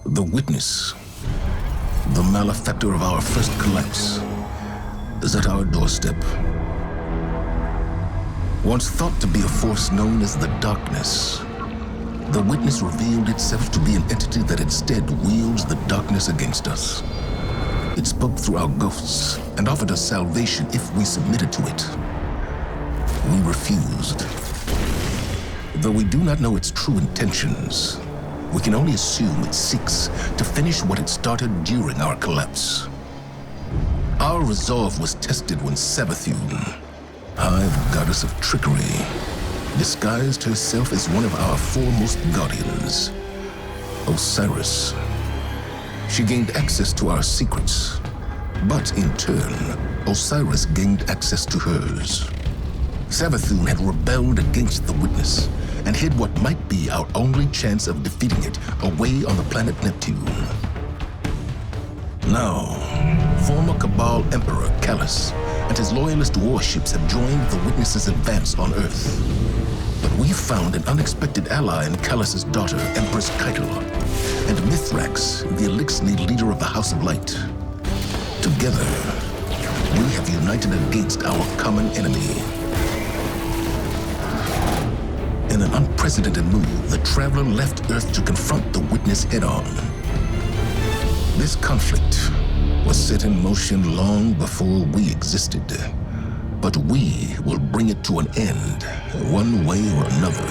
The witness, the malefactor of our first collapse, is at our doorstep. Once thought to be a force known as the Darkness, the witness revealed itself to be an entity that instead wields the darkness against us. It spoke through our ghosts and offered us salvation if we submitted to it. We refused. Though we do not know its true intentions, we can only assume it seeks to finish what it started during our collapse. Our resolve was tested when Savathun, High Goddess of Trickery, disguised herself as one of our foremost guardians, Osiris. She gained access to our secrets, but in turn, Osiris gained access to hers. Savathun had rebelled against the witness and hid what might be our only chance of defeating it away on the planet Neptune. Now, former Cabal Emperor Callus and his loyalist warships have joined the witness's advance on Earth. But we found an unexpected ally in Callus's daughter, Empress Keitel, and Mithrax, the Elixni leader of the House of Light. Together, we have united against our common enemy. In an unprecedented move, the Traveler left Earth to confront the witness head-on. This conflict was set in motion long before we existed, but we will bring it to an end, one way or another.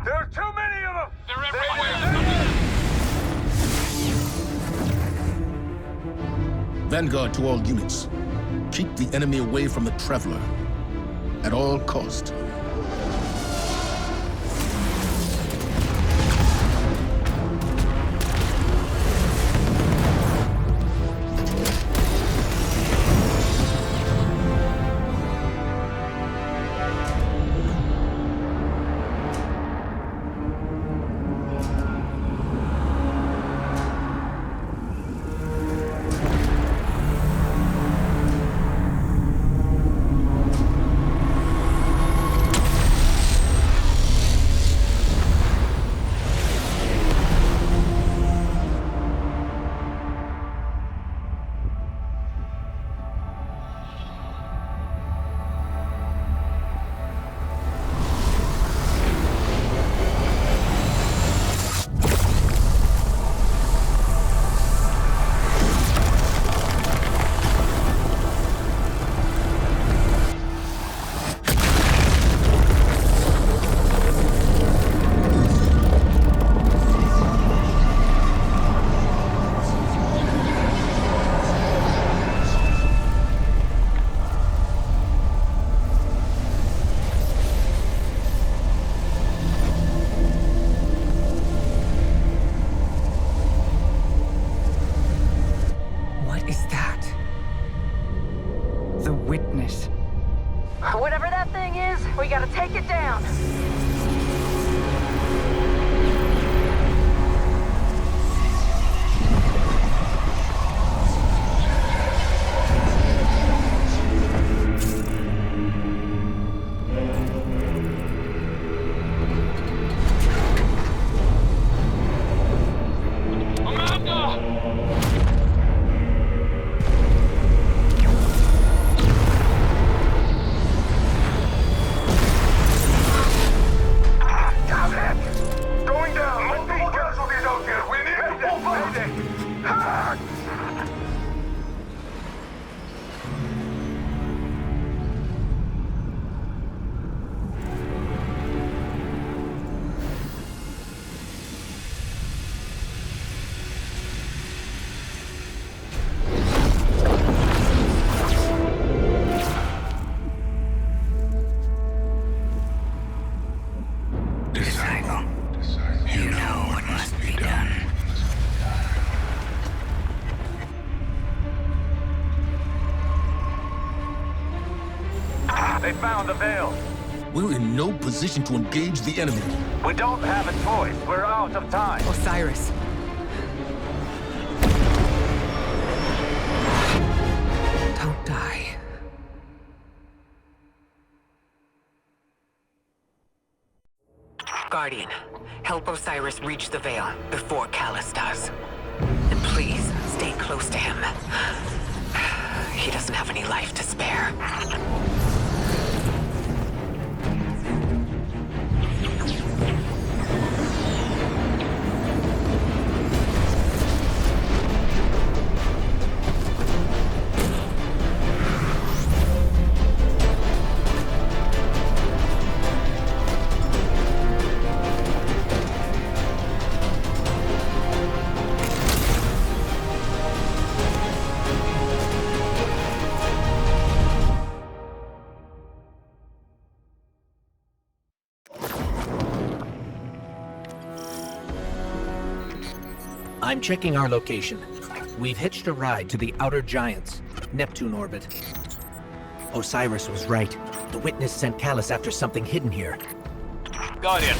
There are too many of them! They're everywhere! Vanguard to all units. Keep the enemy away from the Traveler, at all cost. Whatever that thing is, we gotta take it down. They found the veil. We're in no position to engage the enemy. We don't have a choice. We're out of time. Osiris. Don't die. Guardian, help Osiris reach the Veil before Callus does. And please, stay close to him. He doesn't have any life to spare. I'm checking our location. We've hitched a ride to the Outer Giants, Neptune orbit. Osiris was right. The Witness sent Callus after something hidden here. Guardian.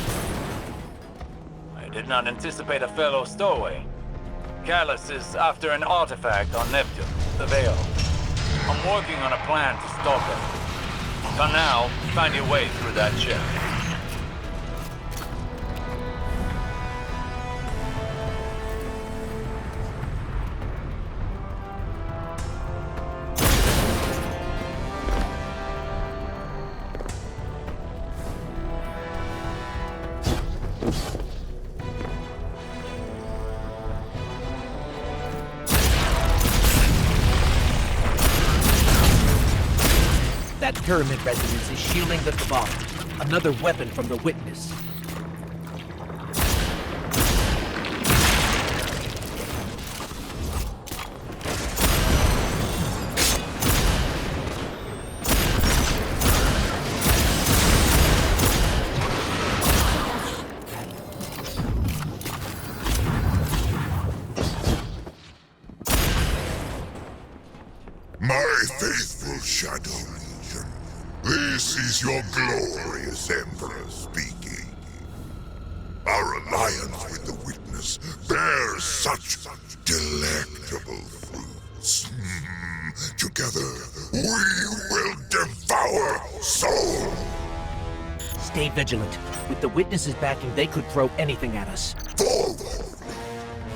I did not anticipate a fellow stowaway. Callus is after an artifact on Neptune, the Veil. I'm working on a plan to stop it. For now, find your way through that ship. That pyramid resonance is shielding the Cabal. Another weapon from the Witness. My faithful Shadow Legion, this is your glorious Emperor speaking. Our alliance with the Witness bears such delectable fruits. Together, we will devour soul. Stay vigilant. With the Witness's backing, they could throw anything at us. Forward!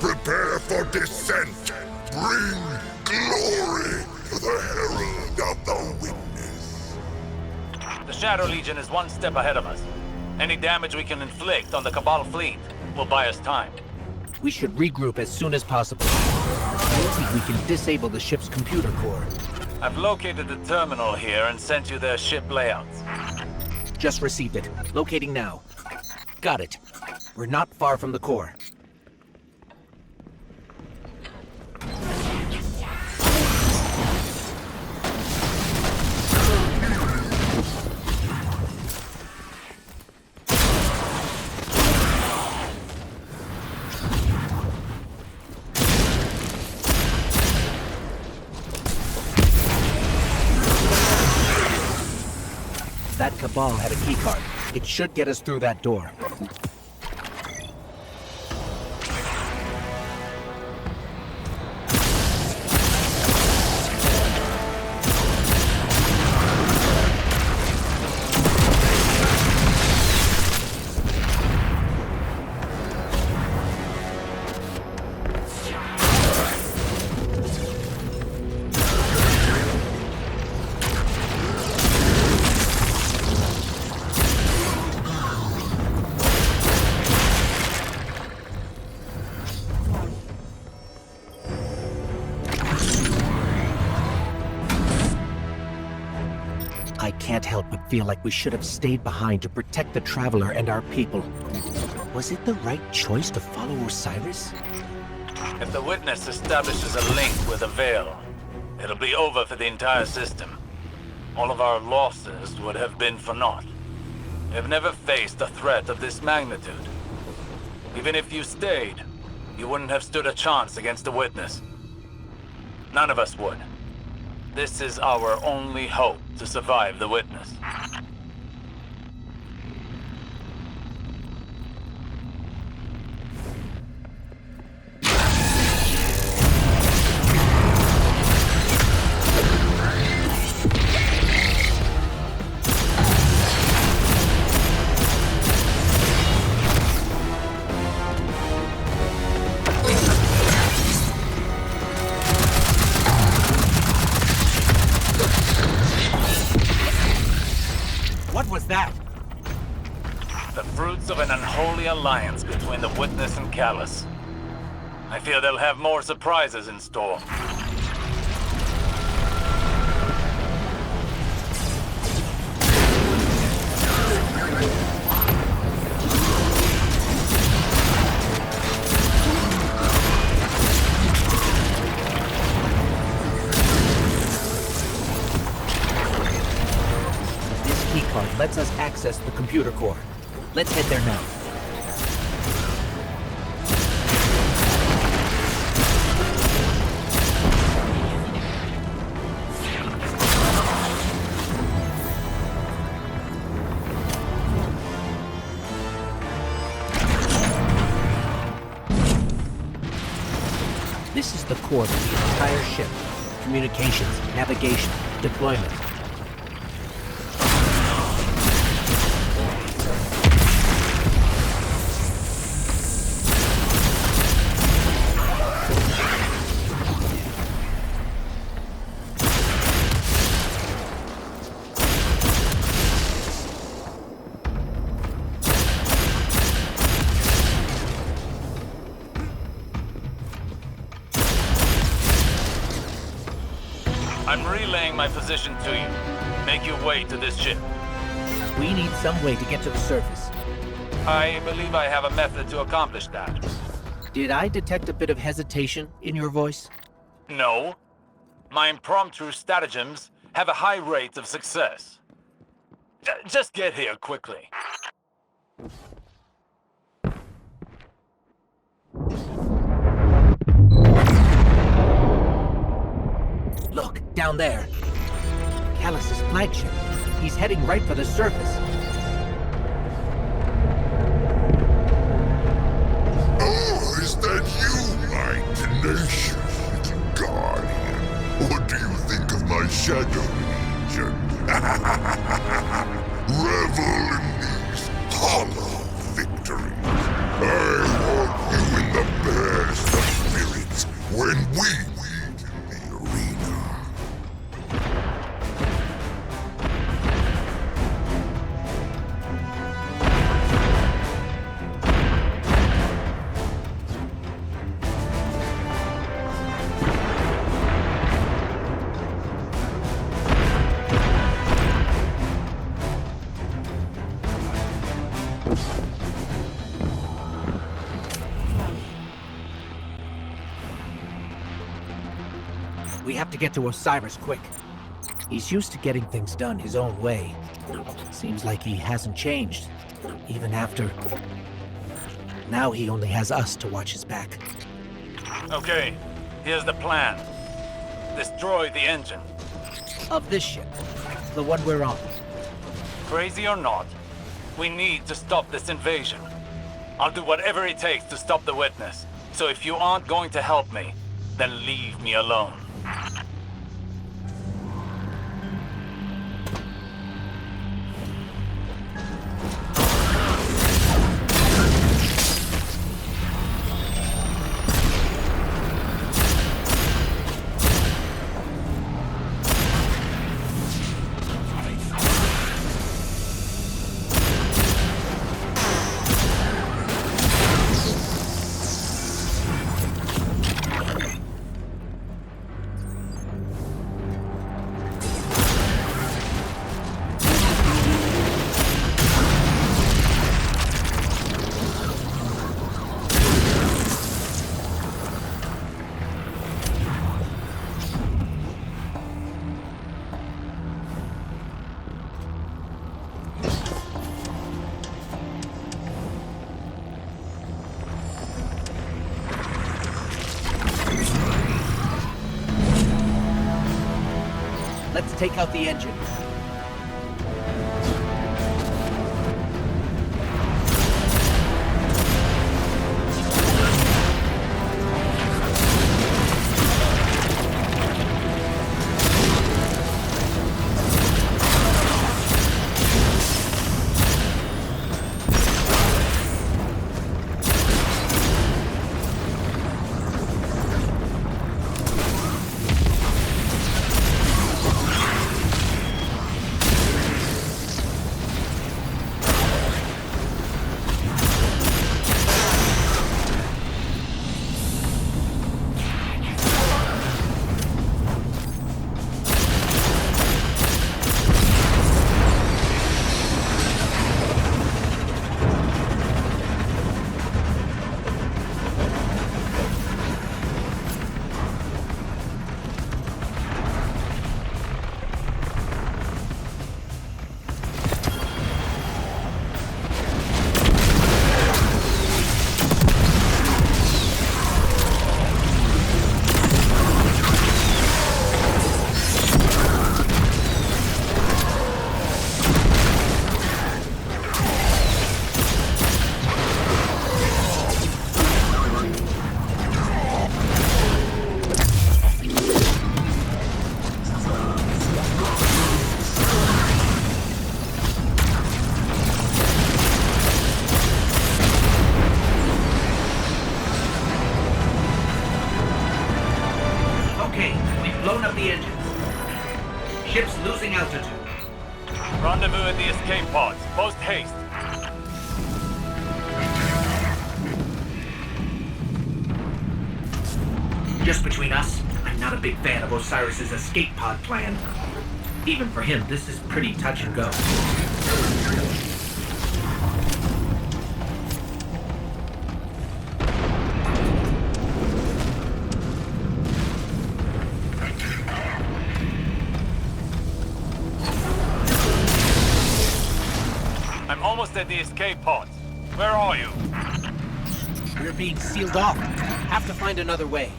Prepare for descent! Bring glory to the Herald of the Witness! The Shadow Legion is one step ahead of us. Any damage we can inflict on the Cabal fleet will buy us time. We should regroup as soon as possible. Maybe we can disable the ship's computer core. I've located the terminal here and sent you their ship layouts. Just received it. Locating now. Got it. We're not far from the core. That Cabal had a keycard. It should get us through that door. I can't help but feel like we should have stayed behind to protect the Traveler and our people. Was it the right choice to follow Osiris? If the Witness establishes a link with the Veil, it'll be over for the entire system. All of our losses would have been for naught. We've never faced a threat of this magnitude. Even if you stayed, you wouldn't have stood a chance against the Witness. None of us would. This is our only hope to survive the Witness. that? The fruits of an unholy alliance between the Witness and Callus. I fear they'll have more surprises in store. This keycard lets us access the computer core. Let's head there now. This is the core of the entire ship. Communications, navigation, deployment. I'm relaying my position to you. Make your way to this ship. We need some way to get to the surface. I believe I have a method to accomplish that. Did I detect a bit of hesitation in your voice? No. My impromptu stratagems have a high rate of success. Just get here quickly. Look, down there. Callus's flagship. He's heading right for the surface. Oh, is that you, my tenacious little guardian? What do you think of my shadow legion? Revel in these hollow victories. I want you in the best of spirits when we meet in the arena. We have to get to Osiris quick. He's used to getting things done his own way. Seems like he hasn't changed, even after... Now he only has us to watch his back. Okay, here's the plan. Destroy the engine. Of this ship, the one we're on. Crazy or not, we need to stop this invasion. I'll do whatever it takes to stop the Witness. So if you aren't going to help me, then leave me alone. Let's take out the engine. Rendezvous at the escape pods. Post haste. Just between us, I'm not a big fan of Osiris's escape pod plan. Even for him, this is pretty touch and go. I'm almost at the escape pods. Where are you? We're being sealed off. Have to find another way.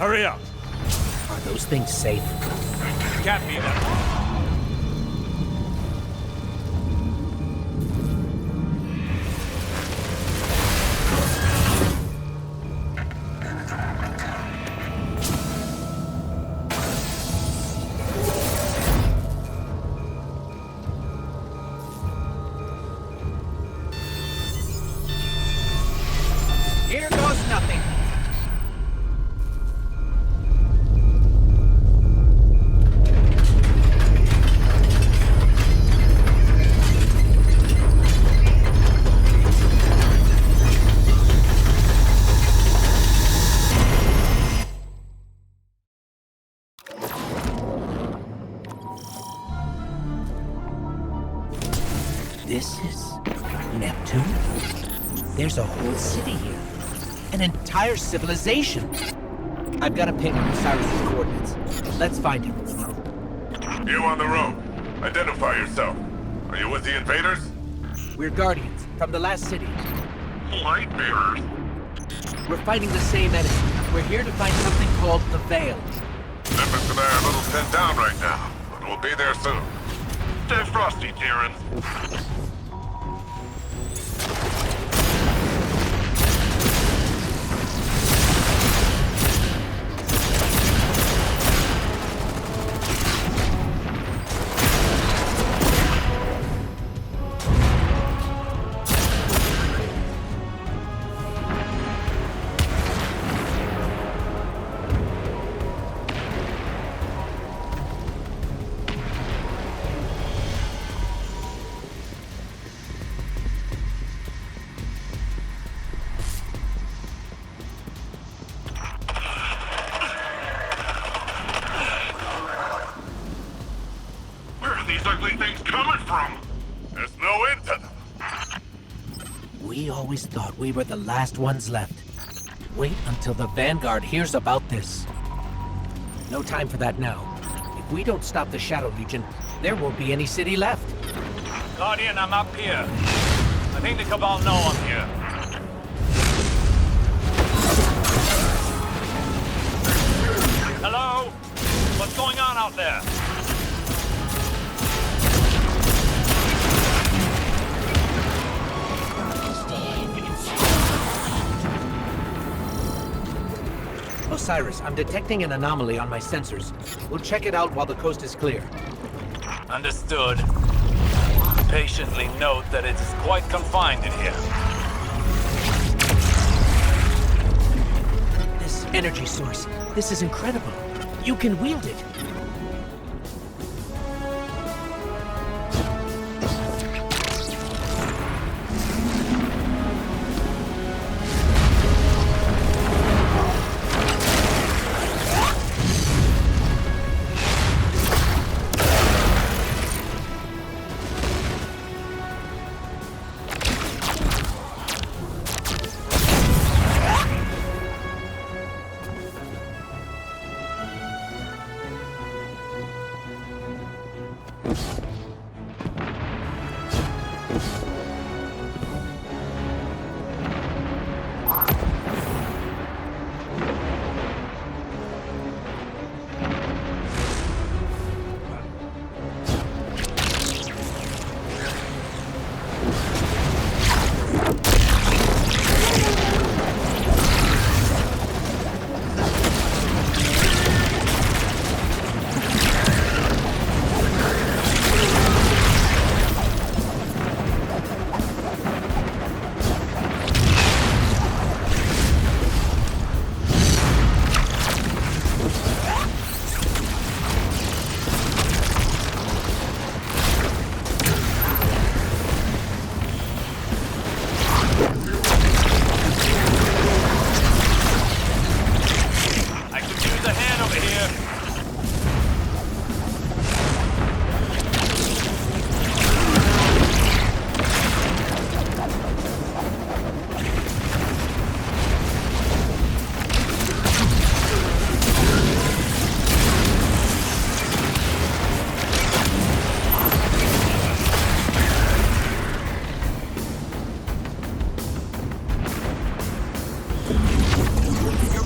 Hurry up! Are those things safe? Can't be that. This is Neptune? There's a whole city here. An entire civilization. I've got a ping on Osiris's coordinates. Let's find him. You on the road. Identify yourself. Are you with the invaders? We're Guardians, from the last city. Light bearers. We're fighting the same enemy. We're here to find something called the Veil. Nimbus and I are a little pinned down right now, but we'll be there soon. Stay frosty, Tyrion. These ugly things coming from? There's no end to them. We always thought we were the last ones left. Wait until the Vanguard hears about this. No time for that now. If we don't stop the Shadow Legion, there won't be any city left. Guardian, I'm up here. I think the Cabal know I'm here. Hello? What's going on out there? Osiris, I'm detecting an anomaly on my sensors. We'll check it out while the coast is clear. Understood. Patiently note that it is quite confined in here. This energy source, this is incredible. You can wield it.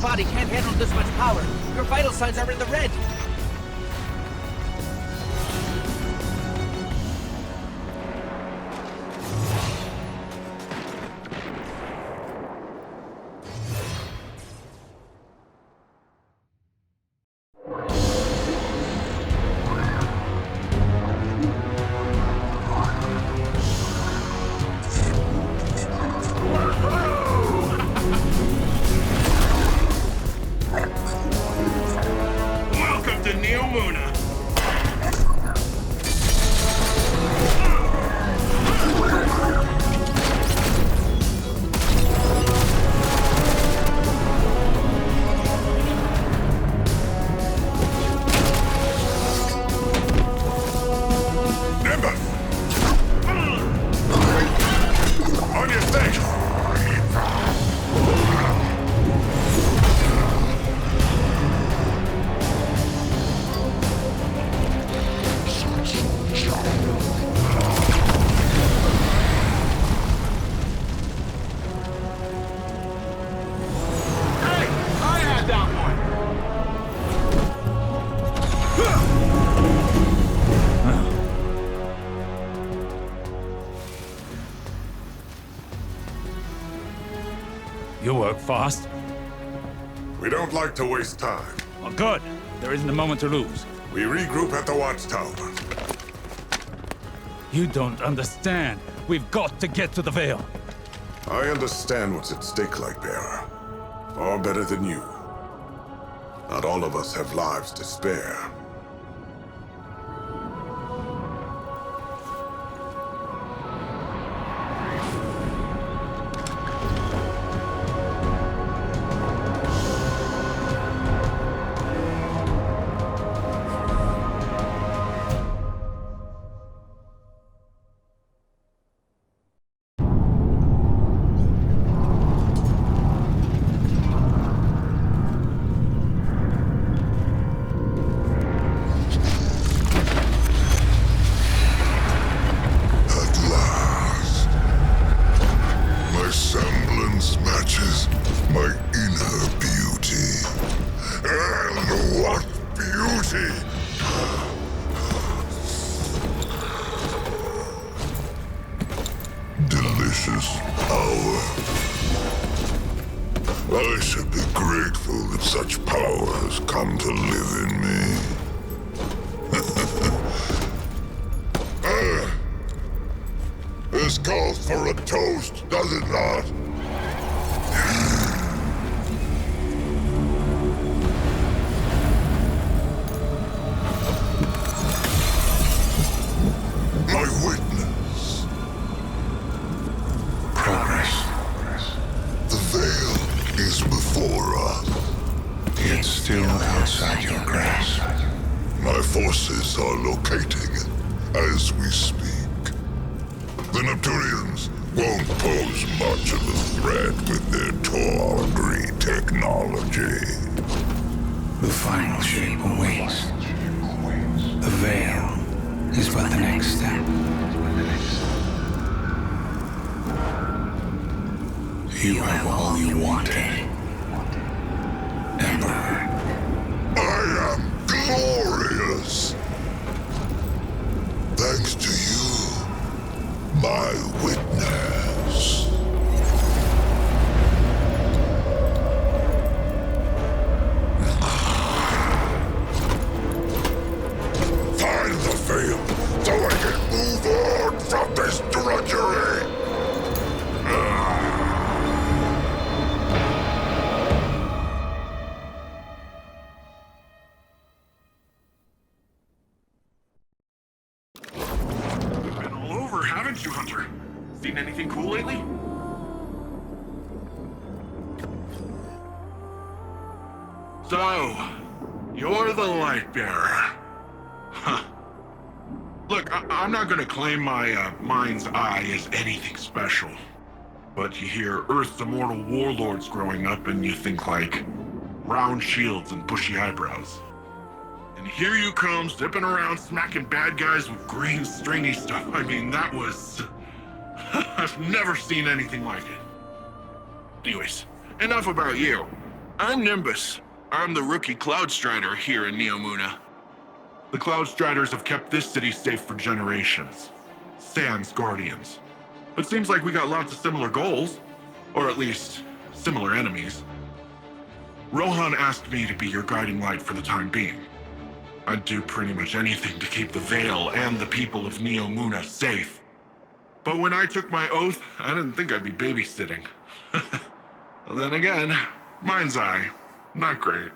Body can't handle this much power. Your vital signs are in the red. Welcome You work fast. We don't like to waste time. Oh, good. There isn't a moment to lose. We regroup at the watchtower. You don't understand. We've got to get to the Veil. I understand what's at stake, Lightbearer. Far better than you. Not all of us have lives to spare. Delicious power. I should be grateful that such power has come to live in me. This calls for a toast, does it not? My witness. Progress. The veil is before us. It's still outside your grasp. My forces are locating it as we speak. The Neptunians won't pose much of a threat with their tawdry technology. The final shape awaits. The veil is but the next step. You have all you wanted, Emperor. I am glorious! Thanks to you, my witness. Find the veil so I can move on from this drudgery! Been all over, haven't you, Hunter? Seen anything cool lately? So, you're the Lightbearer. Huh. Look, I'm not gonna claim my mind's eye is anything special. But you hear Earth's immortal warlords growing up and you think like round shields and bushy eyebrows. And here you come, zipping around, smacking bad guys with green stringy stuff. I mean, that was... I've never seen anything like it. Anyways, enough about you. I'm Nimbus. I'm the rookie Cloud Strider here in Neomuna. The Cloud Striders have kept this city safe for generations. Sans Guardians. It seems like we got lots of similar goals. Or at least, similar enemies. Rohan asked me to be your guiding light for the time being. I'd do pretty much anything to keep the Veil and the people of Neomuna safe. But when I took my oath, I didn't think I'd be babysitting. Well, then again, mind's eye, not great.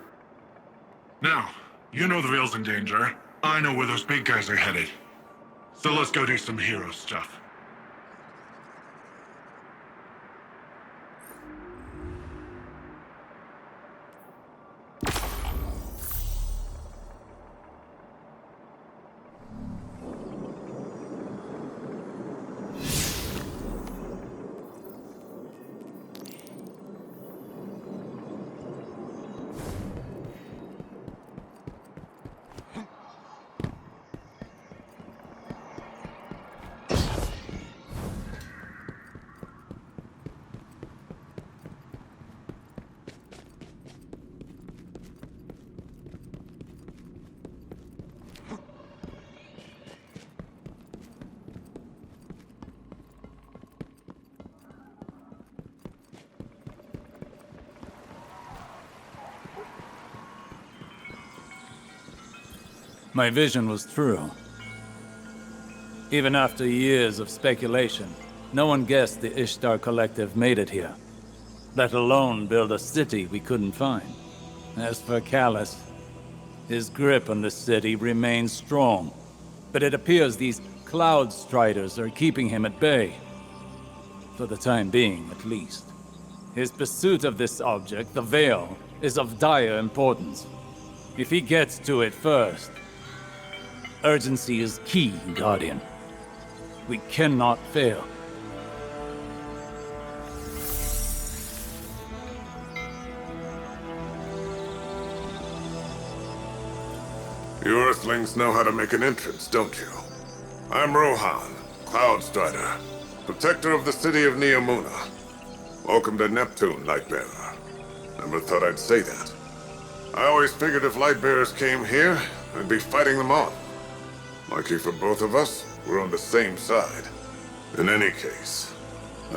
Now, you know the Veil's in danger. I know where those big guys are headed. So let's go do some hero stuff. My vision was true. Even after years of speculation, no one guessed the Ishtar Collective made it here, let alone build a city we couldn't find. As for Callus, his grip on the city remains strong, but it appears these Cloud Striders are keeping him at bay. For the time being, at least. His pursuit of this object, the Veil, is of dire importance. If he gets to it first, urgency is key, Guardian. We cannot fail. You Earthlings know how to make an entrance, don't you? I'm Rohan, Cloud Strider, protector of the city of Neomuna. Welcome to Neptune, Lightbearer. Never thought I'd say that. I always figured if Lightbearers came here, I'd be fighting them off. Lucky for both of us, we're on the same side. In any case,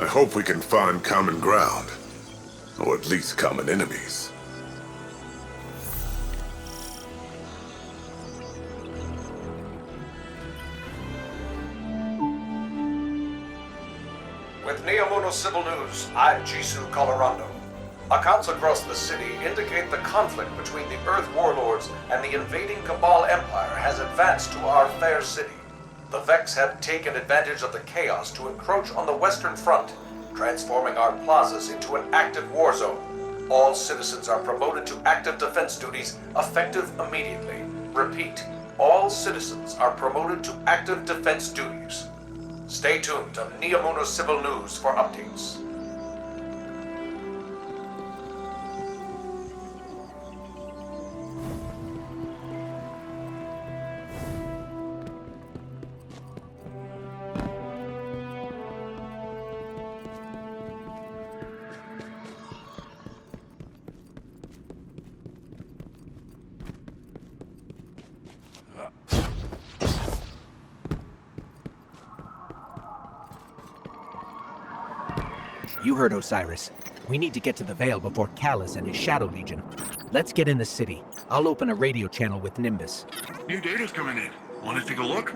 I hope we can find common ground. Or at least common enemies. With Neomuna Civil News, I'm Jisoo Colorado. Accounts across the city indicate the conflict between the Earth Warlords and the invading Cabal Empire has advanced to our fair city. The Vex have taken advantage of the chaos to encroach on the Western Front, transforming our plazas into an active war zone. All citizens are promoted to active defense duties, effective immediately. Repeat, all citizens are promoted to active defense duties. Stay tuned to Neomuna Civil News for updates. You heard Osiris. We need to get to the Veil before Callus and his Shadow Legion. Let's get in the city. I'll open a radio channel with Nimbus. New data's coming in. Want to take a look?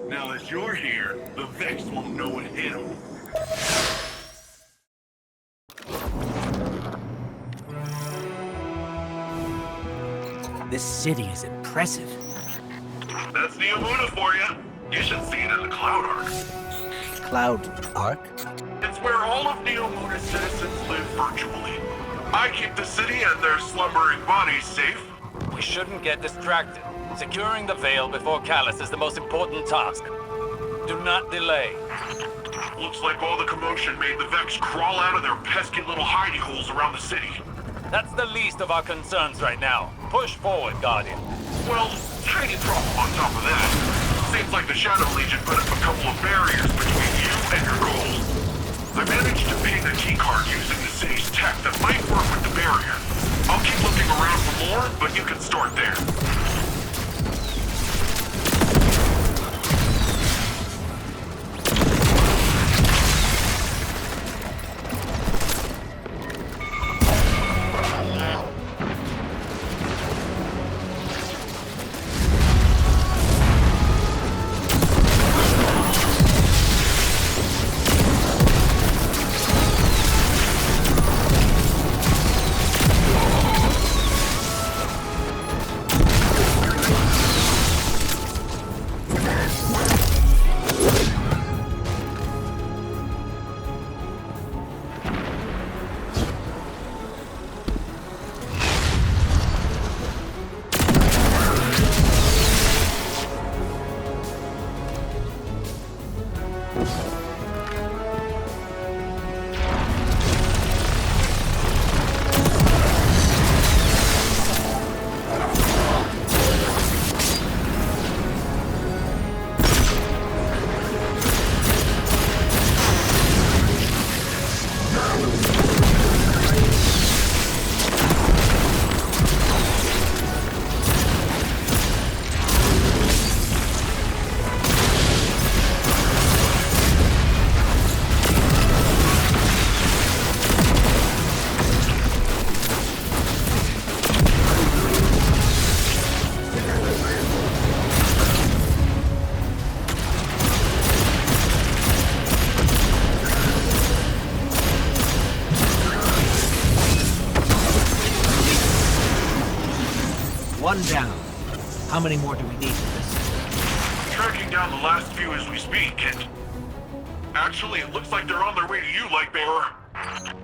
Now that you're here, the Vex won't know it hit 'em. This city is impressive. That's Neomuna for you. You should see it in the Cloud Arc. Cloud Arc? It's where all of Neomuna's citizens live virtually. I keep the city and their slumbering bodies safe. We shouldn't get distracted. Securing the Veil before Callus is the most important task. Do not delay. Looks like all the commotion made the Vex crawl out of their pesky little hidey holes around the city. That's the least of our concerns right now. Push forward, Guardian. Well, tiny problem on top of that. Seems like the Shadow Legion put up a couple of barriers between you and your goals. I managed to ping a keycard using the city's tech that might work with the barrier. I'll keep looking around for more, but you can start there. One down. How many more do we need for this? Tracking down the last few as we speak, and... Actually, it looks like they're on their way to you, Lightbearer.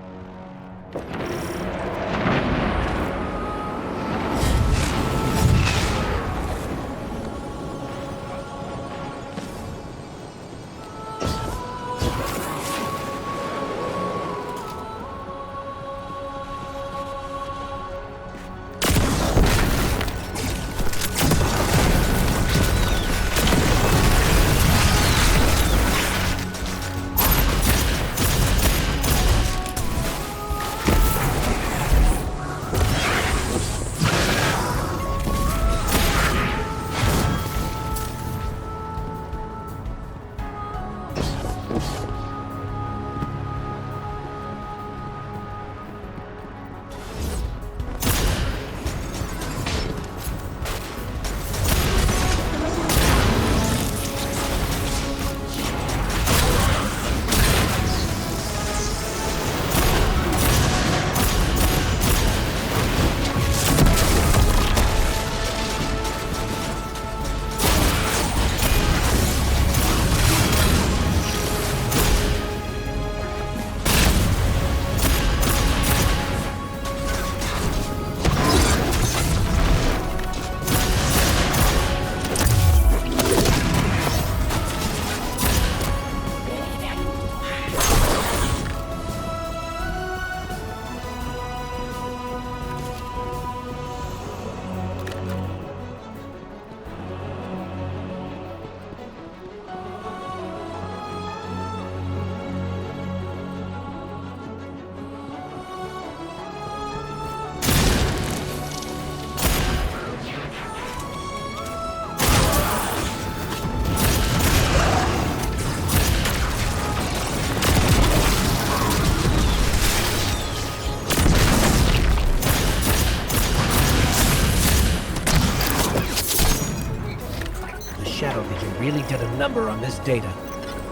Really did a number on this data.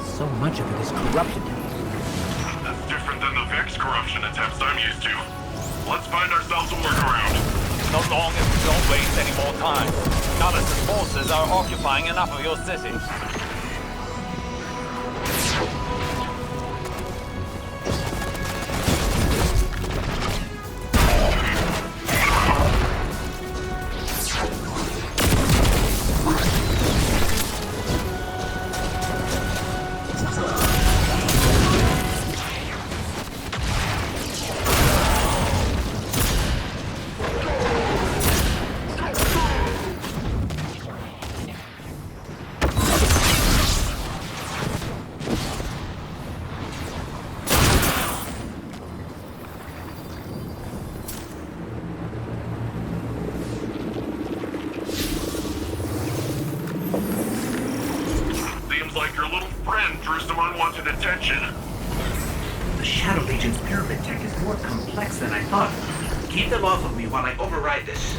So much of it is corrupted. That's different than the Vex corruption attempts I'm used to. Let's find ourselves a workaround. So long as we don't waste any more time. Callus's forces are occupying enough of your city. Like your little friend drew some unwanted attention. The Shadow Legion's pyramid tech is more complex than I thought. Keep them off of me while I override this.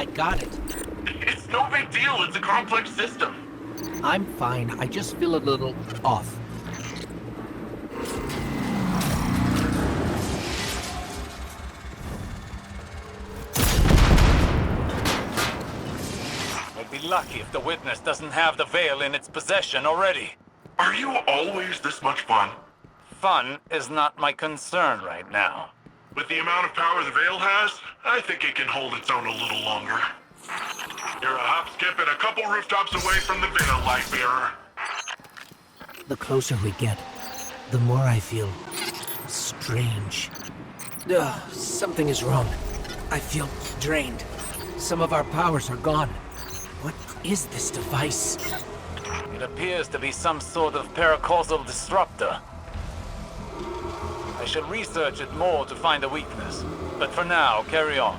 I got it. It's no big deal. It's a complex system. I'm fine. I just feel a little off. I'd be lucky if the Witness doesn't have the Veil in its possession already. Are you always this much fun? Fun is not my concern right now. With the amount of power the Veil has, I think it can hold its own a little longer. You're a hop, skip, and a couple rooftops away from the Veil, Lightbearer. The closer we get, the more I feel strange. Something is wrong. I feel drained. Some of our powers are gone. What is this device? It appears to be some sort of paracausal disruptor. I shall research it more to find a weakness. But for now, carry on.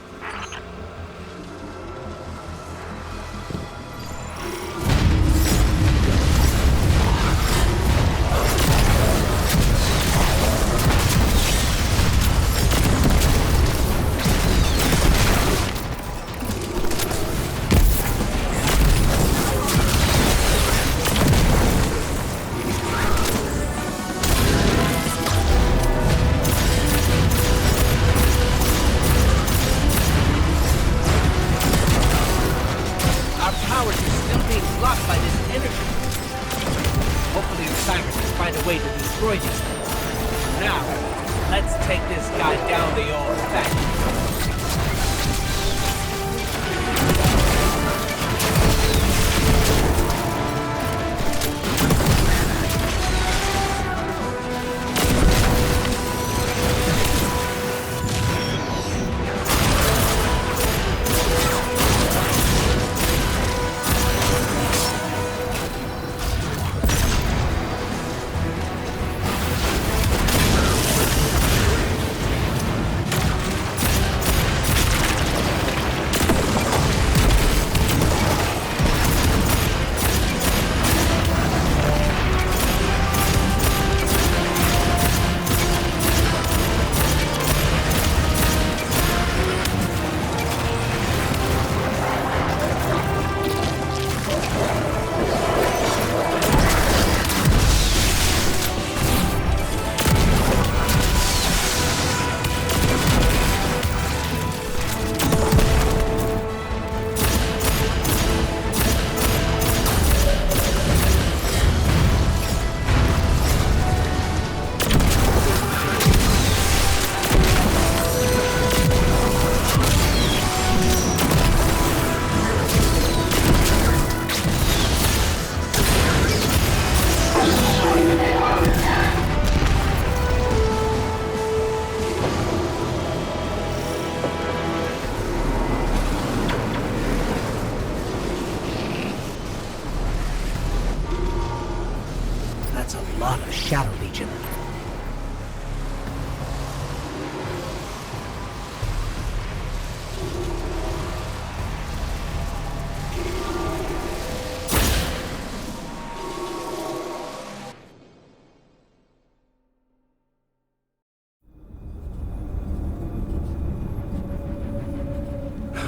Shadow Legion.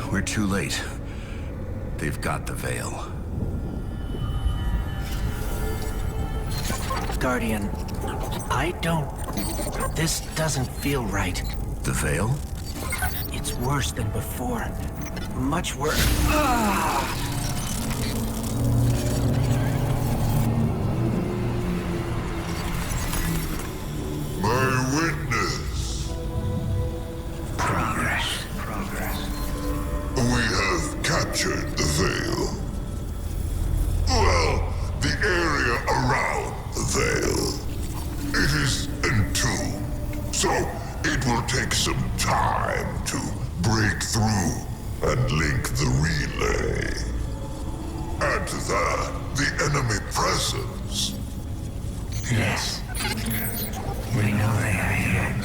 We're too late. They've got the Veil. Guardian, this doesn't feel right. The Veil? It's worse than before. Much worse. My witness. Progress. We have captured the Veil. Well, the area around the Veil. It is entombed, so it will take some time to break through and link the relay. Add to that the enemy presence. Yes. We know they are here.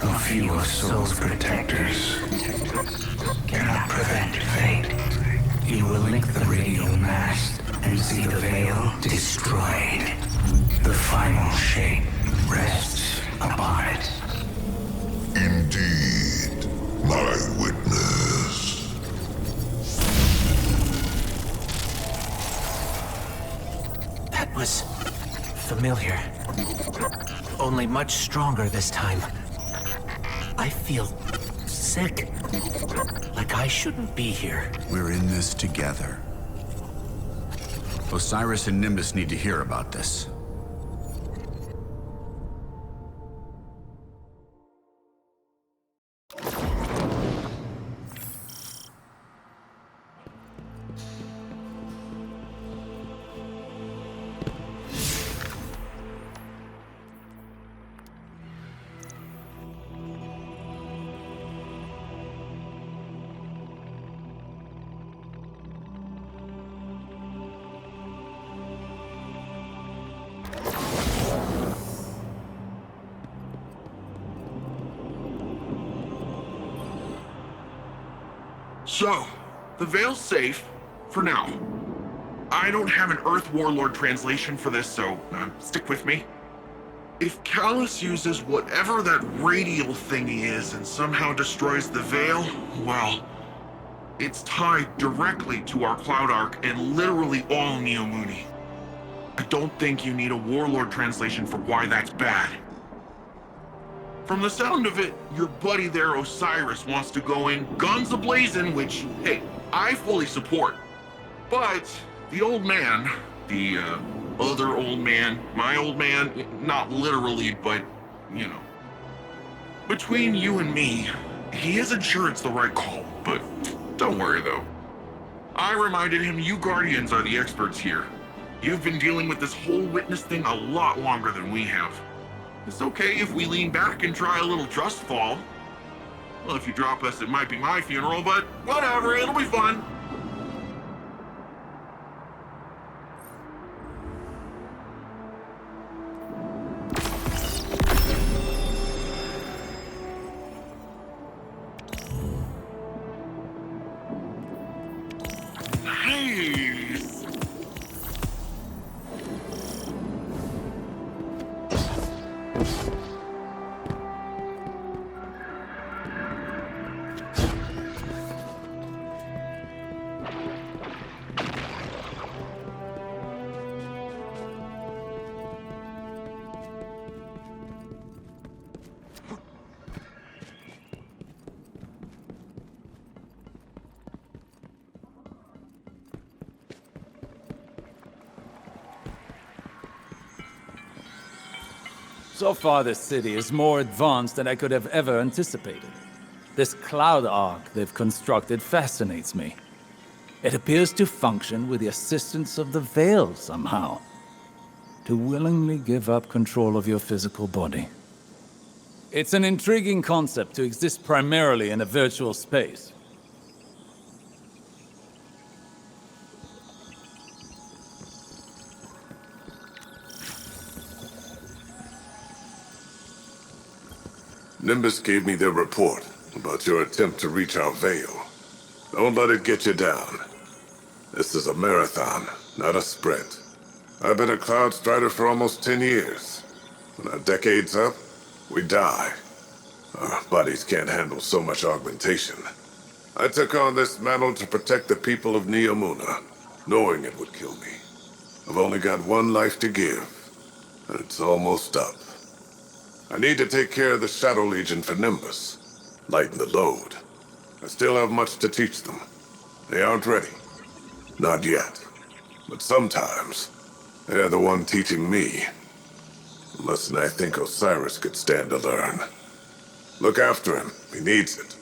A few of Soul's protectors cannot prevent fate. You will link the radio mast and see the Veil destroyed. The final shape rests upon it. Indeed, my witness. was familiar. Only much stronger this time. I feel sick. Like I shouldn't be here. We're in this together. Osiris and Nimbus need to hear about this. So, the Veil's safe, for now. I don't have an Earth Warlord translation for this, so stick with me. If Callus uses whatever that radial thingy is and somehow destroys the Veil, well, it's tied directly to our Cloud Arc and literally all Neomuna. I don't think you need a Warlord translation for why that's bad. From the sound of it, your buddy there, Osiris, wants to go in guns a-blazing, which, hey, I fully support. But the old man, the other old man, my old man, not literally, but, you know. Between you and me, he isn't sure it's the right call, but don't worry though. I reminded him you Guardians are the experts here. You've been dealing with this whole witness thing a lot longer than we have. It's okay if we lean back and try a little trust fall. Well, if you drop us, it might be my funeral, but whatever, it'll be fun. Nice! So far, this city is more advanced than I could have ever anticipated. This cloud arc they've constructed fascinates me. It appears to function with the assistance of the Veil somehow. To willingly give up control of your physical body. It's an intriguing concept to exist primarily in a virtual space. Nimbus gave me their report about your attempt to reach our Veil. Don't let it get you down. This is a marathon, not a sprint. I've been a Cloud Strider for almost 10 years. When our decade's up, we die. Our bodies can't handle so much augmentation. I took on this mantle to protect the people of Neomuna, knowing it would kill me. I've only got one life to give, and it's almost up. I need to take care of the Shadow Legion for Nimbus, lighten the load. I still have much to teach them. They aren't ready. Not yet. But sometimes, they're the one teaching me. A lesson I think Osiris could stand to learn. Look after him. He needs it.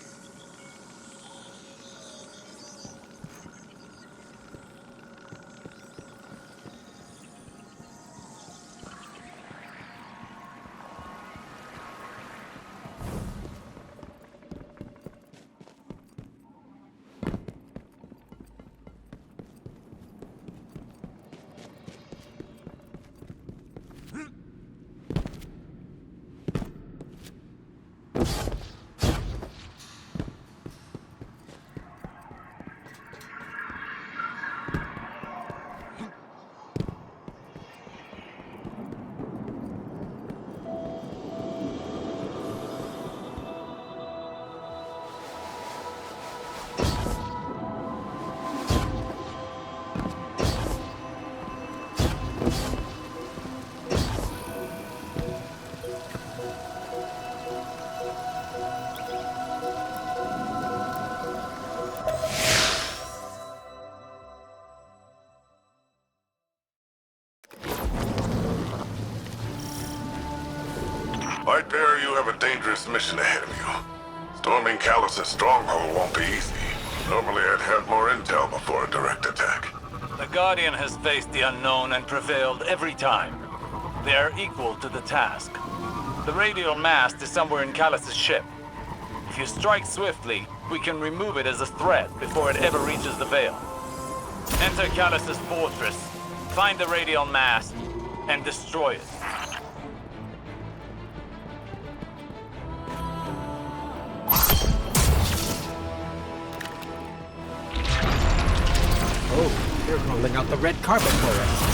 Lightbearer, you have a dangerous mission ahead of you. Storming Callus's stronghold won't be easy. Normally I'd have more intel before a direct attack. The Guardian has faced the unknown and prevailed every time. They are equal to the task. The radial mast is somewhere in Callus's ship. If you strike swiftly, we can remove it as a threat before it ever reaches the Veil. Enter Callus's fortress, find the radial mast, and destroy it. Oh, they're rolling out the red carpet for us.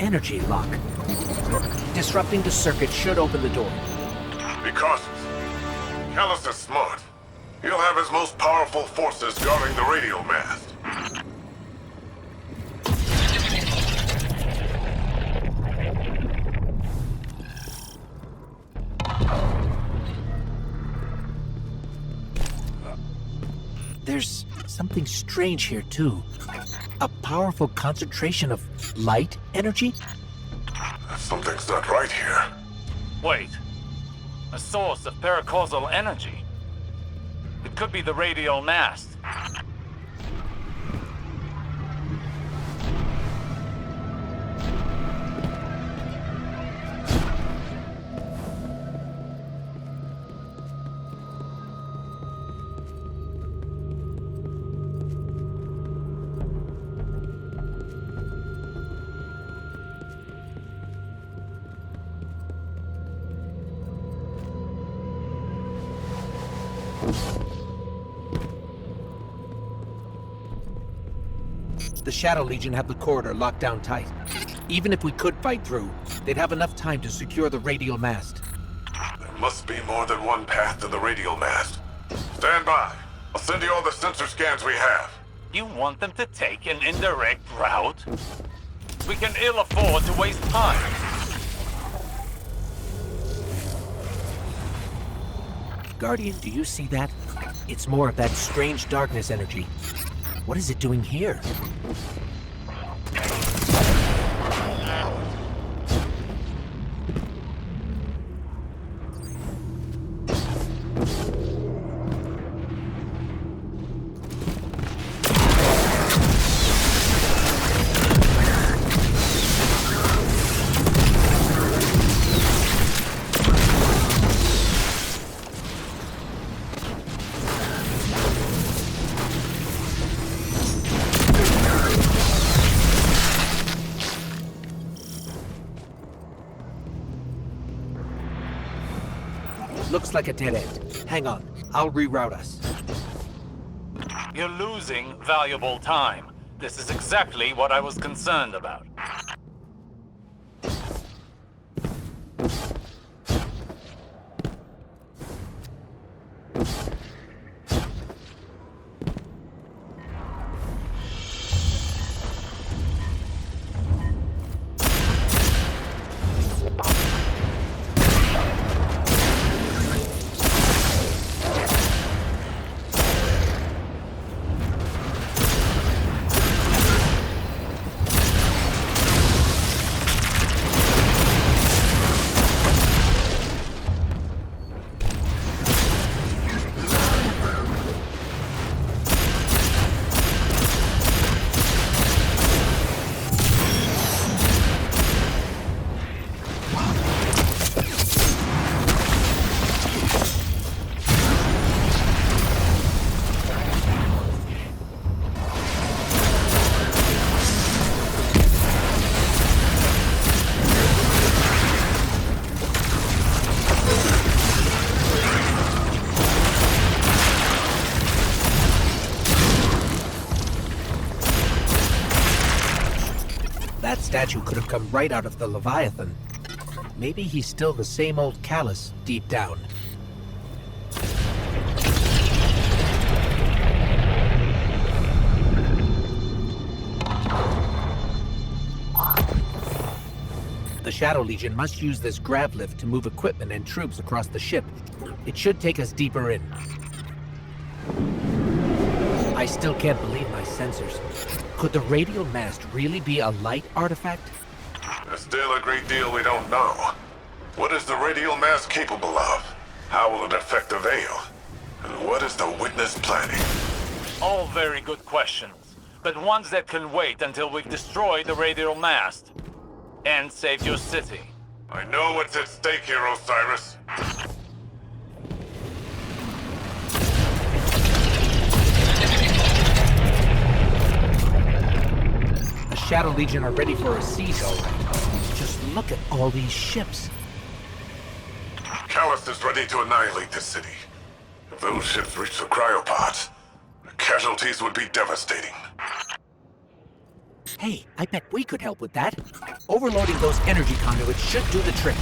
Energy lock. Disrupting the circuit should open the door. Be cautious. Callus is smart. He'll have his most powerful forces guarding the radial mast. There's something strange here, too. A powerful concentration of light energy? Something's not right here. Wait. A source of paracausal energy. It could be the radial mast. The Shadow Legion have the corridor locked down tight. Even if we could fight through, they'd have enough time to secure the radial mast. There must be more than one path to the radial mast. Stand by. I'll send you all the sensor scans we have. You want them to take an indirect route? We can ill afford to waste time. Guardian, do you see that? It's more of that strange darkness energy. What is it doing here? Looks like a dead end. Hang on, I'll reroute us. You're losing valuable time. This is exactly what I was concerned about. That statue could have come right out of the Leviathan. Maybe he's still the same old callous deep down. The Shadow Legion must use this grav lift to move equipment and troops across the ship. It should take us deeper in. I still can't believe my sensors. Could the radial mast really be a light artifact? There's still a great deal we don't know. What is the radial mass capable of? How will it affect the Veil? And what is the Witness planning? All very good questions, but ones that can wait until we've destroyed the radial mast. And saved your city. I know what's at stake here, Osiris. The Shadow Legion are ready for a siege, all right. Just look at all these ships. Callus is ready to annihilate this city. If those ships reach the cryopods, the casualties would be devastating. Hey, I bet we could help with that. Overloading those energy conduits should do the trick.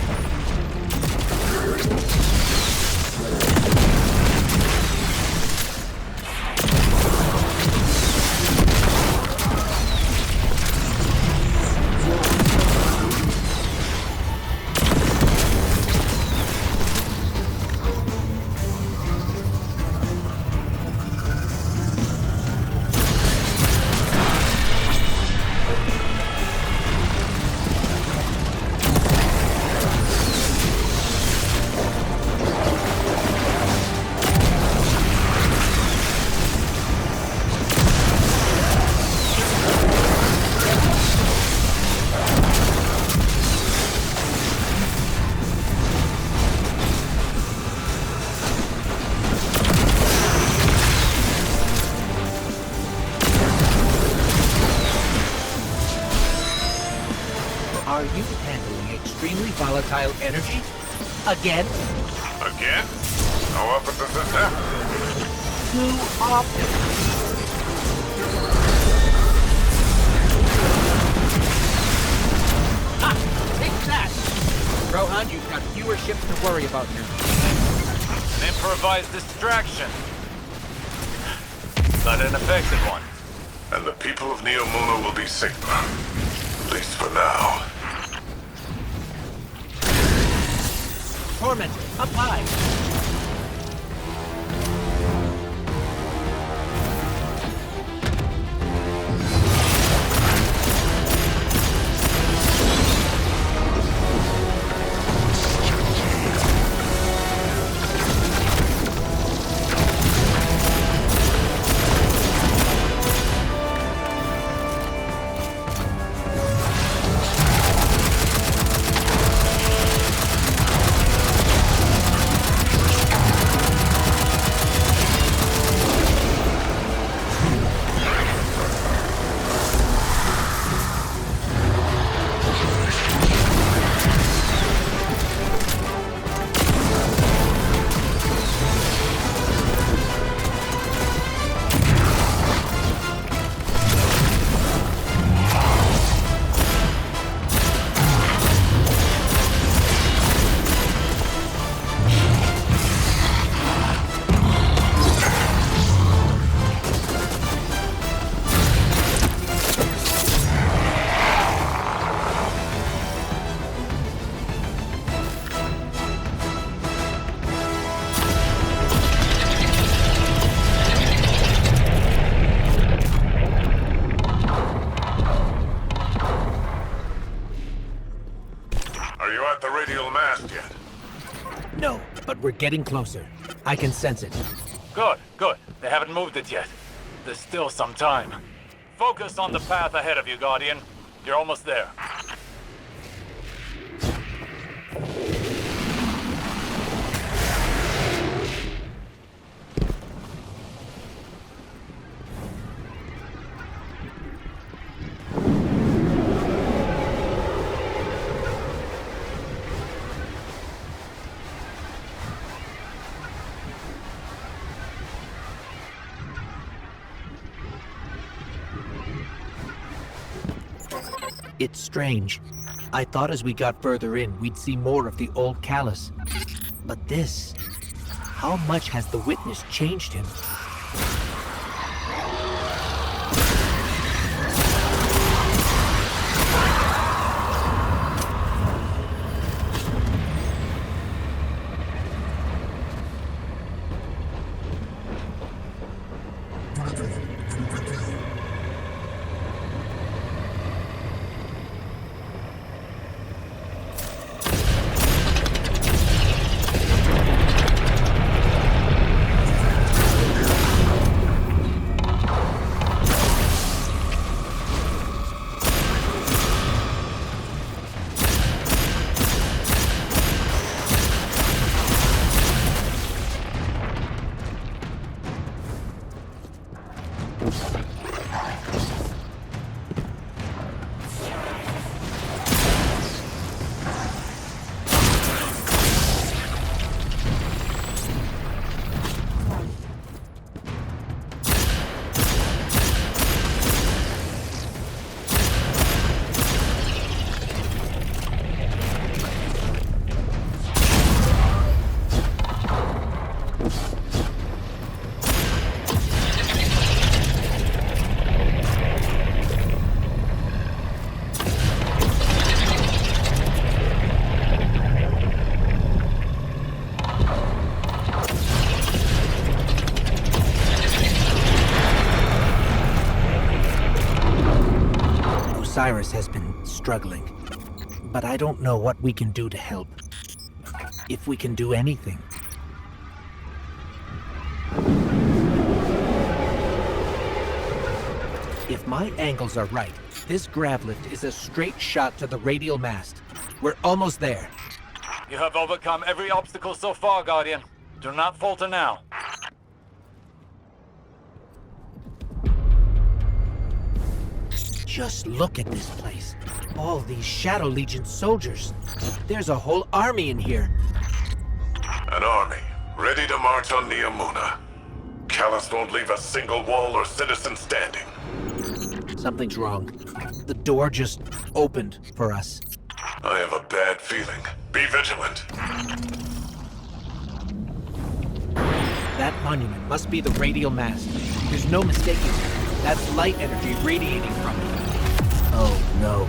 Are you handling extremely volatile energy? Again? Again? How often does this happen? Too often. Ha! Take that! Rohan, you've got fewer ships to worry about now. An improvised distraction. But an effective one. And the people of Neomuna will be safer. At least for now. Tormentor, up high! No, but we're getting closer. I can sense it. Good, good. They haven't moved it yet. There's still some time. Focus on the path ahead of you, Guardian. You're almost there. It's strange. I thought as we got further in, we'd see more of the old Callus. But this... How much has the Witness changed him? Osiris has been struggling, but I don't know what we can do to help. If we can do anything. If my angles are right, this grav lift is a straight shot to the radial mast. We're almost there. You have overcome every obstacle so far, Guardian. Do not falter now. Just look at this place. All these Shadow Legion soldiers. There's a whole army in here. An army, ready to march on Neomuna. Callus won't leave a single wall or citizen standing. Something's wrong. The door just opened for us. I have a bad feeling. Be vigilant. That monument must be the radial mast. There's no mistaking it. That's light energy radiating from it. Oh, no.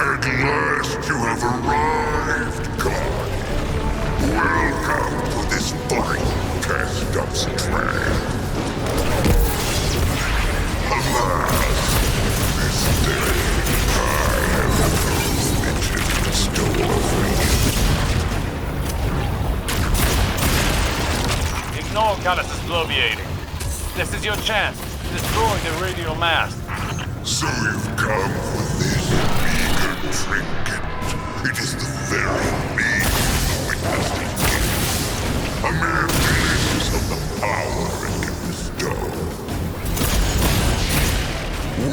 At last you have arrived, God. Welcome to this fine test of Strand. Alas, this day I have no riches in store for you. Ignore Callus's bloviating. This is your chance. Destroy the radial mast. So you've come for this meager trinket. It is the very means the Witness has given. A man dreams of the power it can bestow.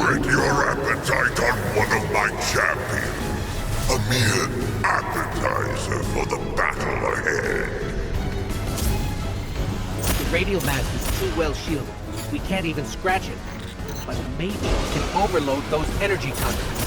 Whet your appetite on one of my champions. A mere appetizer for the battle ahead. The radial mast is too well shielded. We can't even scratch it. But maybe we can overload those energy conduits.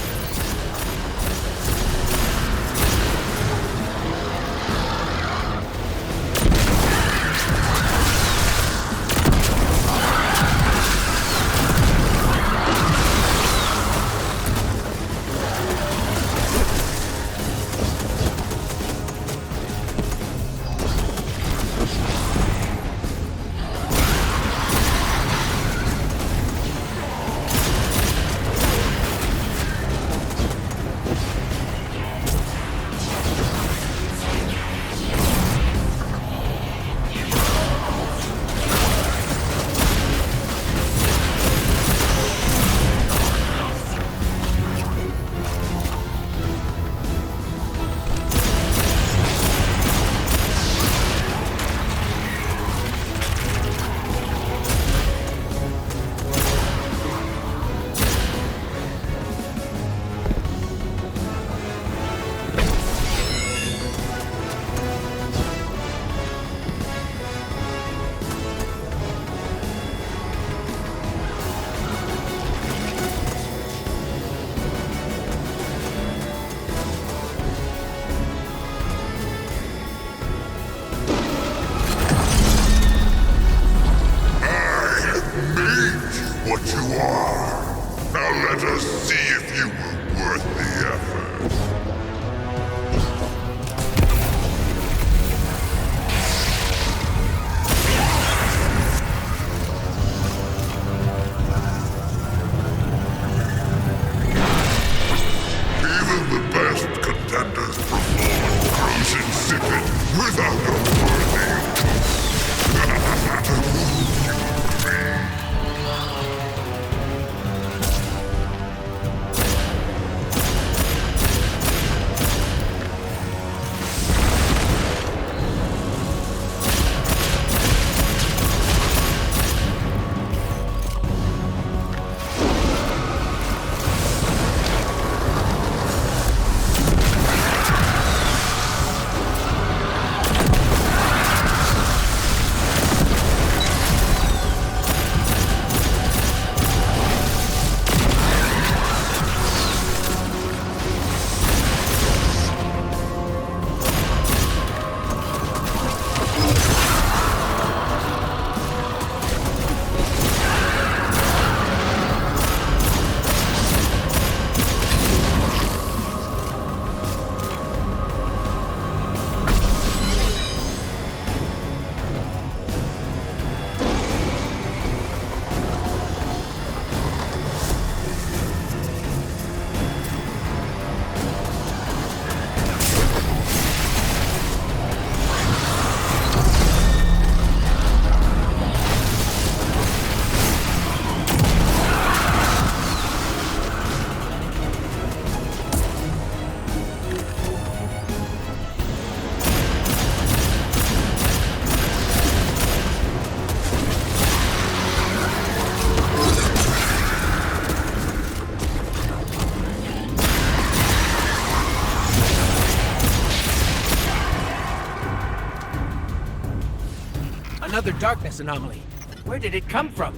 another darkness anomaly. Where did it come from?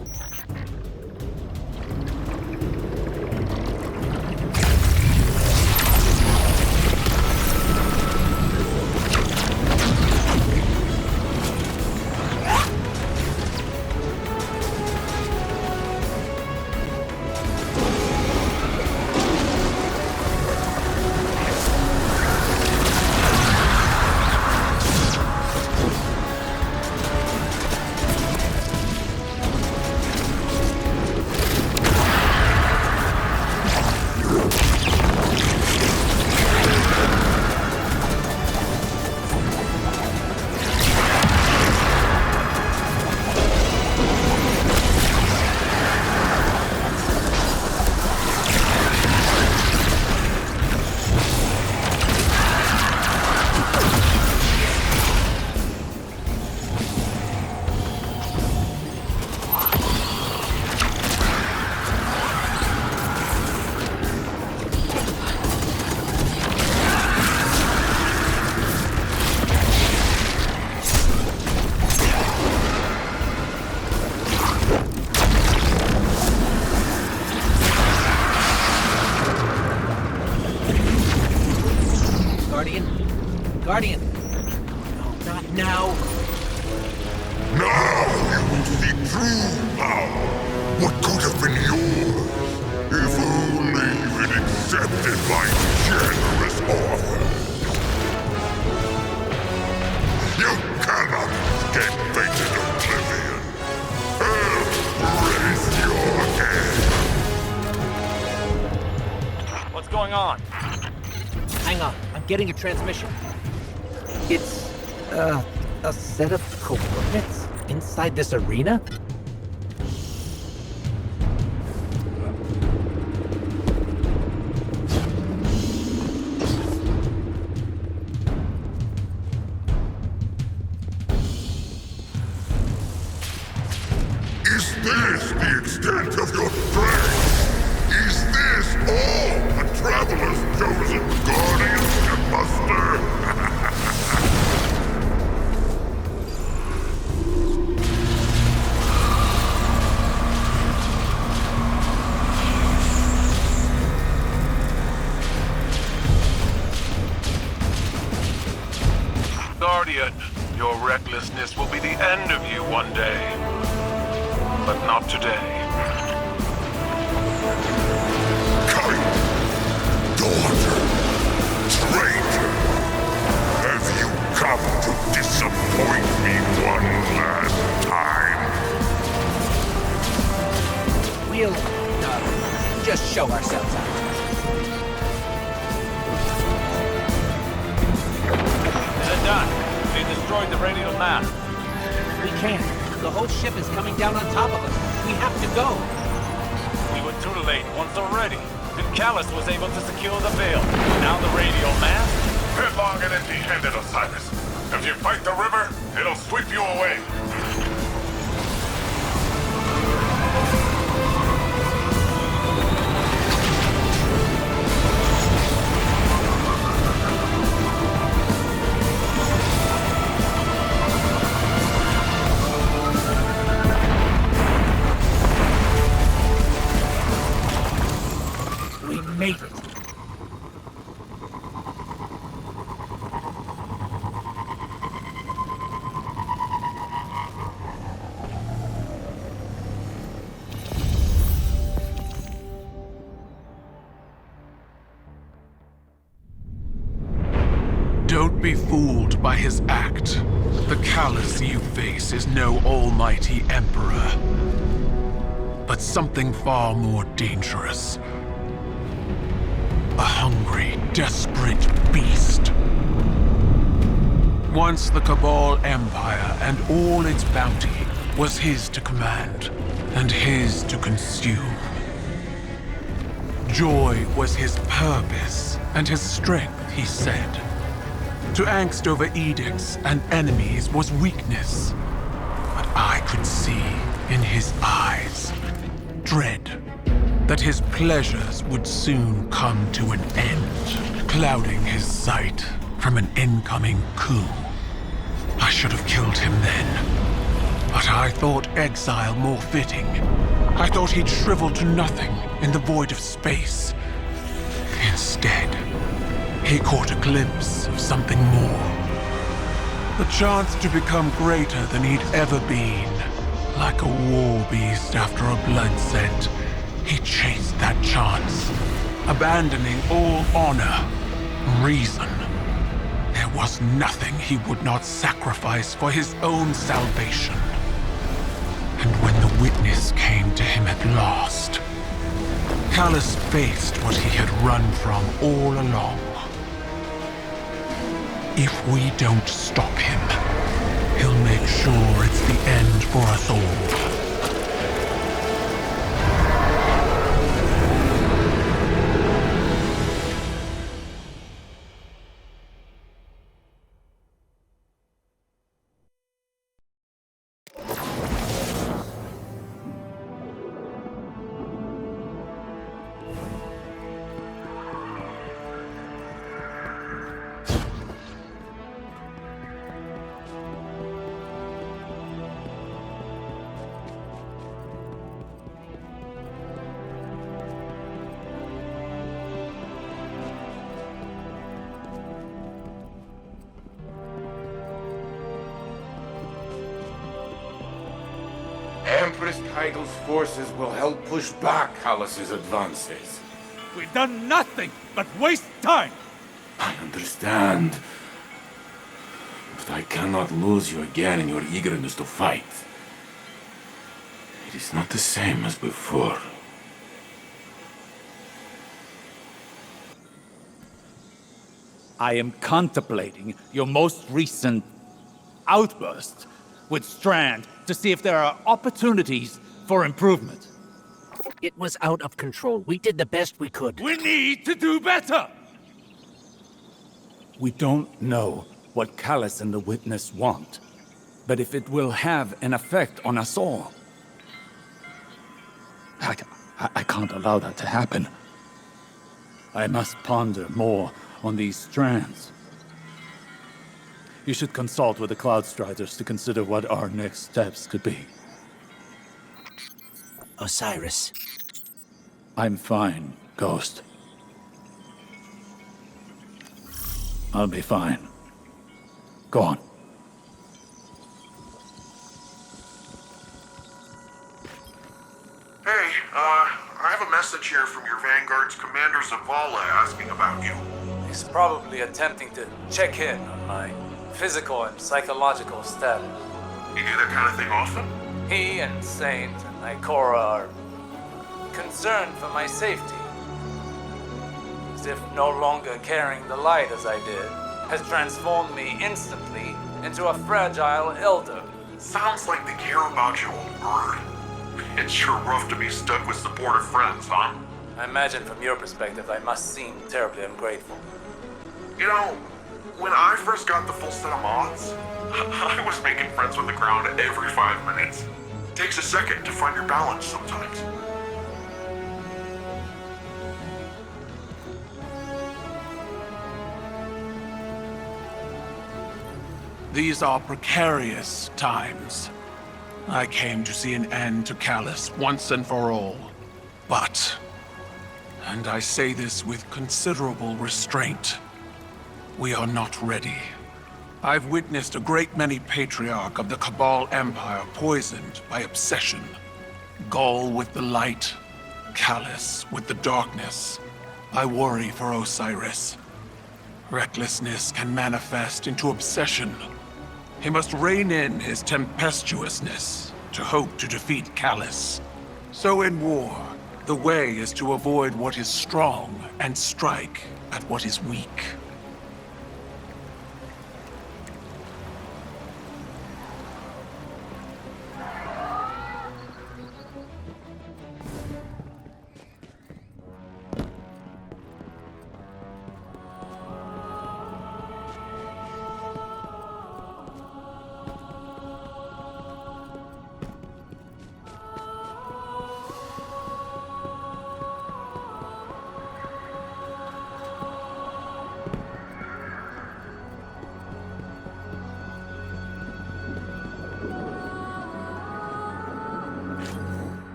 Guardian! No, not now! Now you will see true power! What could have been yours, if only you had accepted my generous offer! You cannot escape fated oblivion! Raise your head! What's going on? Hang on, I'm getting a transmission. It's, a set of coordinates inside this arena? Is this the extent of your strength? Is this all the Traveler's chosen guardians can muster? Guardian, your recklessness will be the end of you one day. But not today. Kite! Daughter! Traitor! Have you come to disappoint me one last time? We'll, just show ourselves out. Is it done? They destroyed the radial map. We can't. The whole ship is coming down on top of us. We have to go. We were too late once already. And Callus was able to secure the veil. Now the radial map? Headlong and empty-handed, Osiris. If you fight the river, it'll sweep you away. Made it. Don't be fooled by his act. The Callus you face is no almighty emperor, but something far more dangerous. A hungry, desperate beast. Once the Cabal Empire and all its bounty was his to command and his to consume. Joy was his purpose and his strength, he said. To angst over edicts and enemies was weakness. But I could see in his eyes dread. That his pleasures would soon come to an end, clouding his sight from an incoming coup. I should have killed him then, But I thought exile more fitting. I thought he'd shrivel to nothing in the void of space. Instead, he caught a glimpse of something more. The chance to become greater than he'd ever been. Like a war beast after a blood scent, he chased that chance, abandoning all honor, reason. There was nothing he would not sacrifice for his own salvation. And when the witness came to him at last, Callus faced what he had run from all along. If we don't stop him, he'll make sure it's the end for us all. Empress Title's forces will help push back Callus's advances. We've done nothing but waste time! I understand. But I cannot lose you again in your eagerness to fight. It is not the same as before. I am contemplating your most recent outburst with Strand to see if there are opportunities for improvement. It was out of control. We did the best we could. We need to do better! We don't know what Callus and the Witness want, but if it will have an effect on us all, I can't allow that to happen. I must ponder more on these strands. You should consult with the Cloud Striders to consider what our next steps could be. Osiris. I'm fine, Ghost. I'll be fine. Go on. Hey, I have a message here from your Vanguard's Commander Zavala asking about you. He's probably attempting to check in on my physical and psychological status. You do that kind of thing often? He and Saint and Ikora are concerned for my safety. As if no longer carrying the light as I did has transformed me instantly into a fragile elder. Sounds like they care about you, old bird. It's sure rough to be stuck with supportive friends, huh? I imagine from your perspective I must seem terribly ungrateful. You know, when I first got the full set of mods, I was making friends with the ground every 5 minutes. Takes a second to find your balance sometimes. These are precarious times. I came to see an end to Callus once and for all. But, and I say this with considerable restraint, we are not ready. I've witnessed a great many patriarch of the Cabal Empire poisoned by obsession. Gaul with the light, Callus with the darkness. I worry for Osiris. Recklessness can manifest into obsession. He must rein in his tempestuousness to hope to defeat Callus. So in war, the way is to avoid what is strong and strike at what is weak.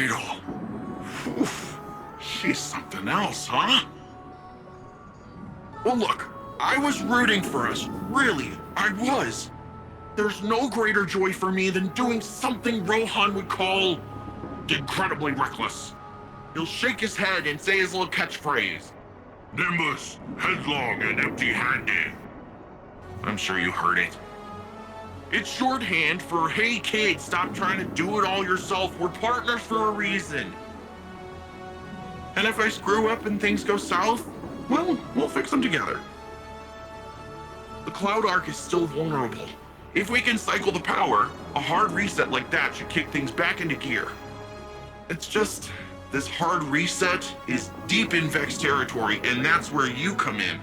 idol. Oof. She's something else, huh? Well, look, I was rooting for us. Really, I was. There's no greater joy for me than doing something Rohan would call incredibly reckless. He'll shake his head and say his little catchphrase. Nimbus, headlong and empty-handed. I'm sure you heard it. It's shorthand for, hey kid, stop trying to do it all yourself. We're partners for a reason. And if I screw up and things go south, well, we'll fix them together. The Cloud Arc is still vulnerable. If we can cycle the power, a hard reset like that should kick things back into gear. It's just, this hard reset is deep in Vex territory, and that's where you come in.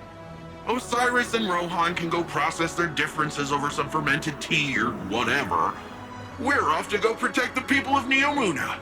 Osiris and Rohan can go process their differences over some fermented tea or whatever. We're off to go protect the people of Neomuna.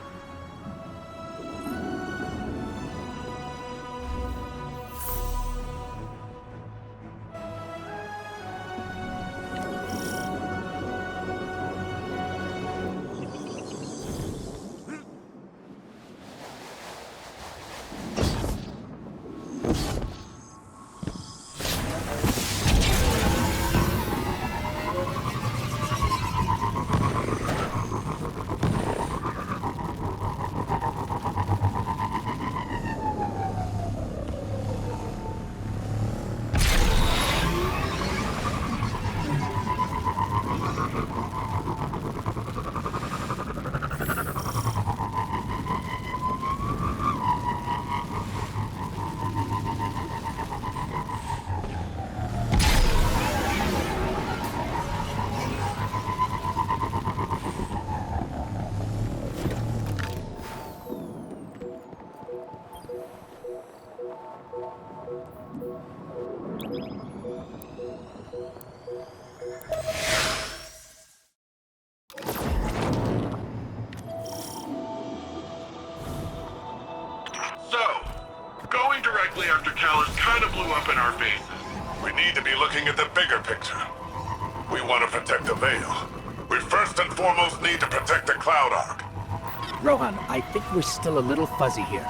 Rohan, I think we're still a little fuzzy here.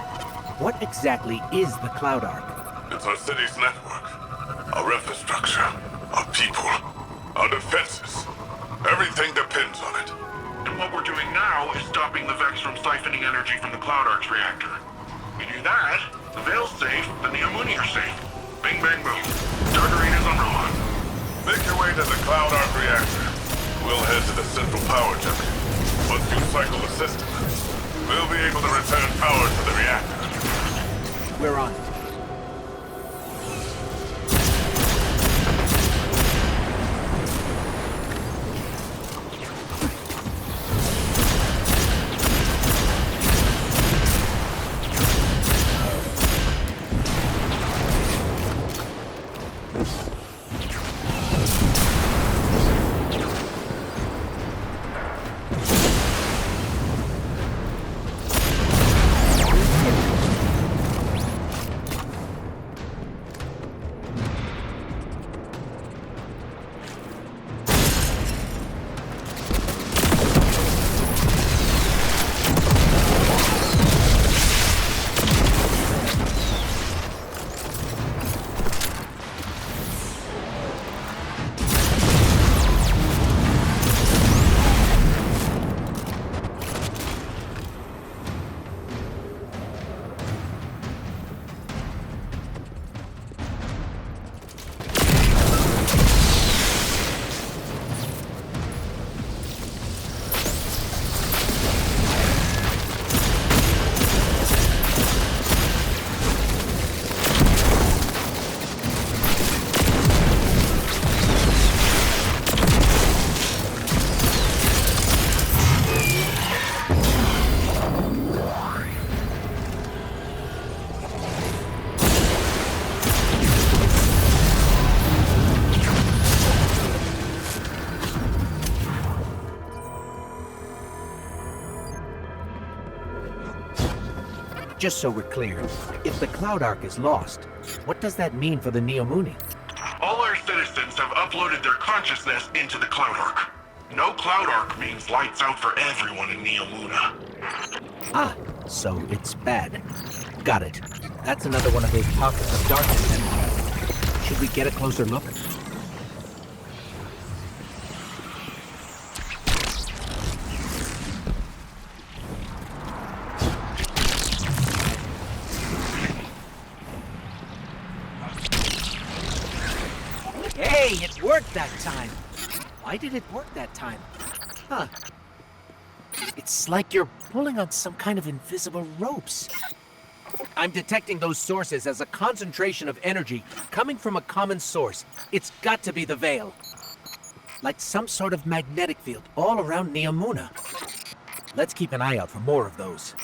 What exactly is the Cloud Arc? It's our city's network, our infrastructure, our people, our defenses. Everything depends on it. And what we're doing now is stopping the Vex from siphoning energy from the Cloud Arc's reactor. We do that, the Veil's safe, the Neomuna are safe. Bing, bang, boom. Target is on Rohan. Make your way to the Cloud Arc reactor. We'll head to the central power junction. Once you cycle the system, we'll be able to return power to the reactor. We're on it. Just so we're clear, if the Cloud Arc is lost, what does that mean for the Neomuna? All our citizens have uploaded their consciousness into the Cloud Arc. No Cloud Arc means lights out for everyone in Neomuna. Ah, so it's bad. Got it. That's another one of those pockets of darkness then. Should we get a closer look? Hey, it worked that time! Why did it work that time? Huh. It's like you're pulling on some kind of invisible ropes. I'm detecting those sources as a concentration of energy coming from a common source. It's got to be the Veil. Like some sort of magnetic field all around Neomuna. Let's keep an eye out for more of those.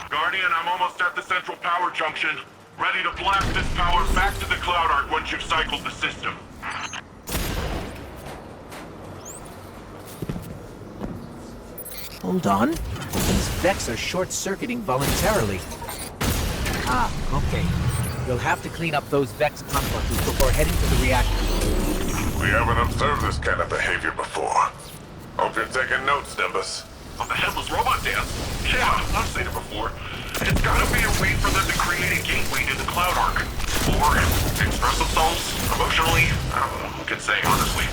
Guardian, I'm almost at the central power junction. Ready to blast this power back to the Cloud Arc once you've cycled the system. Hold on. These Vex are short-circuiting voluntarily. Ah, okay. You'll have to clean up those Vex complexes before heading to the reactor. We haven't observed this kind of behavior before. Hope you're taking notes, Nimbus. On the headless robot dance? Yeah, I've seen it before. It's gotta be a way for them to create a gateway to the Cloud Arc. Or express themselves emotionally. I don't know who can say, honestly.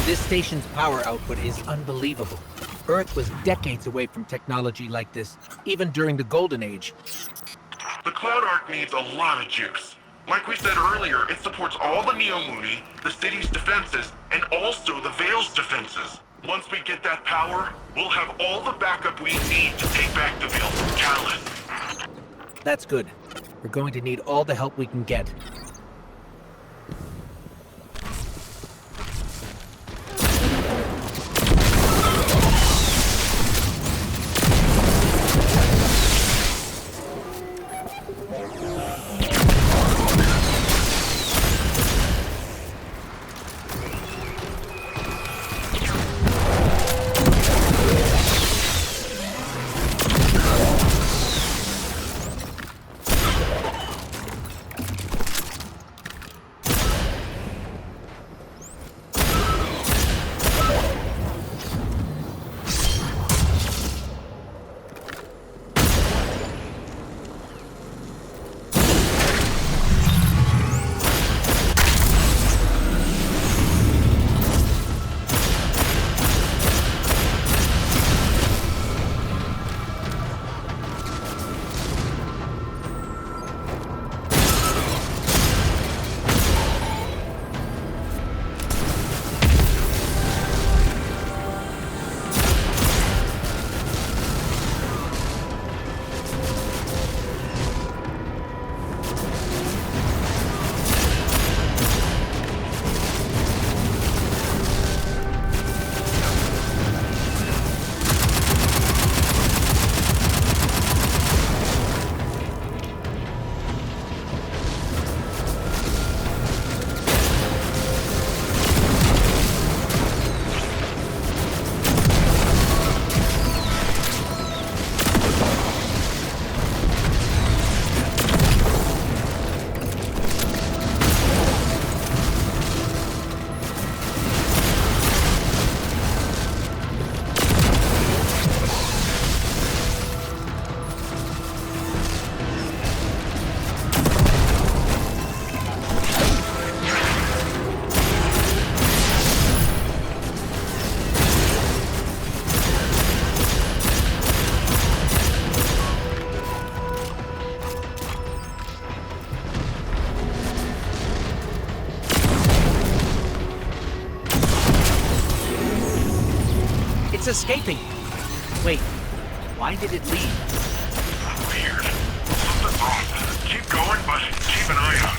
This station's power output is unbelievable. Earth was decades away from technology like this, even during the Golden Age. The Cloud Arc needs a lot of juice. Like we said earlier, it supports all the Neomuna, the city's defenses, and also the Veil's defenses. Once we get that power, we'll have all the backup we need to take back the Veil from Callan. That's good. We're going to need all the help we can get. escaping. Wait, why did it leave? Weird. Something's wrong. Keep going, but keep an eye out.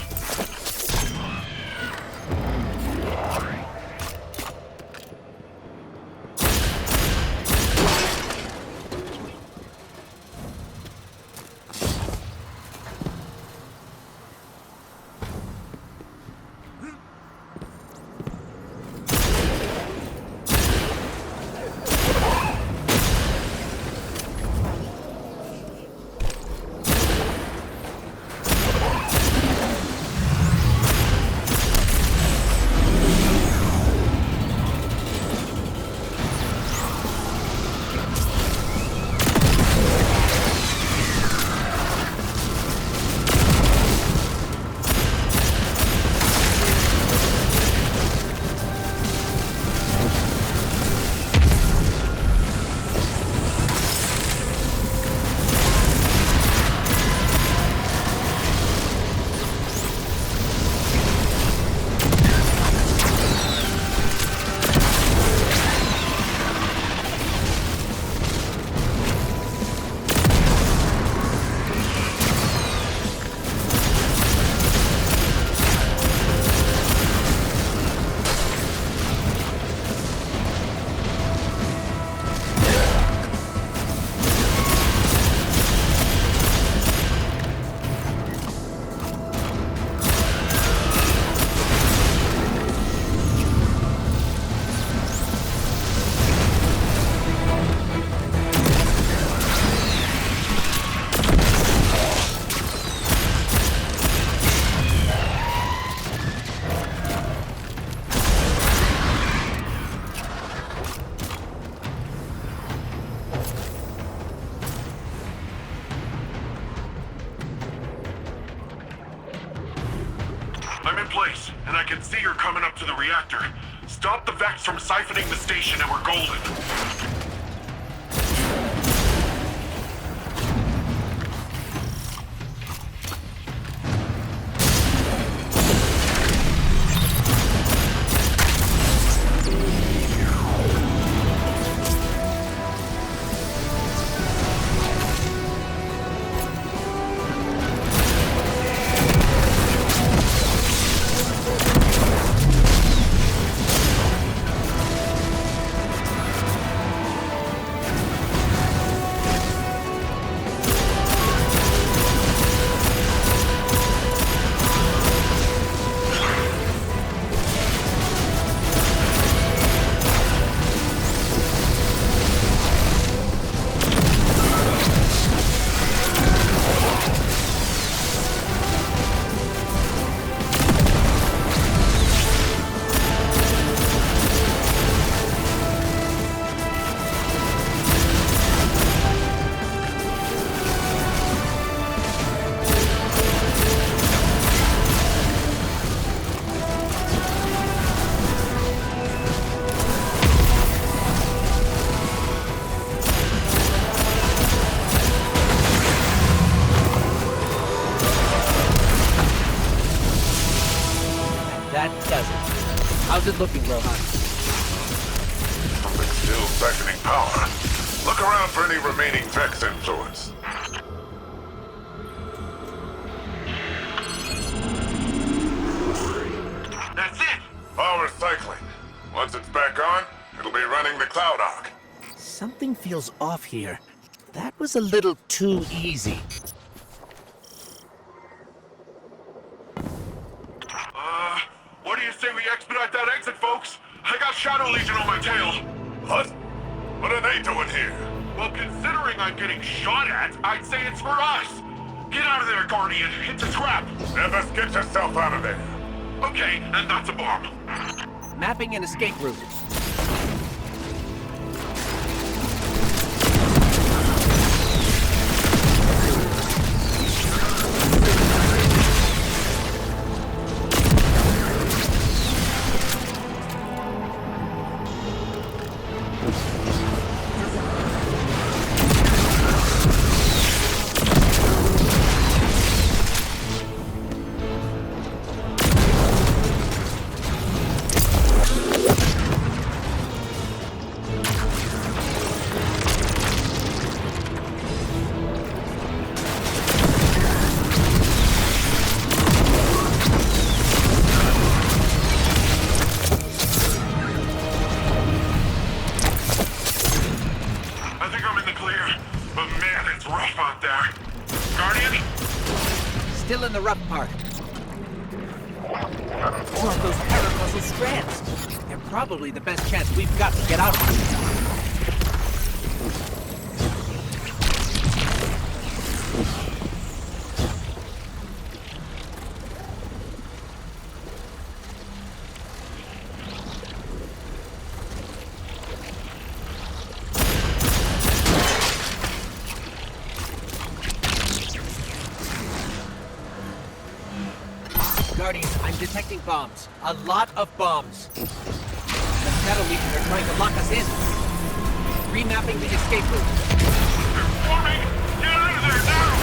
I'm in place, and I can see you're coming up to the reactor. Stop the Vex from siphoning the station and we're golden. How's it looking, Rohan? Something still beckoning power. Look around for any remaining Vex influence. That's it! Power cycling. Once it's back on, it'll be running the cloud arc. Something feels off here. That was a little too easy. What do you say we expedite that exit, folks? I got Shadow Legion on my tail. What? What are they doing here? Well, considering I'm getting shot at, I'd say it's for us. Get out of there, Guardian. It's a trap. Never get yourself out of there. Okay, and that's a bomb. Mapping an escape route. still in the rough part. More of those paracausal strands. They're probably the best chance we've got to get out of here. Guardians, I'm detecting bombs. A lot of bombs. The Shadow Legion are trying to lock us in. Remapping the escape route. Warning! Get out of there now!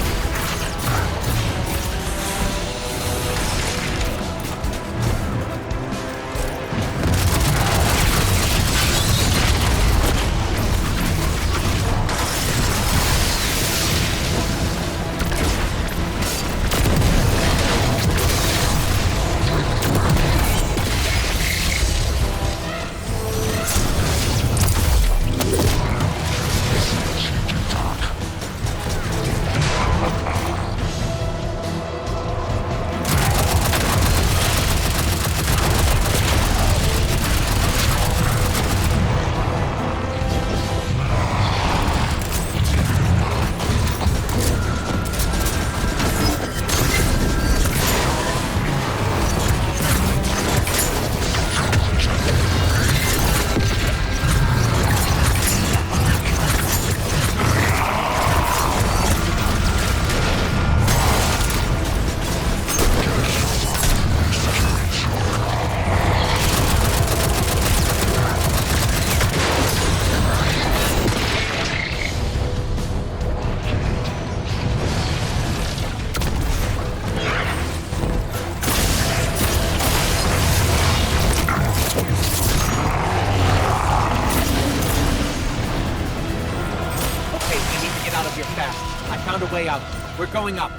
Way out. We're going up.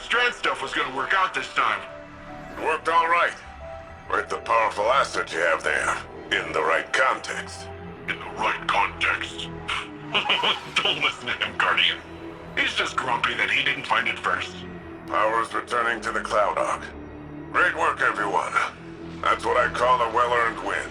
Strand stuff was gonna work out this time. It worked all right. With the powerful asset you have there. In the right context. In the right context. Don't listen to him, Guardian. He's just grumpy that he didn't find it first. Power's returning to the Cloud Ark. Great work, everyone. That's what I call a well-earned win.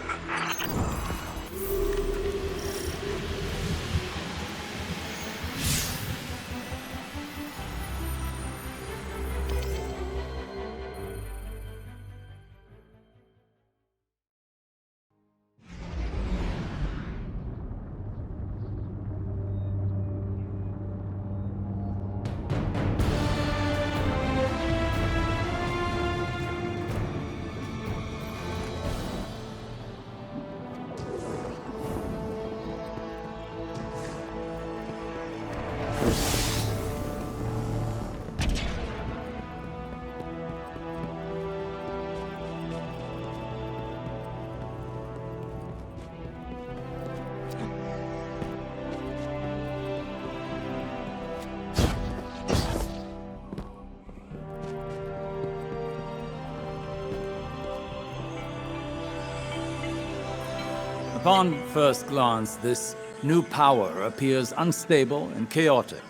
Upon first glance, this new power appears unstable and chaotic.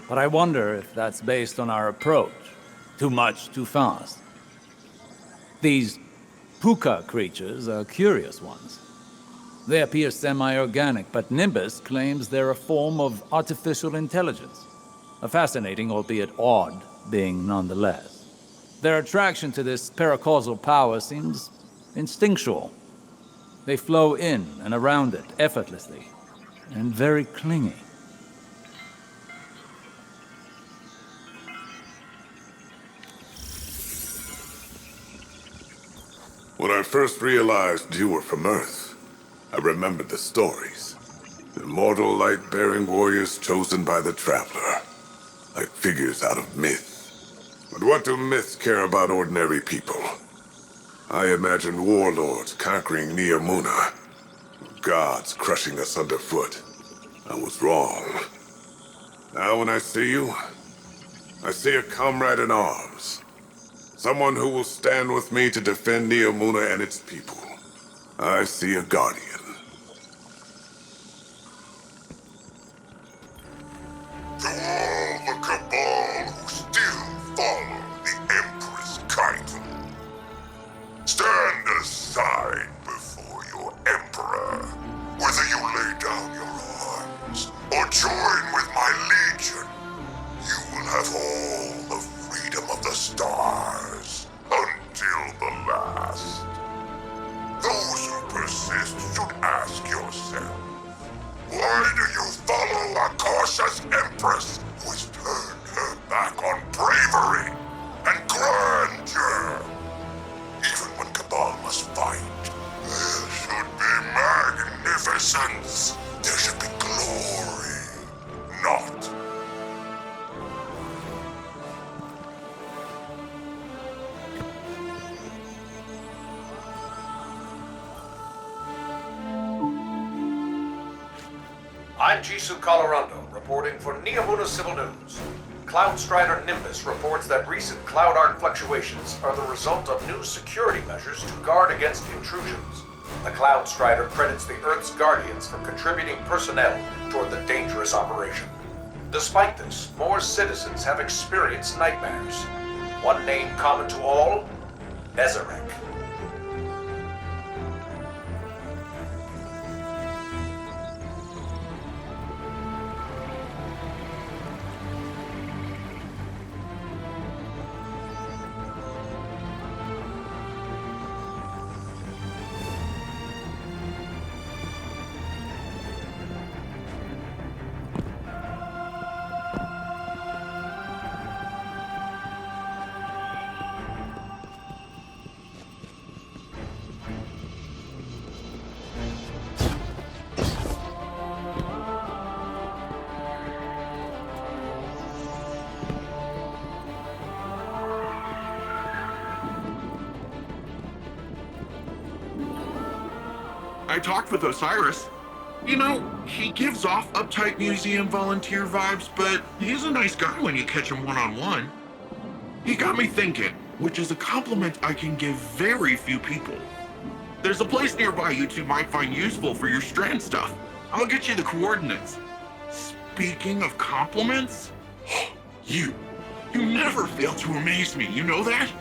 But I wonder if that's based on our approach. Too much, too fast. These puka creatures are curious ones. They appear semi-organic, but Nimbus claims they're a form of artificial intelligence. A fascinating, albeit odd, being nonetheless. Their attraction to this paracausal power seems instinctual. They flow in and around it effortlessly, and very clingy. When I first realized you were from Earth, I remembered the stories. Immortal light-bearing warriors chosen by the Traveler, like figures out of myth. But what do myths care about ordinary people? I imagined warlords conquering Neomuna, gods crushing us underfoot. I was wrong. Now when I see you, I see a comrade in arms. Someone who will stand with me to defend Neomuna and its people. I see a guardian. To all the Cabal who still follow the Empress Kaitel, stand aside before your Emperor. Whether you lay down your arms or join with my legion, you will have all the freedom of the stars until the last. Those who persist should ask yourself, why do you follow a cautious Empress who has turned her back on bravery and grandeur? Even when Cabal must fight, there should be magnificence. There should be glory, not I'm Jisoo Colorando, reporting for Neomuna Civil News. Cloud Strider Nimbus reports that recent cloud arc fluctuations are the result of new security measures to guard against intrusions. The Cloud Strider credits the Earth's Guardians for contributing personnel toward the dangerous operation. Despite this, more citizens have experienced nightmares. One name common to all, Nezarek. I talked with Osiris. You know, he gives off uptight museum volunteer vibes, but he's a nice guy when you catch him one-on-one. He got me thinking, which is a compliment I can give very few people. There's a place nearby you two might find useful for your Strand stuff. I'll get you the coordinates. Speaking of compliments, you never fail to amaze me, you know that?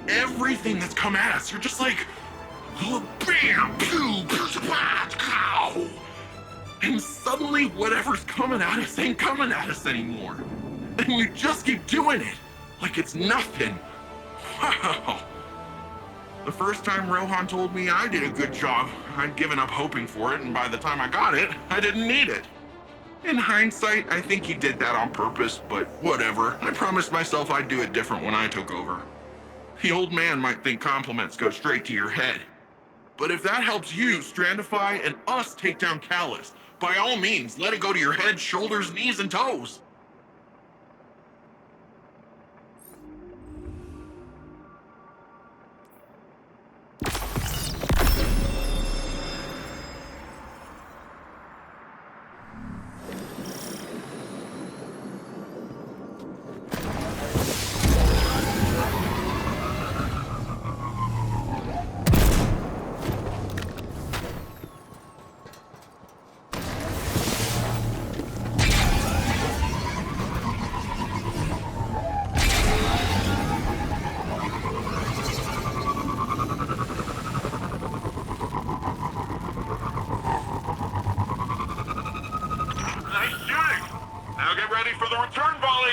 Everything that's come at us, you're just like, oh, bam, pew, cow. And suddenly whatever's coming at us ain't coming at us anymore. And you just keep doing it, like it's nothing. Wow. The first time Rohan told me I did a good job, I'd given up hoping for it, and by the time I got it, I didn't need it. In hindsight, I think he did that on purpose, but whatever. I promised myself I'd do it different when I took over. The old man might think compliments go straight to your head. But if that helps you Strandify and us take down Callus, by all means, let it go to your head, shoulders, knees, and toes. ready for the return volley!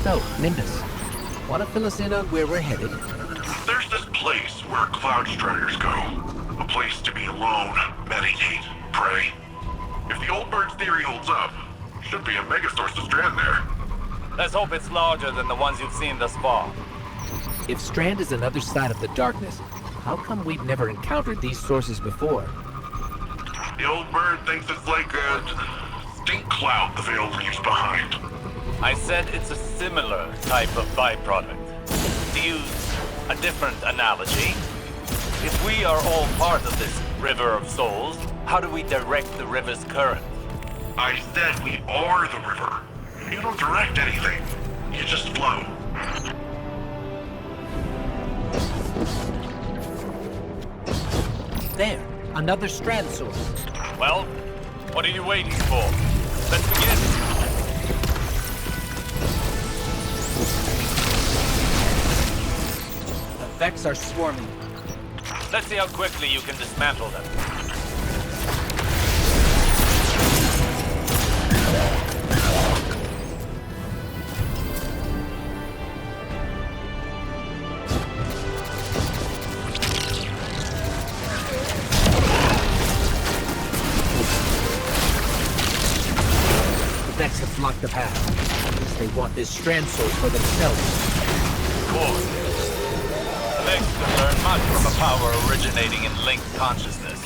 So, Nimbus, want to fill us in on where we're headed? There's this place where Cloud Striders go. A place to be alone, meditate, pray. If the old bird's theory holds up, should be a megasource of Strand there. Let's hope it's larger than the ones you've seen thus far. If Strand is another side of the darkness, how come we've never encountered these sources before? The old bird thinks it's like a stink cloud the Veil leaves behind. I said it's a similar type of byproduct. To use a different analogy, if we are all part of this river of souls, how do we direct the river's current? I said we are the river. You don't direct anything. You just flow. There, another Strand source. Well, what are you waiting for? Let's begin. The Vex are swarming. Let's see how quickly you can dismantle them. The Vex have blocked the path. They want this Strand source for themselves. Cool. The Vex could learn much from a power originating in linked consciousness.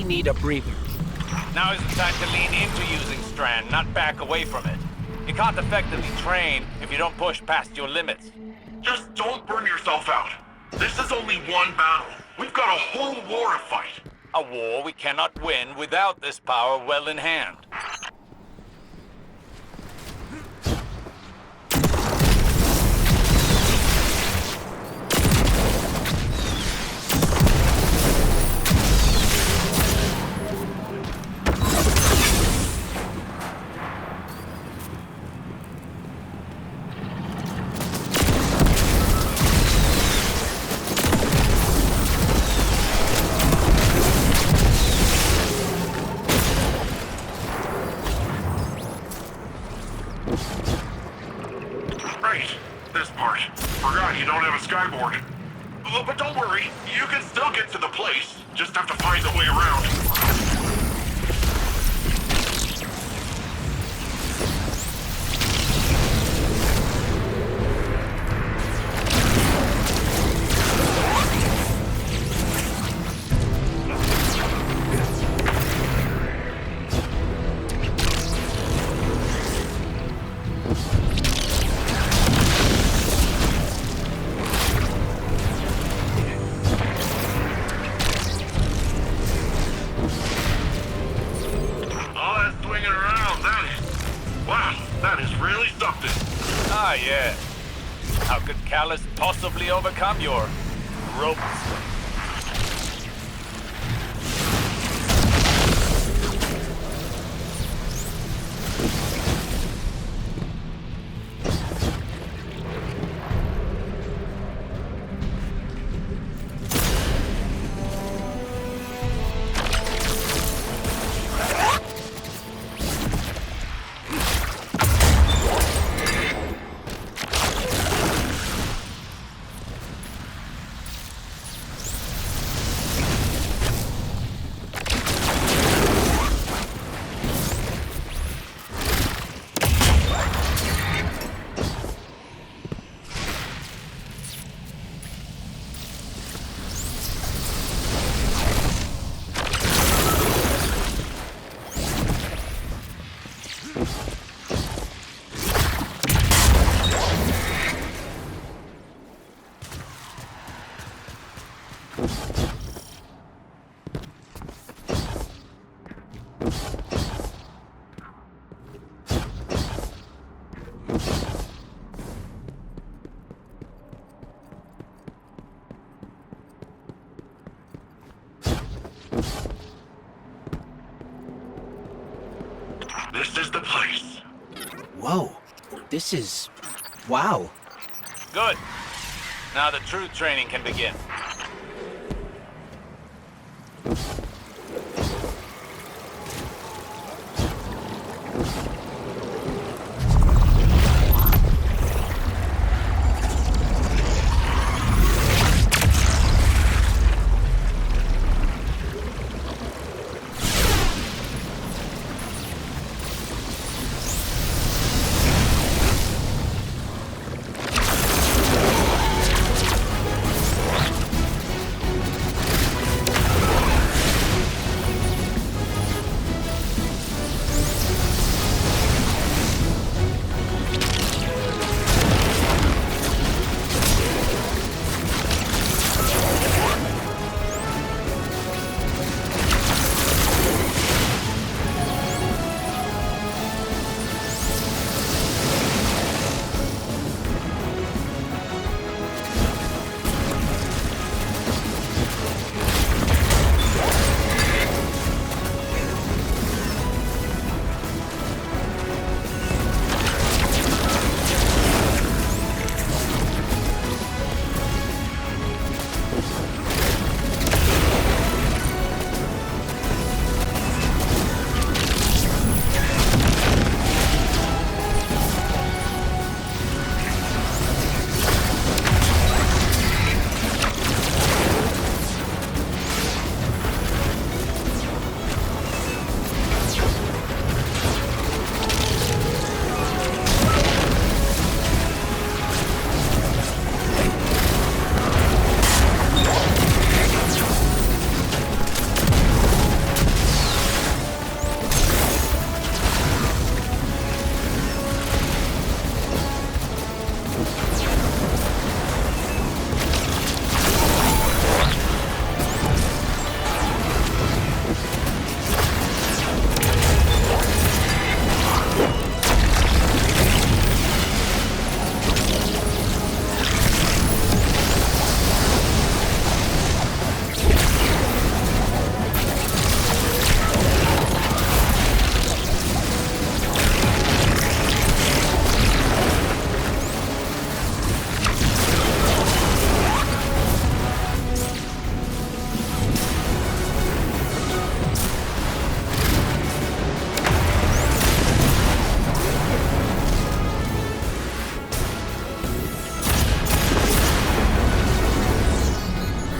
Need a breather. Now is the time to lean into using Strand, not back away from it. You can't effectively train if you don't push past your limits. Just don't burn yourself out. This is only one battle. We've got a whole war to fight. A war we cannot win without this power well in hand. Right, this part. Forgot you don't have a skyboard. But don't worry, you can still get to the place. Just have to find a way around. Ah, yeah. How could Callus possibly overcome your ropes? This is the place. Whoa. This is... wow. Good. Now the true training can begin.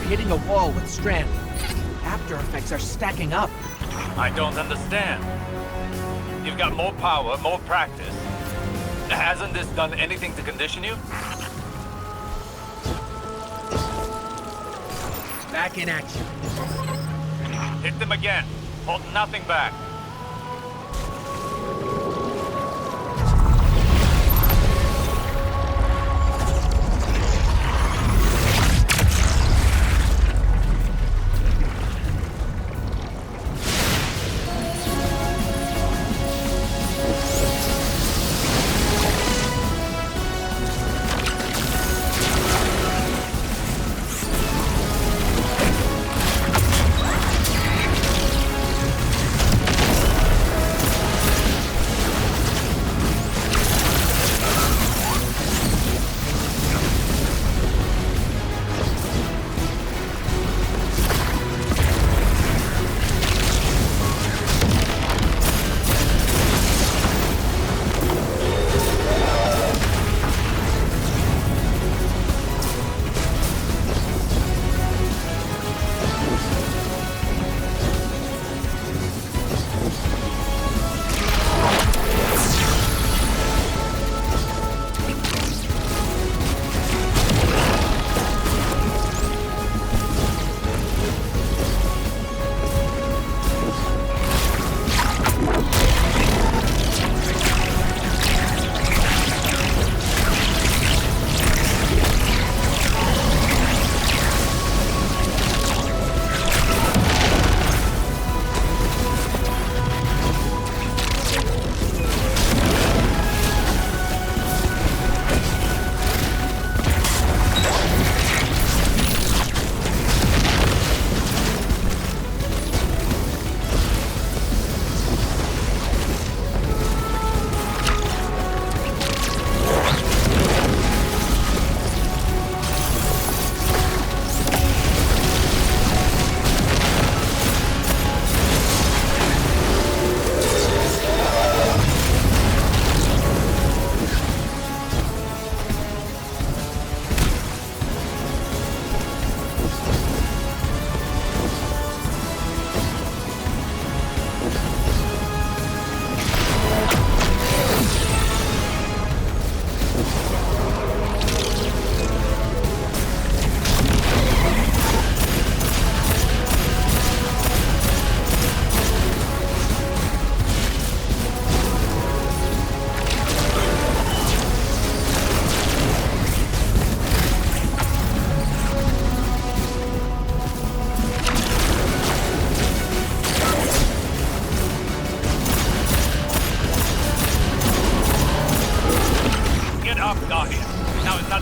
Hitting a wall with Strand. After effects are stacking up. I don't understand. You've got more power, more practice. Hasn't this done anything to condition you? Back in action. Hit them again. Hold nothing back.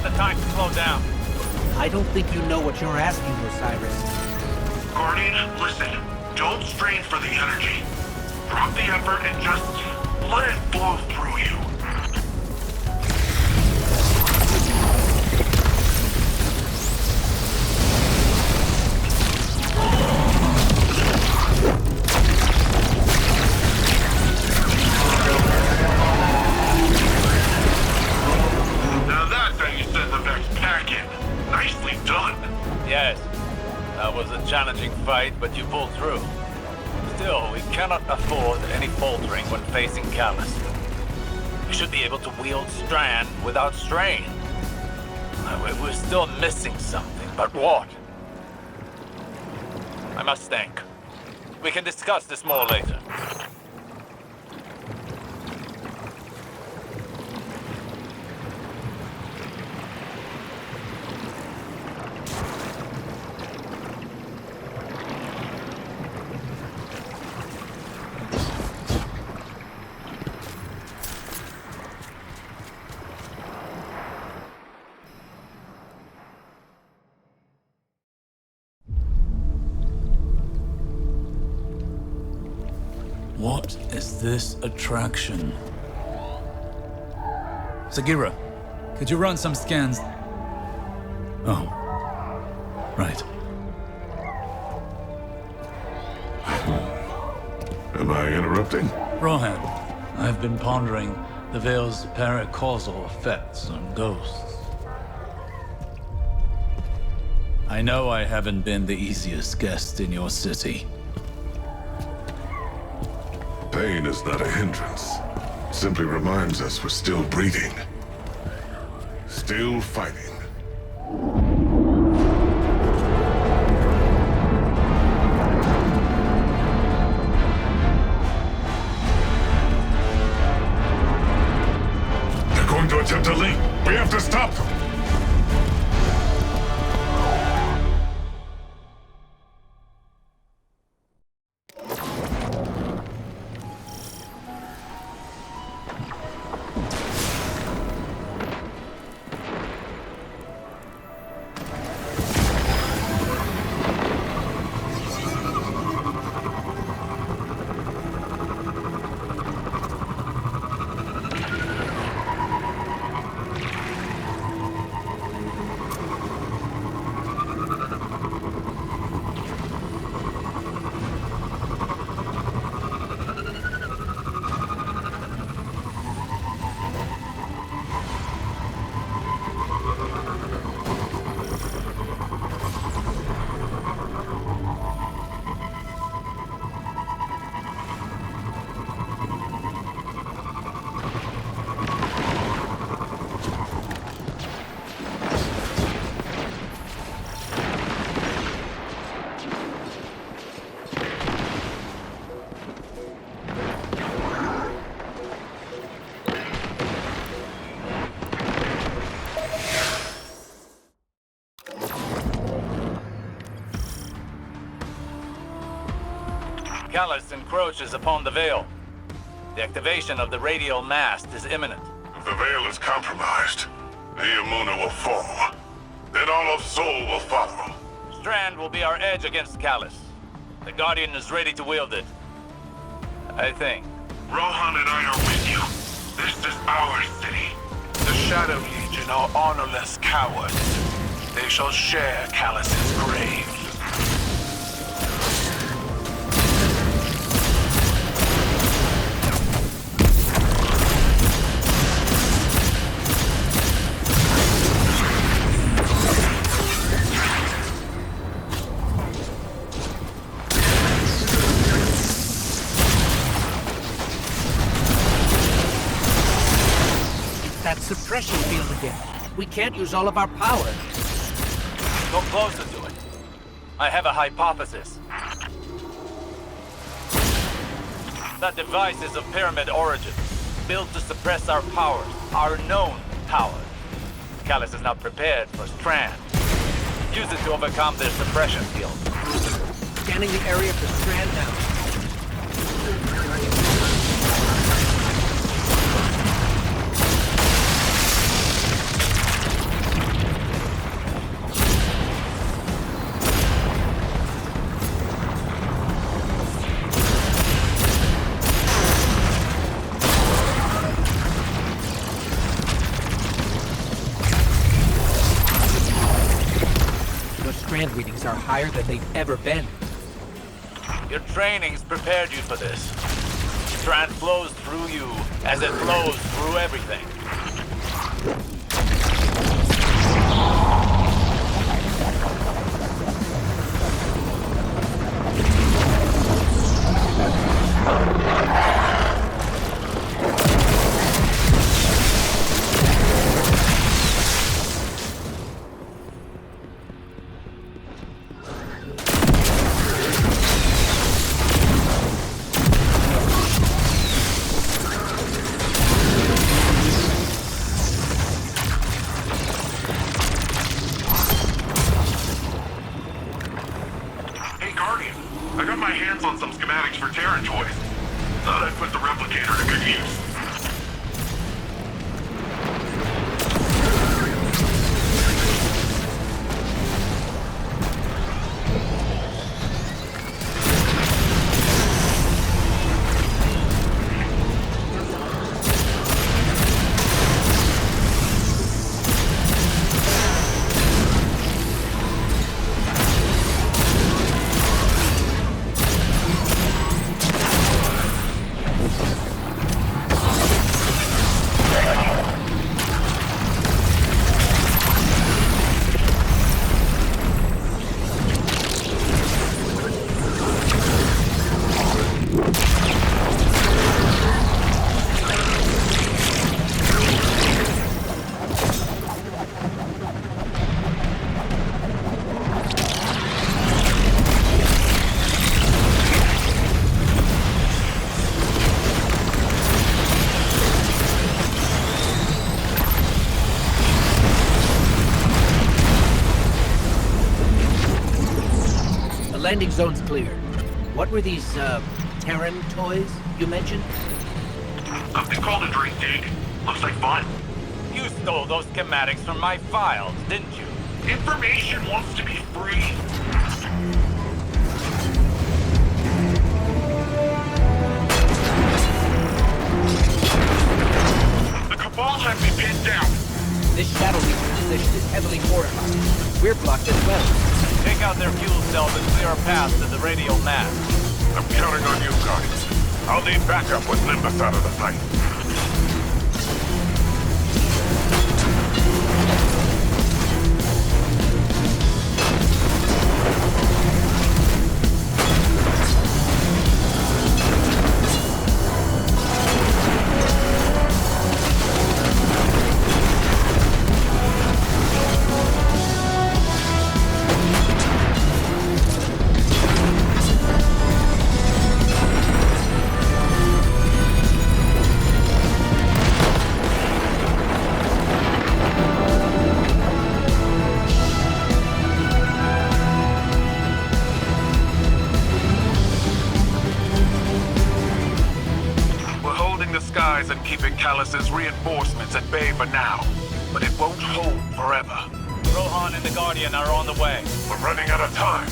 have the time to slow down. I don't think you know what you're asking, Osiris. Guardian, listen. Don't strain for the energy. Drop the effort and just let it flow through you. Now that's how you send the Vex back in. Nicely done. Yes. That was a challenging fight, but you pulled through. Still, we cannot afford any faltering when facing Callus. We should be able to wield Strand without strain. We're still missing something, but what? I must think. We can discuss this more later. What is this attraction? Sagira, could you run some scans? Oh. Right. Am I interrupting? Rohan, I've been pondering the Veil's paracausal effects on ghosts. I know I haven't been the easiest guest in your city. Pain is not a hindrance. Simply reminds us we're still breathing. Still fighting. They're going to attempt to leap. We have to stop them. Callus encroaches upon the Veil. The activation of the radial mast is imminent. If the Veil is compromised, Neomuna will fall. Then all of Sol will follow. Strand will be our edge against Callus. The Guardian is ready to wield it. I think. Rohan and I are with you. This is our city. The Shadow Legion are honorless cowards. They shall share Callus's grave. That suppression field again. We can't use all of our power. Go closer to it. I have a hypothesis. That device is of pyramid origin, built to suppress our powers, our known powers. Callus is not prepared for Strand. Use it to overcome their suppression field. Scanning the area for Strand now. command readings are higher than they've ever been. Your training's prepared you for this. Strand flows through you as it flows through everything. Landing zone's clear. What were these, Terran toys you mentioned? It's called a drink dig. Looks like fun. You stole those schematics from my files, didn't you? Information wants to be free. The Cabal have me pinned down. This shadow leader position is heavily fortified. We're blocked as well. Take out their fuel cells and clear a path to the radial mast. I'm counting on you guys. I'll need backup with Nimbus out of the fight. And keeping Callus's reinforcements at bay for now. But it won't hold forever. Rohan and the Guardian are on the way. We're running out of time.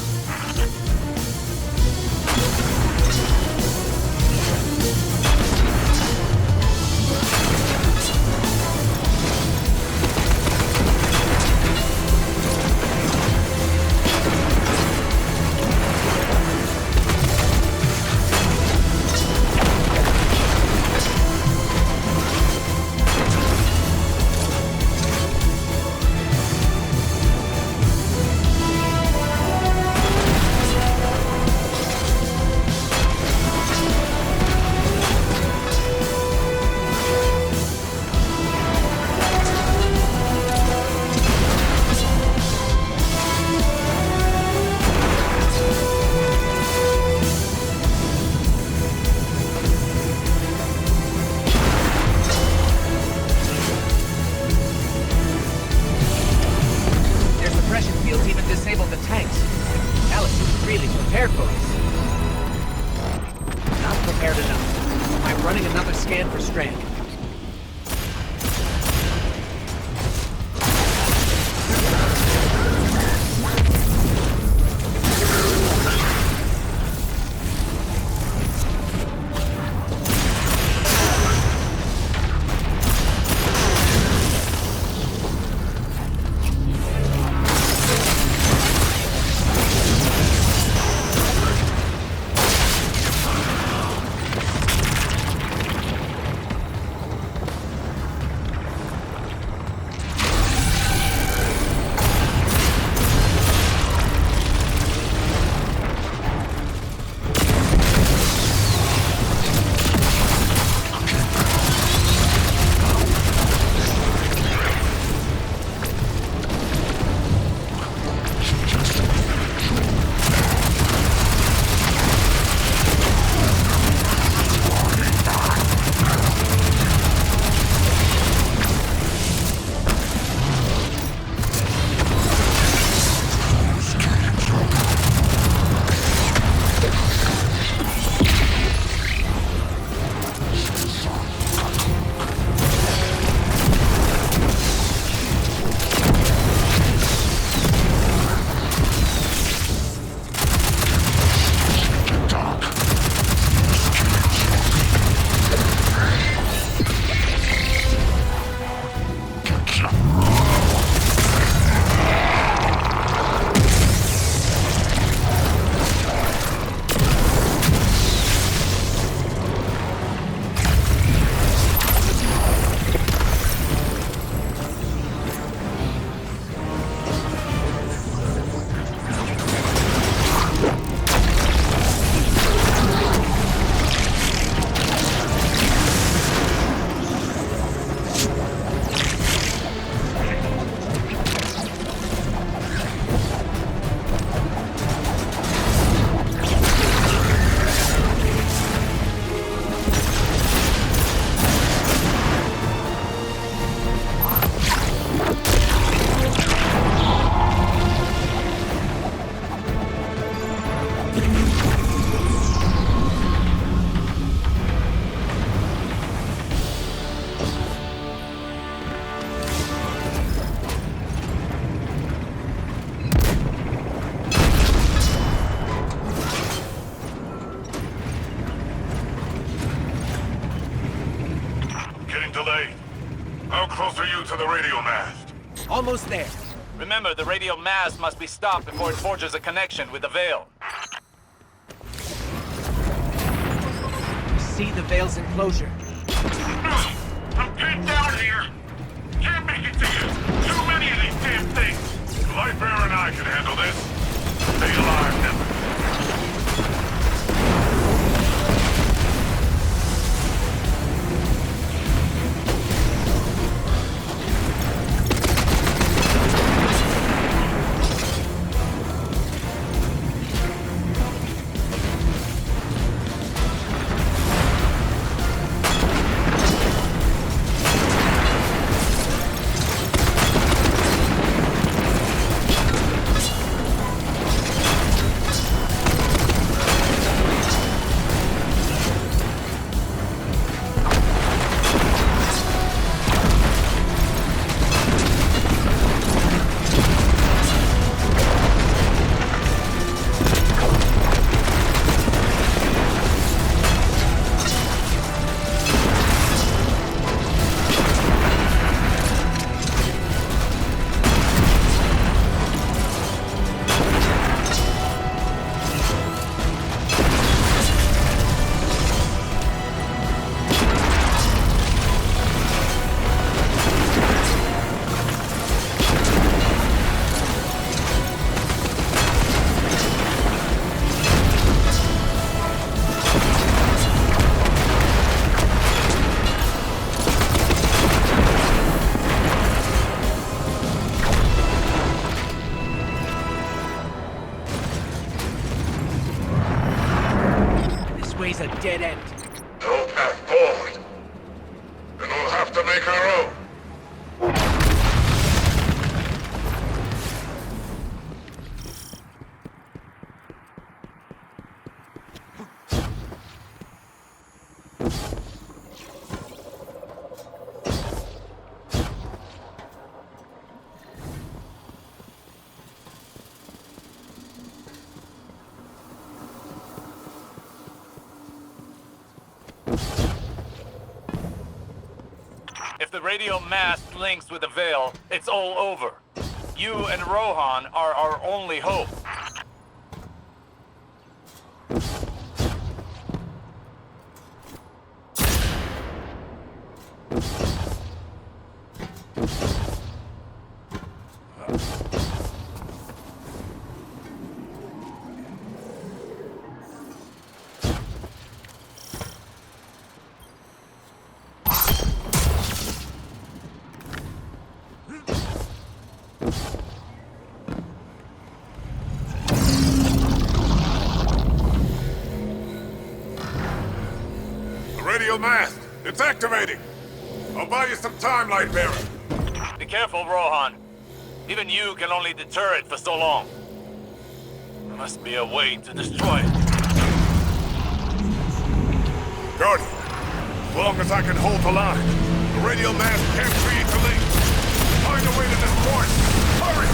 Running another scan for Strand. almost there. Remember, the radial mass must be stopped before it forges a connection with the Veil. See the Veil's enclosure. I'm pinned down here. Can't make it to you. Too many of these damn things. Lightbearer and I can handle this. Stay alive, Neptune. A dead end. No path forward. Then we'll have to make our own. If the radial mass links with the Veil, it's all over. You and Rohan are our only hope. Radio mast! It's activating! I'll buy you some time, Lightbearer. Be careful, Rohan. Even you can only deter it for so long. There must be a way to destroy it. Guardian, as long as I can hold the line, the radio mast can't create the link. Find a way to destroy it. Hurry!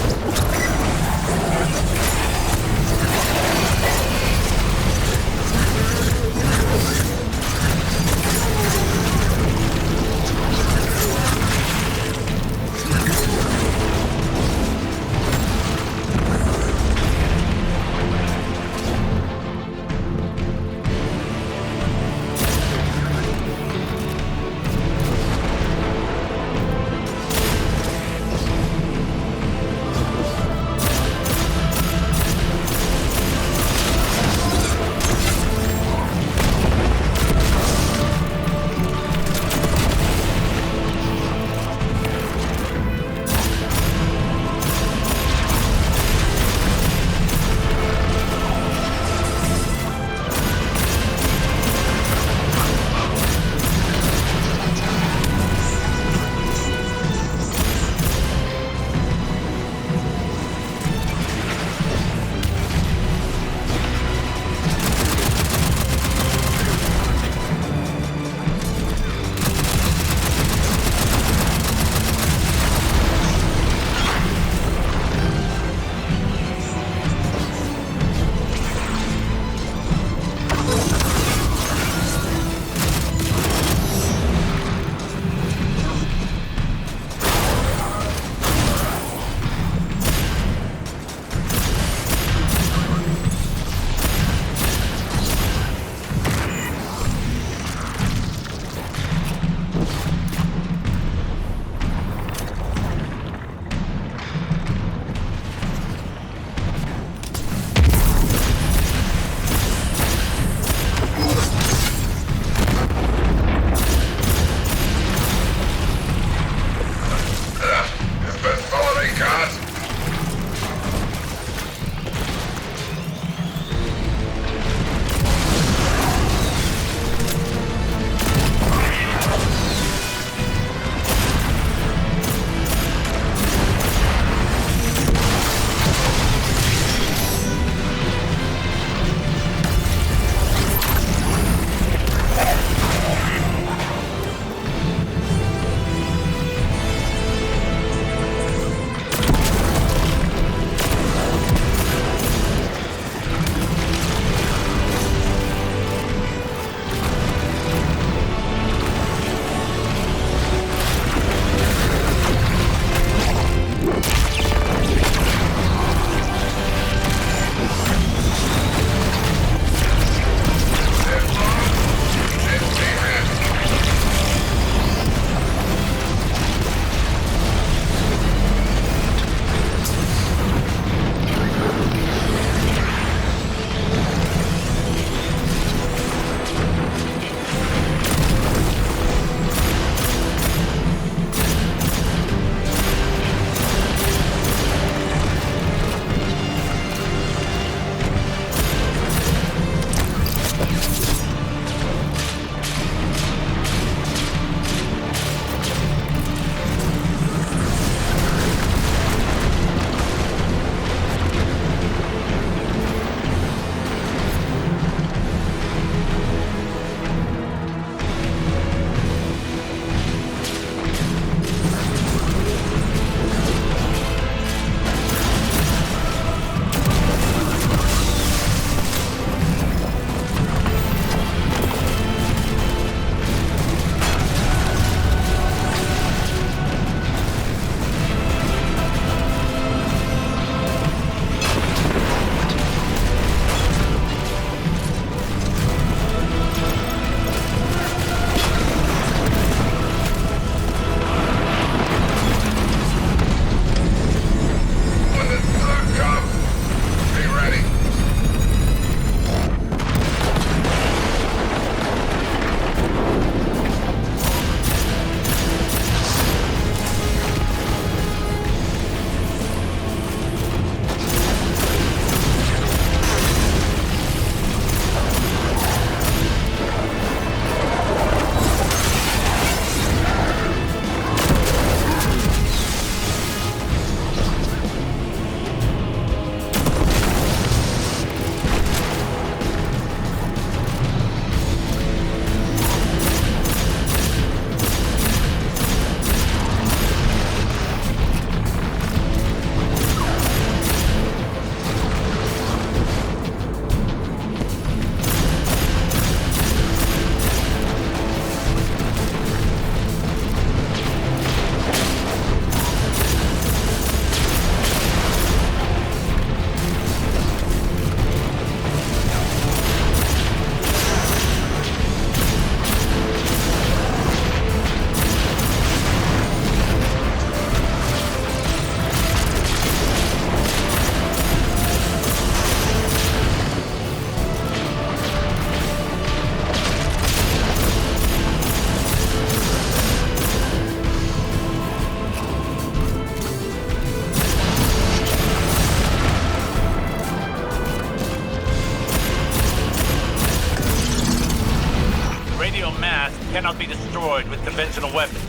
cannot be destroyed with conventional weapons.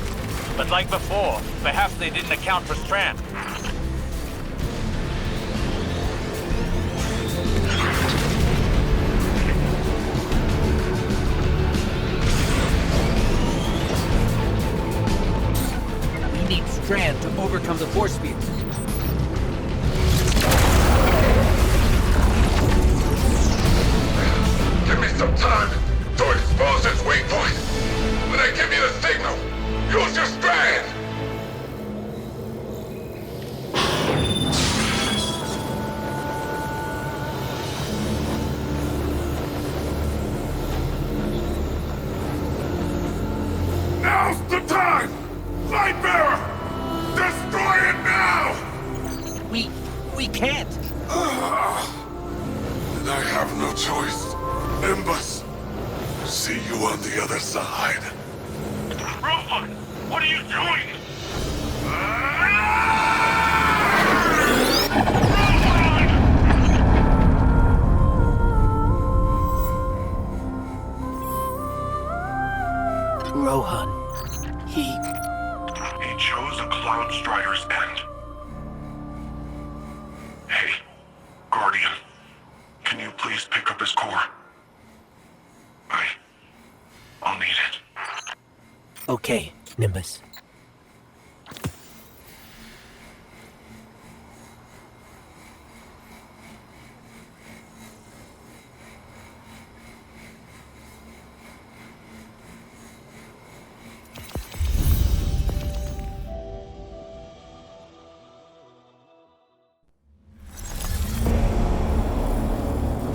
But like before, perhaps they didn't account for Strand. We need Strand to overcome the force field. Give me some time to expose its weak point. When I give you the signal, use your Strand! Now's the time! Lightbearer! Destroy it now! We can't! Then I have no choice. Nimbus, see you on the other side. Rohan, what are you doing? Rohan. He chose a Cloud Strider's end. Hey, Guardian, can you please pick up his core? I'll need it. Okay, Nimbus.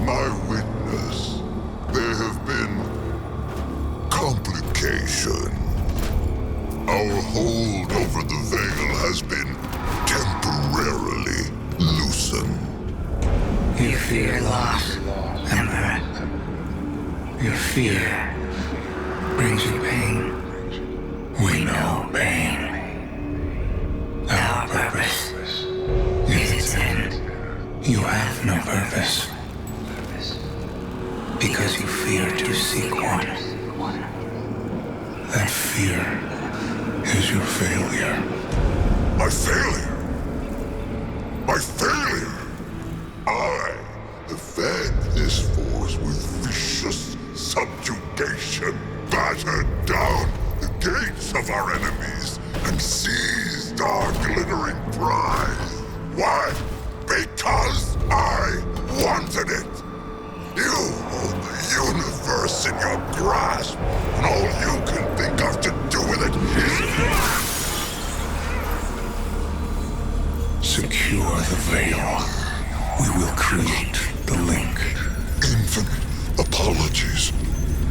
My witness, there have been complication. Our hold over the veil has been temporarily loosened. You fear loss, Emperor. Your fear brings you pain. We know pain. Our purpose is its end. You have no purpose. Because you fear to seek one. That fear is your failure. My failure? My failure? I have fed this force with vicious subjugation, battered down the gates of our enemies, and seized our glittering prize. Why? Because I wanted it. You hold the universe in your grasp, and all you can think of to do with it is... Secure the veil. We will create the link. Infinite apologies.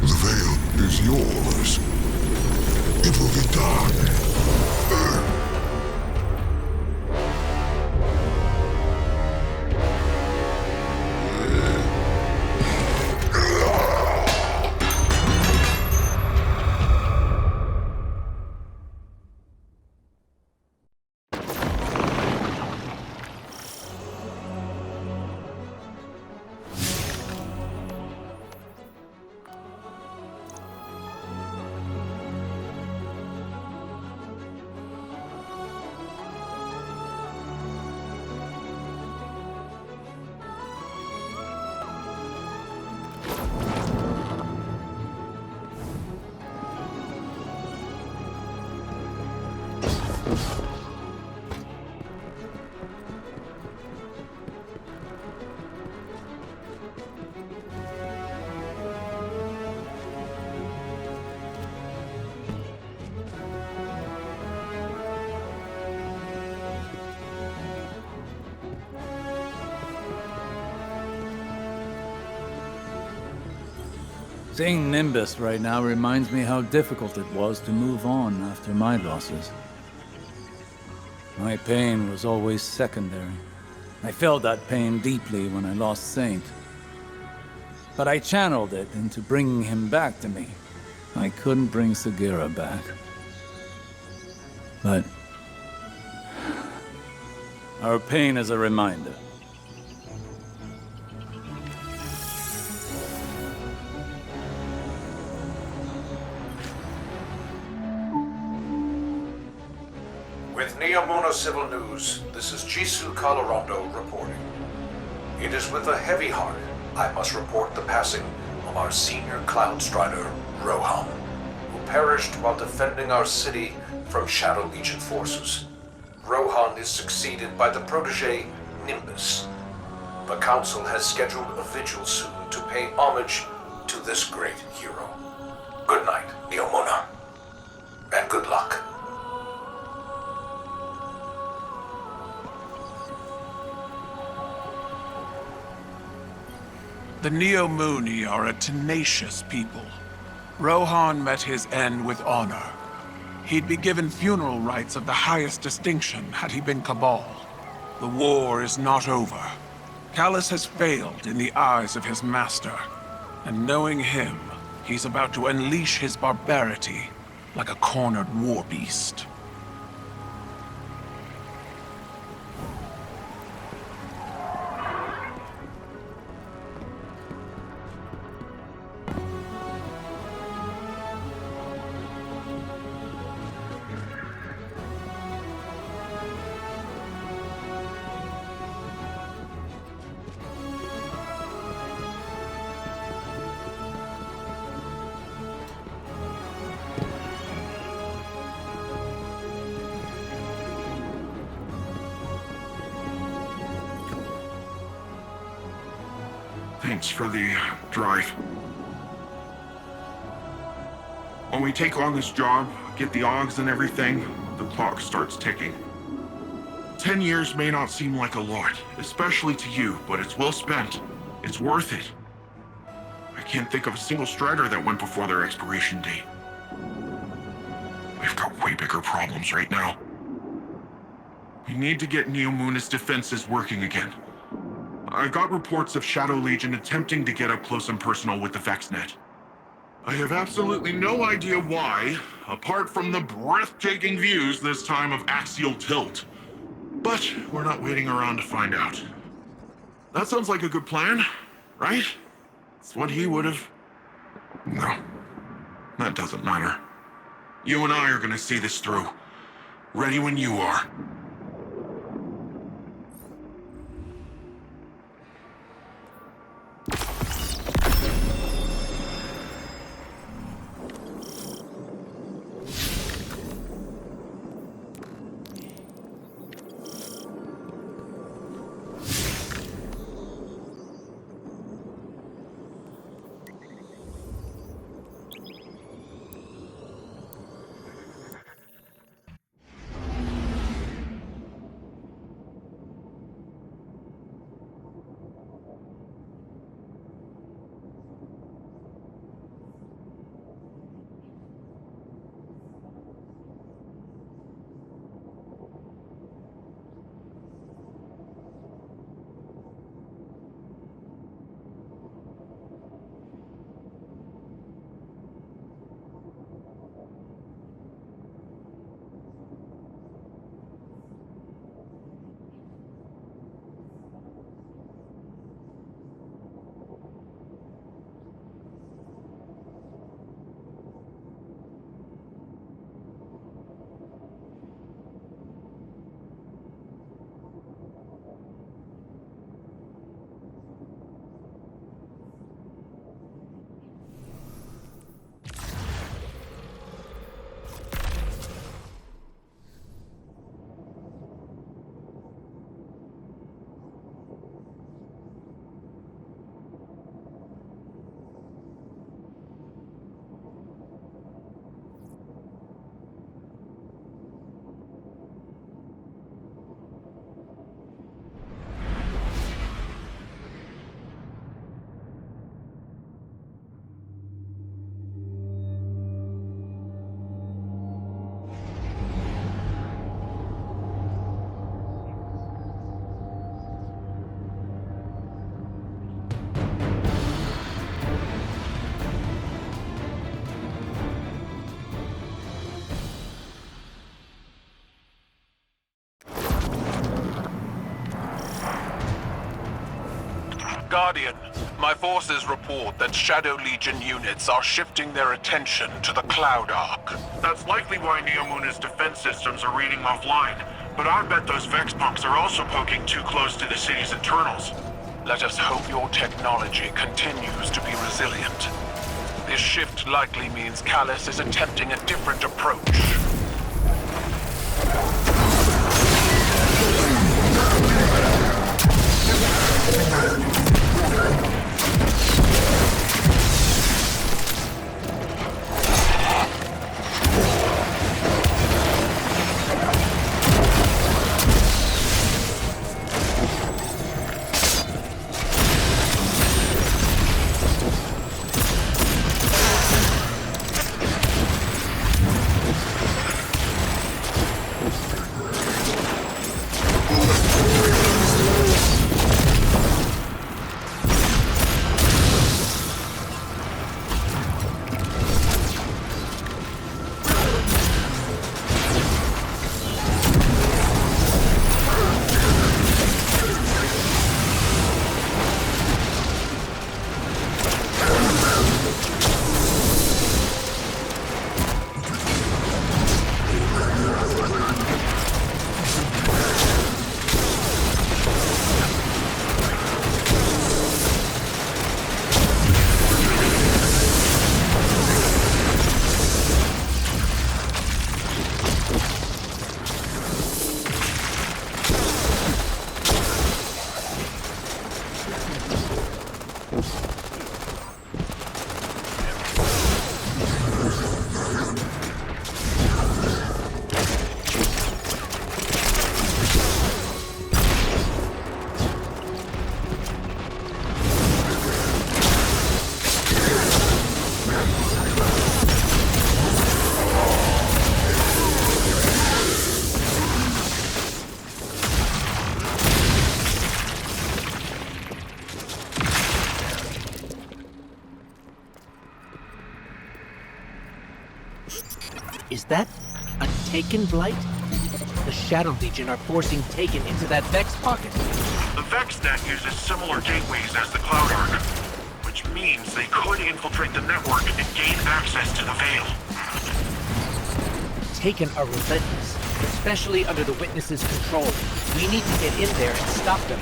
The veil is yours. It will be done. Seeing Nimbus right now reminds me how difficult it was to move on after my losses. My pain was always secondary. I felt that pain deeply when I lost Saint. But I channeled it into bringing him back to me. I couldn't bring Sagira back. But our pain is a reminder. Neomuna Civil News, this is Jisoo Colorado reporting. It is with a heavy heart I must report the passing of our senior Cloud Strider, Rohan, who perished while defending our city from Shadow Legion forces. Rohan is succeeded by the protege, Nimbus. The Council has scheduled a vigil soon to pay homage to this great hero. Good night, Neomuna. And good luck. The Neomuni are a tenacious people. Rohan met his end with honor. He'd be given funeral rites of the highest distinction had he been Cabal. The war is not over. Callus has failed in the eyes of his master, and knowing him, he's about to unleash his barbarity like a cornered war beast. Thanks for the drive. When we take on this job, get the Augs and everything, the clock starts ticking. 10 years may not seem like a lot, especially to you, but it's well spent. It's worth it. I can't think of a single Strider that went before their expiration date. We've got way bigger problems right now. We need to get Neomuna's defenses working again. I got reports of Shadow Legion attempting to get up close and personal with the VexNet. I have absolutely no idea why, apart from the breathtaking views this time of axial tilt. But we're not waiting around to find out. That sounds like a good plan, right? It's what he would have... No, that doesn't matter. You and I are gonna see this through. Ready when you are. Guardian, my forces report that Shadow Legion units are shifting their attention to the Cloud Arc. That's likely why Neomuna's defense systems are reading offline. But I bet those Vex punks are also poking too close to the city's internals. Let us hope your technology continues to be resilient. This shift likely means Callus is attempting a different approach. Is that a Taken blight? The Shadow Legion are forcing Taken into that Vex pocket. The Vex net uses similar gateways as the Cloud Arc, which means they could infiltrate the network and gain access to the Veil. Taken are relentless, especially under the Witness's control. We need to get in there and stop them.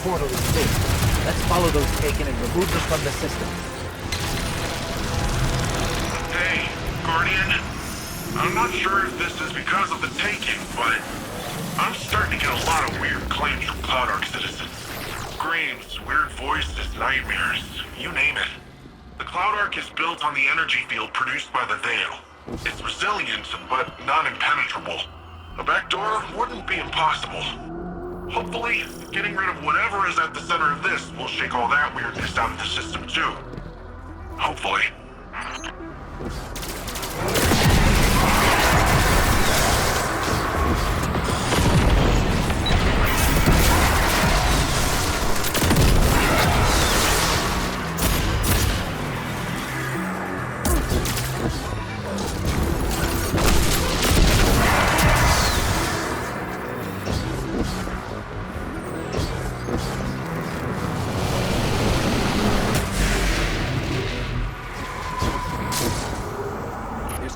Portal is safe. Let's follow those Taken and remove them from the system. Hey, Guardian. I'm not sure if this is because of the Taken, but I'm starting to get a lot of weird claims from Cloud Arc citizens. Screams, weird voices, nightmares, you name it. The Cloud Arc is built on the energy field produced by the Veil. It's resilient, but not impenetrable. A backdoor wouldn't be impossible. Hopefully, getting rid of whatever is at the center of this will shake all that weirdness out of the system too. Hopefully.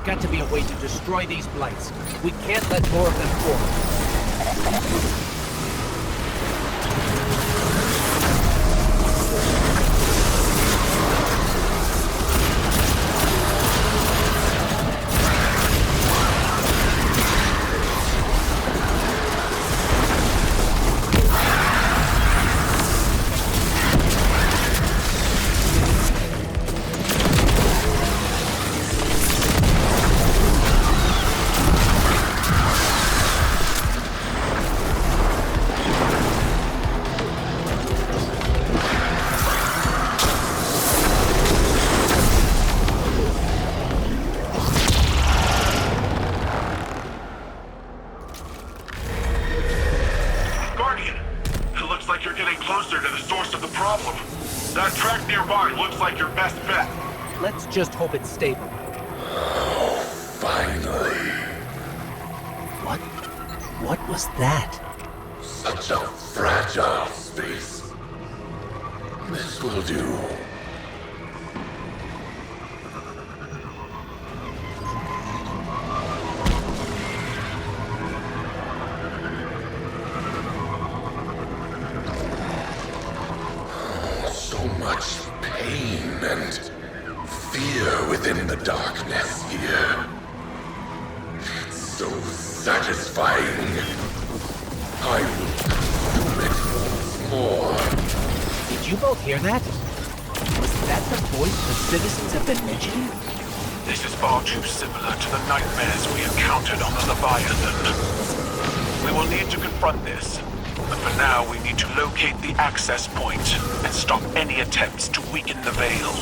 Got to be a way to destroy these blights. We can't let more of them form. That track nearby looks like your best bet. Let's just hope it's stable. Finally. What was that? Such a fragile space. This will do. So much pain and fear within the darkness here. It's so satisfying. I will consume it once more. Did you both hear that? Was that the voice the citizens have been mentioning? This is far too similar to the nightmares we encountered on the Leviathan. We will need to confront this. But for now, we need to locate the access point and stop any attempts to weaken the Veil.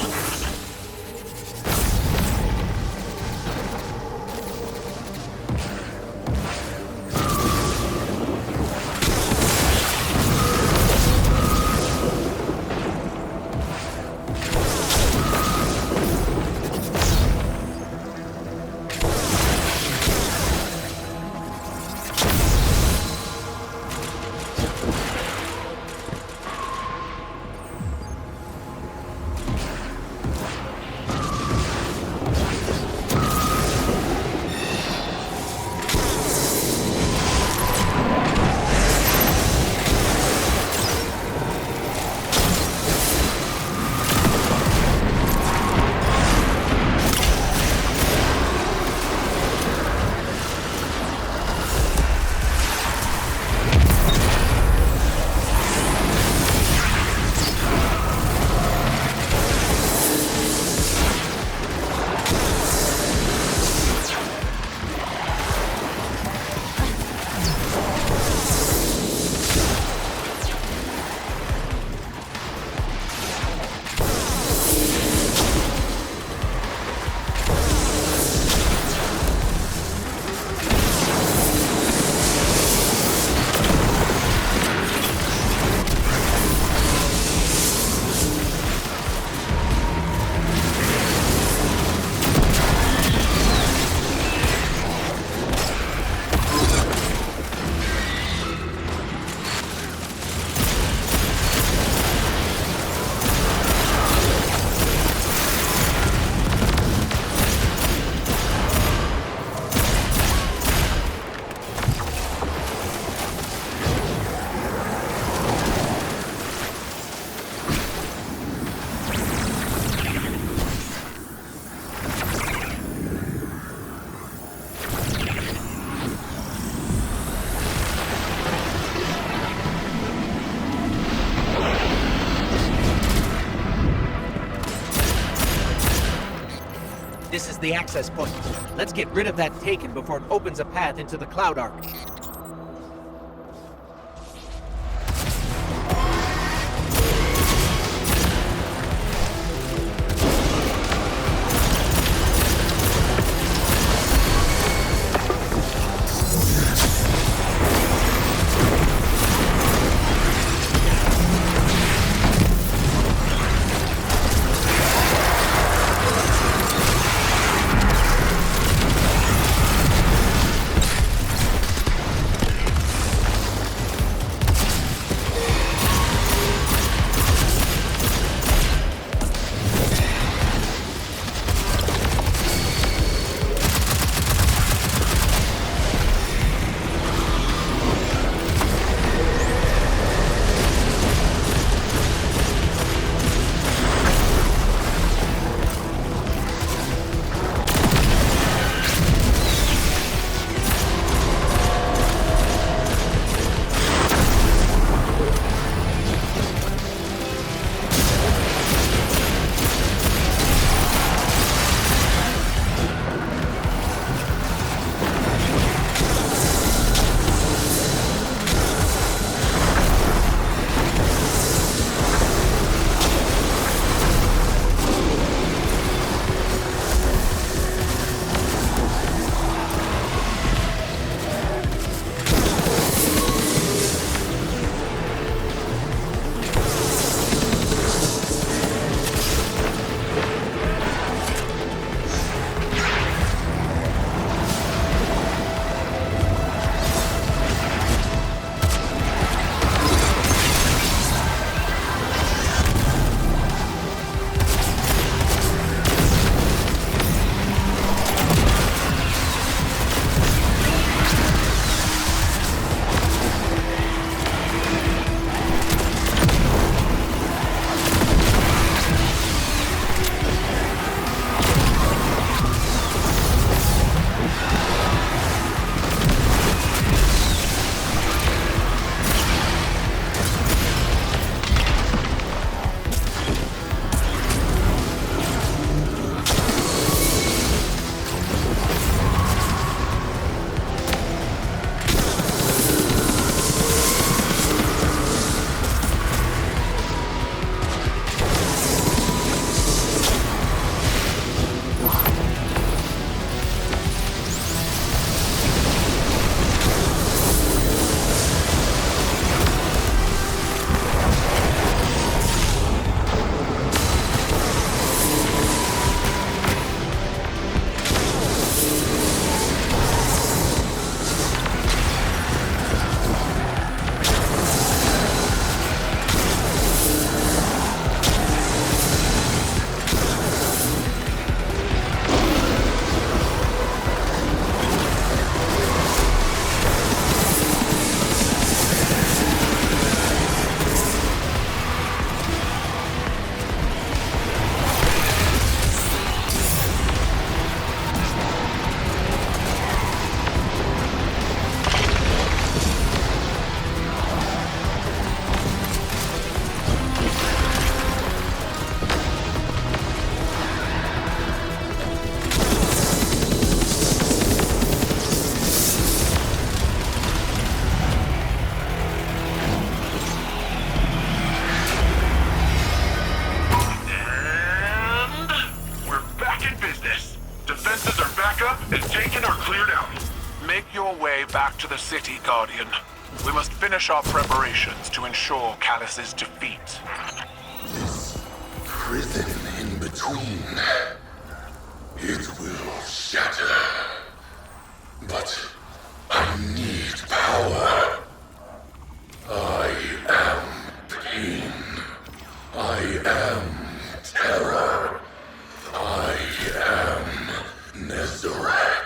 This is the access point. Let's get rid of that Taken before it opens a path into the Cloud Arc. the city, Guardian. We must finish our preparations to ensure Callus's defeat. This prison in between, it will shatter. But I need power. I am pain. I am terror. I am Nezarek.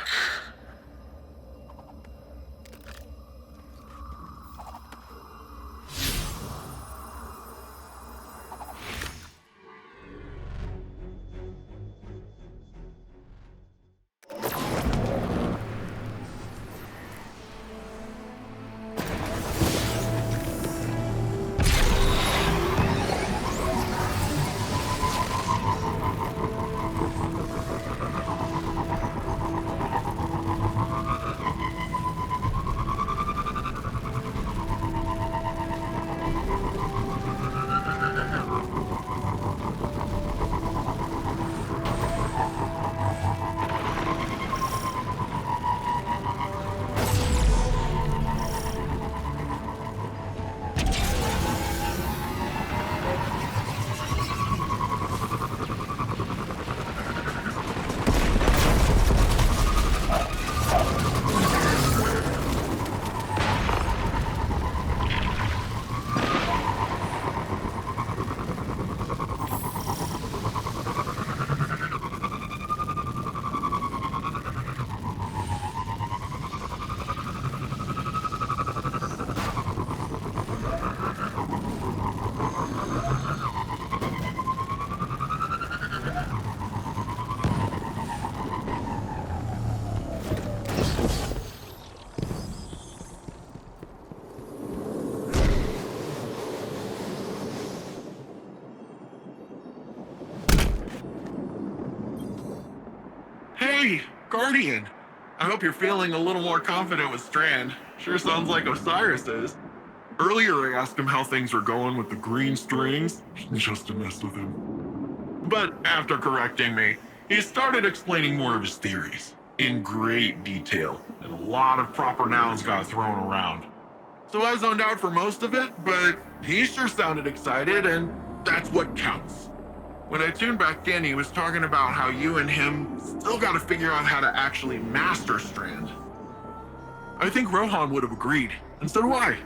Hey, Guardian! I hope you're feeling a little more confident with Strand. Sure sounds like Osiris is. Earlier I asked him how things were going with the green strings, just to mess with him. But after correcting me, he started explaining more of his theories, in great detail, and a lot of proper nouns got thrown around. So I zoned out for most of it, but he sure sounded excited, and that's what counts. When I tuned back in, he was talking about how you and him still gotta figure out how to actually master Strand. I think Rohan would have agreed, and so do I.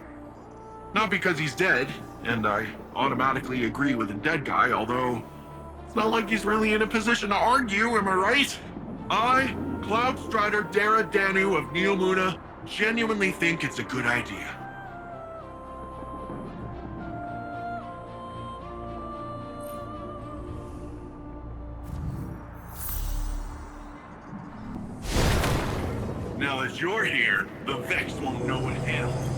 Not because he's dead, and I automatically agree with a dead guy, although it's not like he's really in a position to argue, am I right? I, Cloud Strider Dara Danu of Neomuna, genuinely think it's a good idea. Now that you're here, the Vex won't know what hit 'em.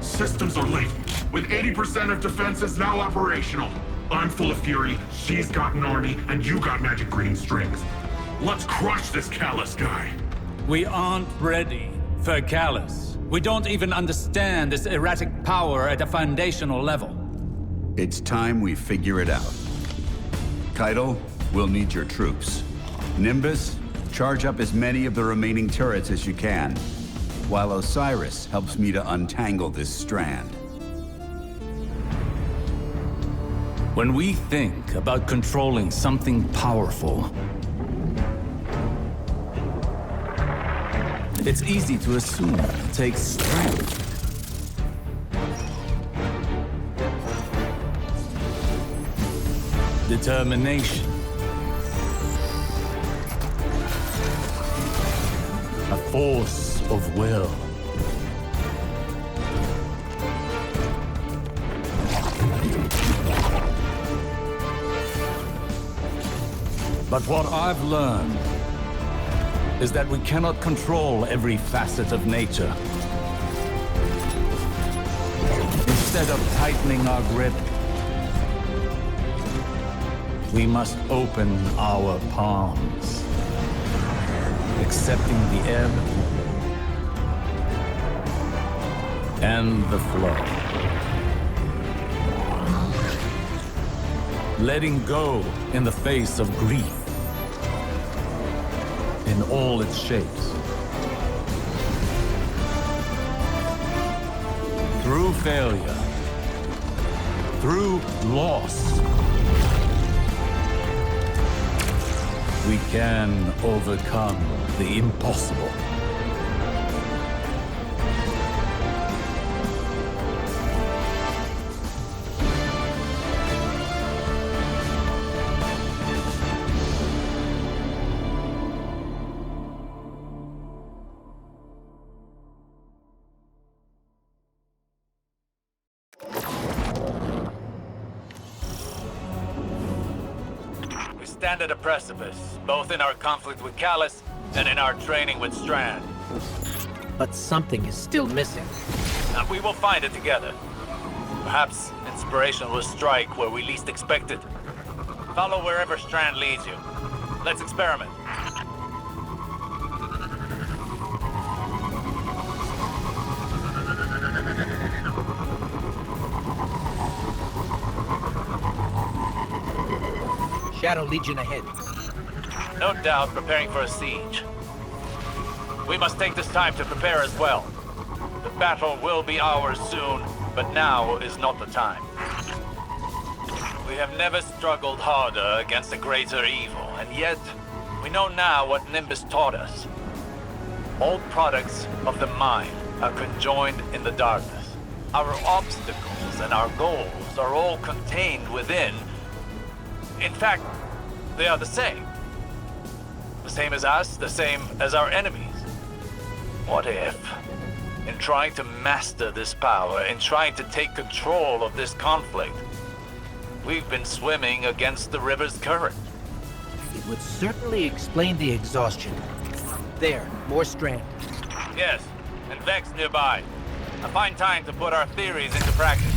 Systems are late, with 80% of defenses now operational. I'm full of fury, she's got an army, and you got magic green strings. Let's crush this Callus guy. We aren't ready for Callus. We don't even understand this erratic power at a foundational level. It's time we figure it out. Keitel, we'll need your troops. Nimbus, charge up as many of the remaining turrets as you can, while Osiris helps me to untangle this strand. When we think about controlling something powerful, it's easy to assume it takes strength. Determination. A force of will. But what I've learned is that we cannot control every facet of nature. Instead of tightening our grip, we must open our palms, accepting the ebb and the flow. Letting go in the face of grief in all its shapes. Through failure, through loss, we can overcome the impossible. Stand at a precipice, both in our conflict with Callus and in our training with Strand. But something is still missing. And we will find it together. Perhaps inspiration will strike where we least expect it. Follow wherever Strand leads you. Let's experiment. Shadow Legion ahead. No doubt preparing for a siege. We must take this time to prepare as well. The battle will be ours soon, but now is not the time. We have never struggled harder against a greater evil, and yet we know now what Nimbus taught us. All products of the mind are conjoined in the darkness. Our obstacles and our goals are all contained within. In fact, they are the same. The same as us, the same as our enemies. What if, in trying to master this power, in trying to take control of this conflict, we've been swimming against the river's current? It would certainly explain the exhaustion. There, more Strand. Yes, and Vex nearby. A fine time to put our theories into practice.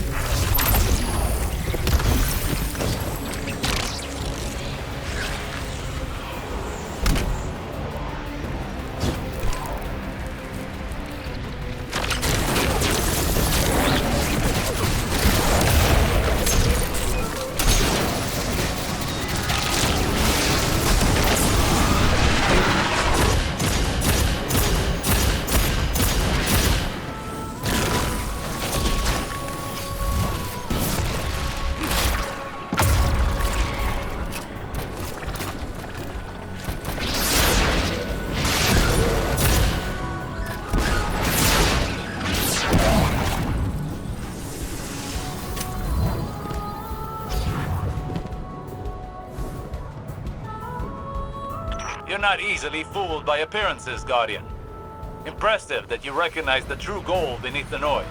You're not easily fooled by appearances, Guardian. Impressive that you recognize the true goal beneath the noise.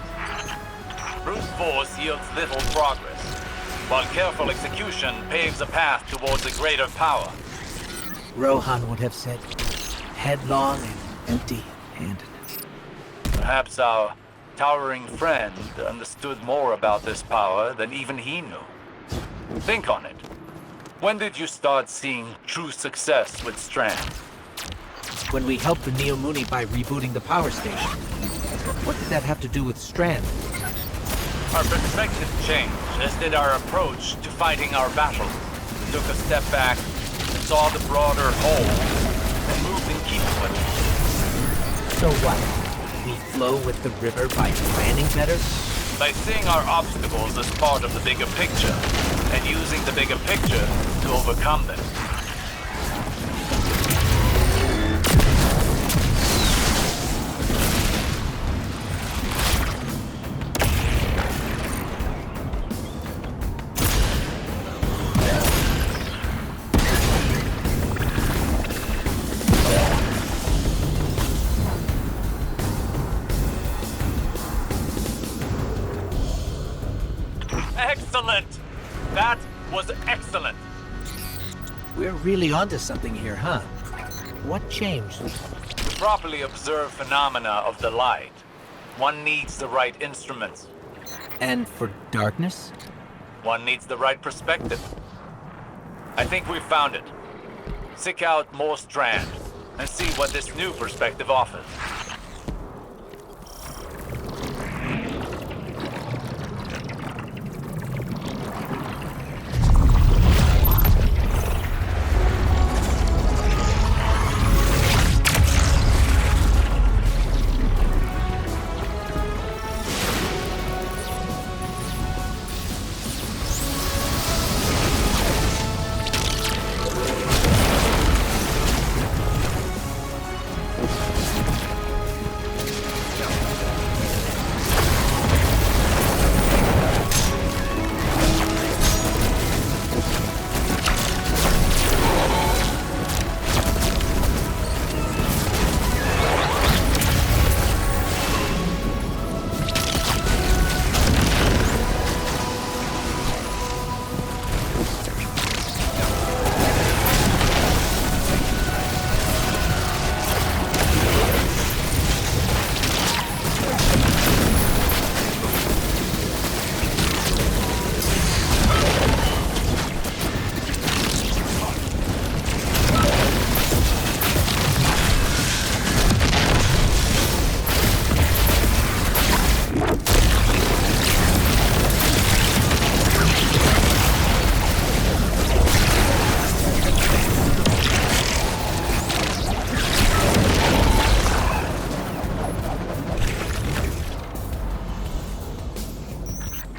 Brute force yields little progress, while careful execution paves a path towards a greater power. Rohan would have said, headlong and empty-handed. Perhaps our towering friend understood more about this power than even he knew. Think on it. When did you start seeing true success with Strand? When we helped the Neomuna by rebooting the power station. What did that have to do with Strand? Our perspective changed, as did our approach to fighting our battles. We took a step back and saw the broader whole and moved in keeping with it. So what? We flow with the river by planning better? By seeing our obstacles as part of the bigger picture, and using the bigger picture to overcome them. Excellent! That was excellent! We're really onto something here, huh? What changed? To properly observe phenomena of the light, one needs the right instruments. And for darkness? One needs the right perspective. I think we've found it. Seek out more Strand and see what this new perspective offers.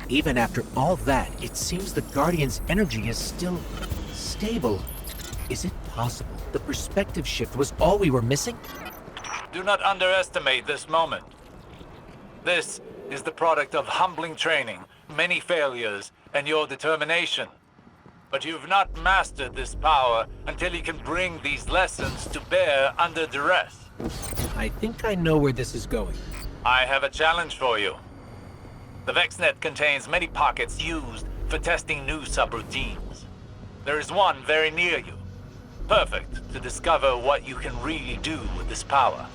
Even after all that, it seems the Guardian's energy is still stable. Is it possible the perspective shift was all we were missing? Do not underestimate this moment. This is the product of humbling training, many failures, and your determination. But you've not mastered this power until you can bring these lessons to bear under duress. I think I know where this is going. I have a challenge for you. The VexNet contains many pockets used for testing new subroutines. There is one very near you. Perfect to discover what you can really do with this power.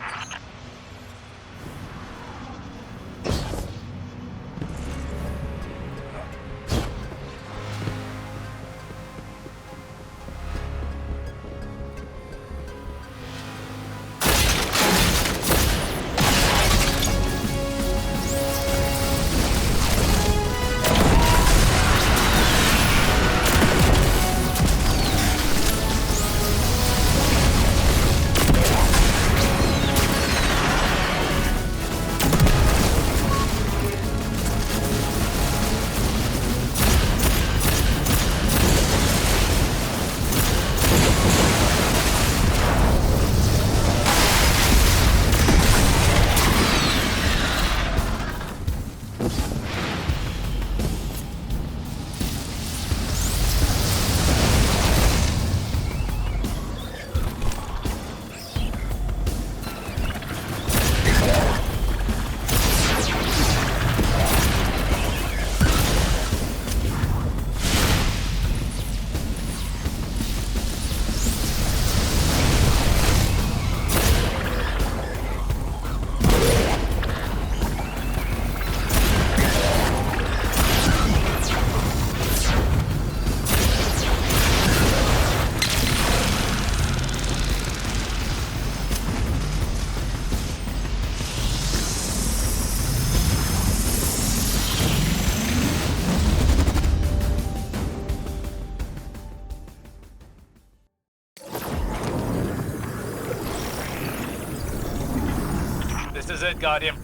This is it, Guardian.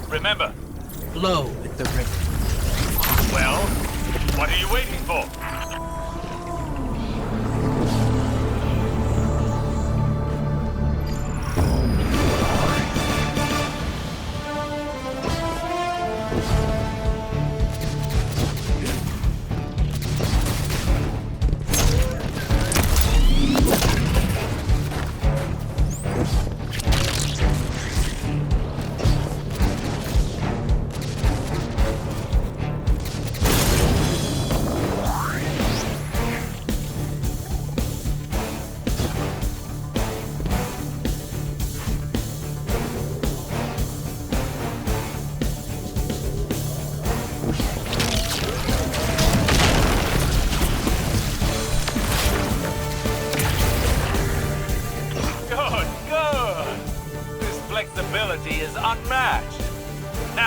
Remember. Blow with the river. Well, what are you waiting for?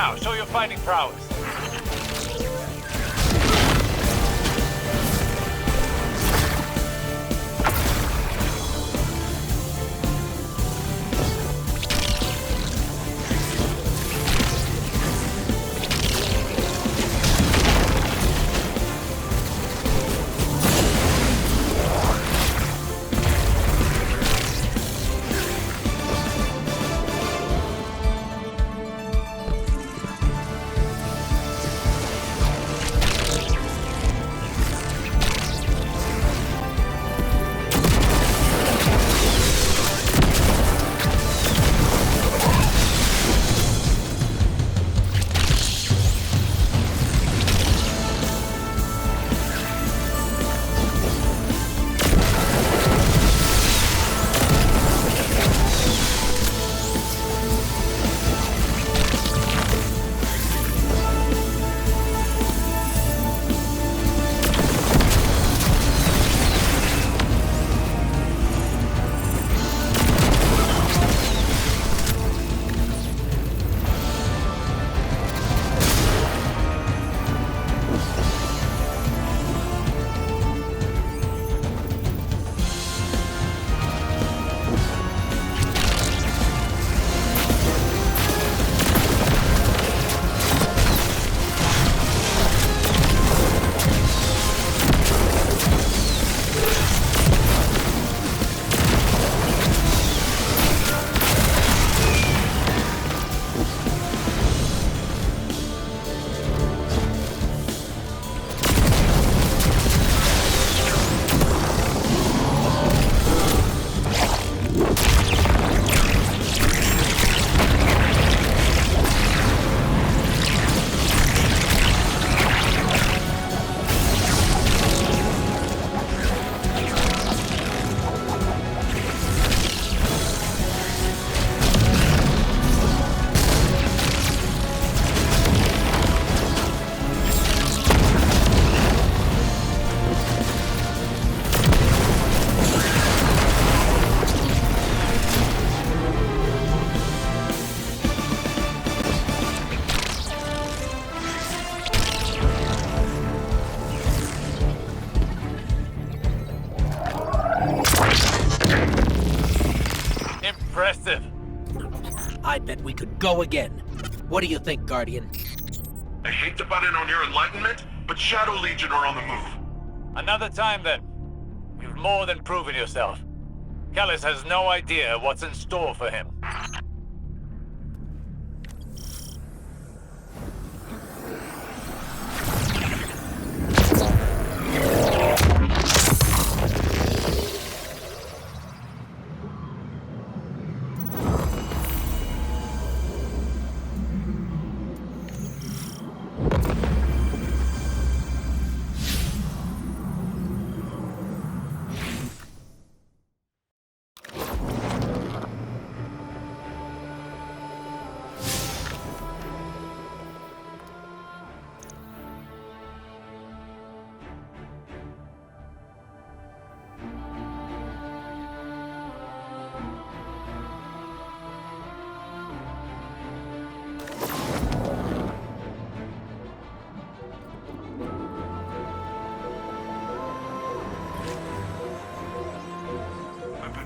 Now, show your fighting prowess. Impressive. I bet we could go again. What do you think, Guardian? I hate to butt in on your enlightenment, but Shadow Legion are on the move. Another time then. You've more than proven yourself. Callus has no idea what's in store for him.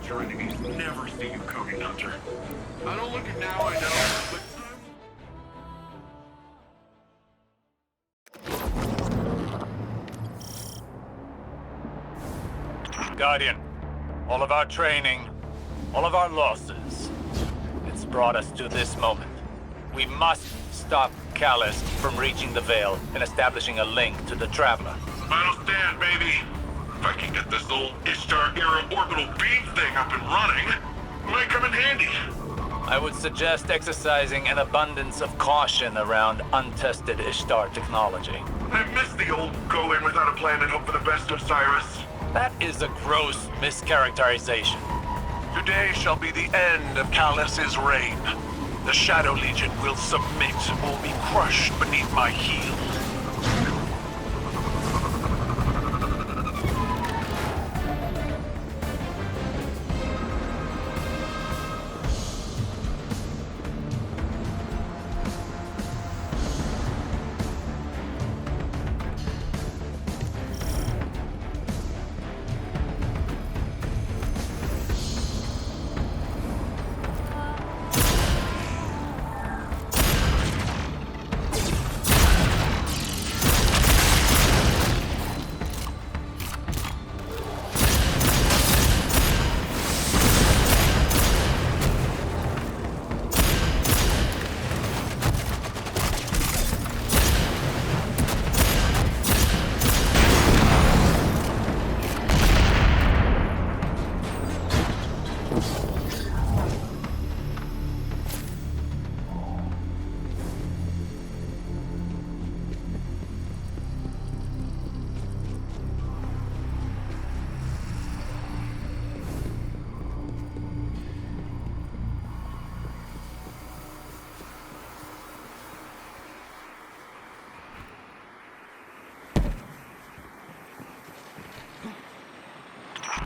Your enemies never see you, Cody Hunter. I don't look it now, I know, but Guardian, all of our training, all of our losses, it's brought us to this moment. We must stop Callus from reaching the Veil and establishing a link to the Traveler. Final stand, baby. If I can get this old Ishtar-era orbital beam thing up and running, it might come in handy. I would suggest exercising an abundance of caution around untested Ishtar technology. I miss the old go in without a plan and hope for the best of Cyrus. That is a gross mischaracterization. Today shall be the end of Callus's reign. The Shadow Legion will submit or be crushed beneath my heel.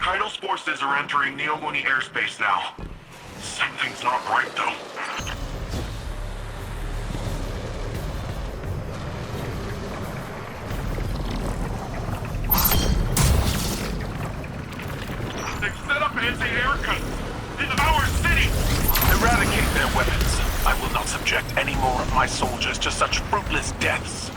Kaido's forces are entering Neomuna airspace now. Something's not right, though. They've set up anti-air guns in our city! Eradicate their weapons. I will not subject any more of my soldiers to such fruitless deaths.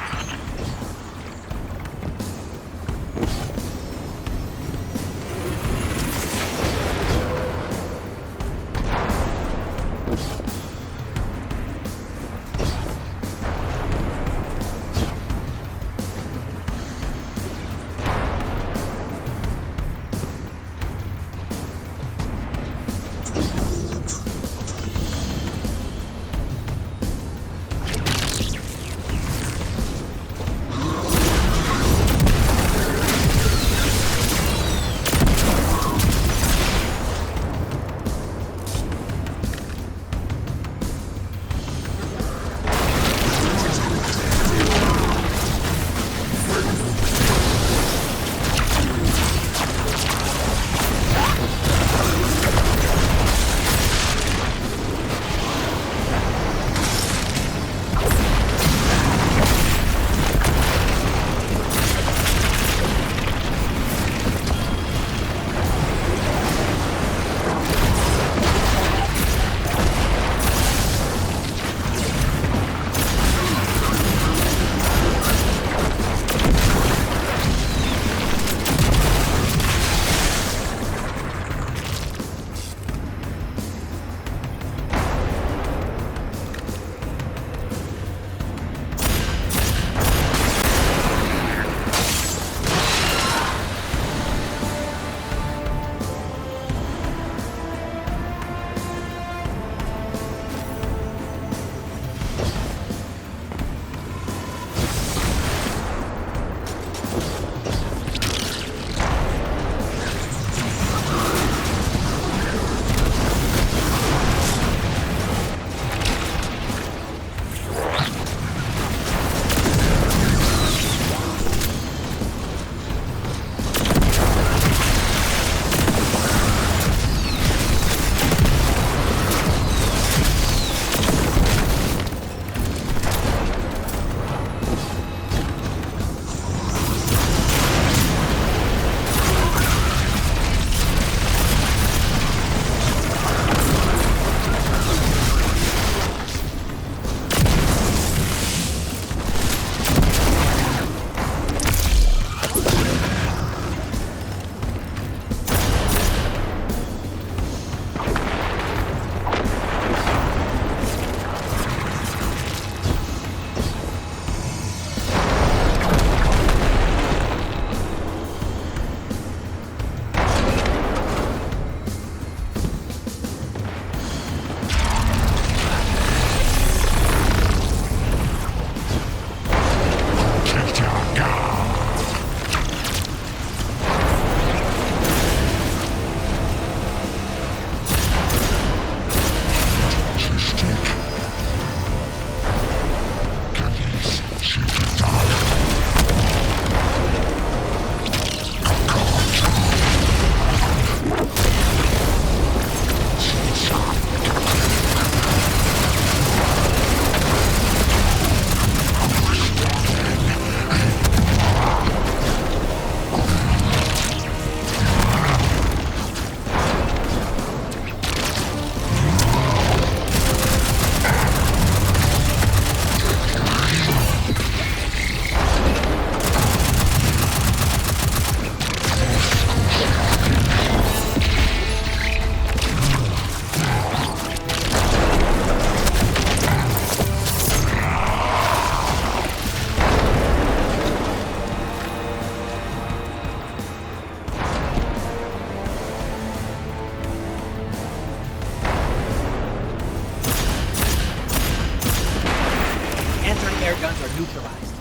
guns are neutralized.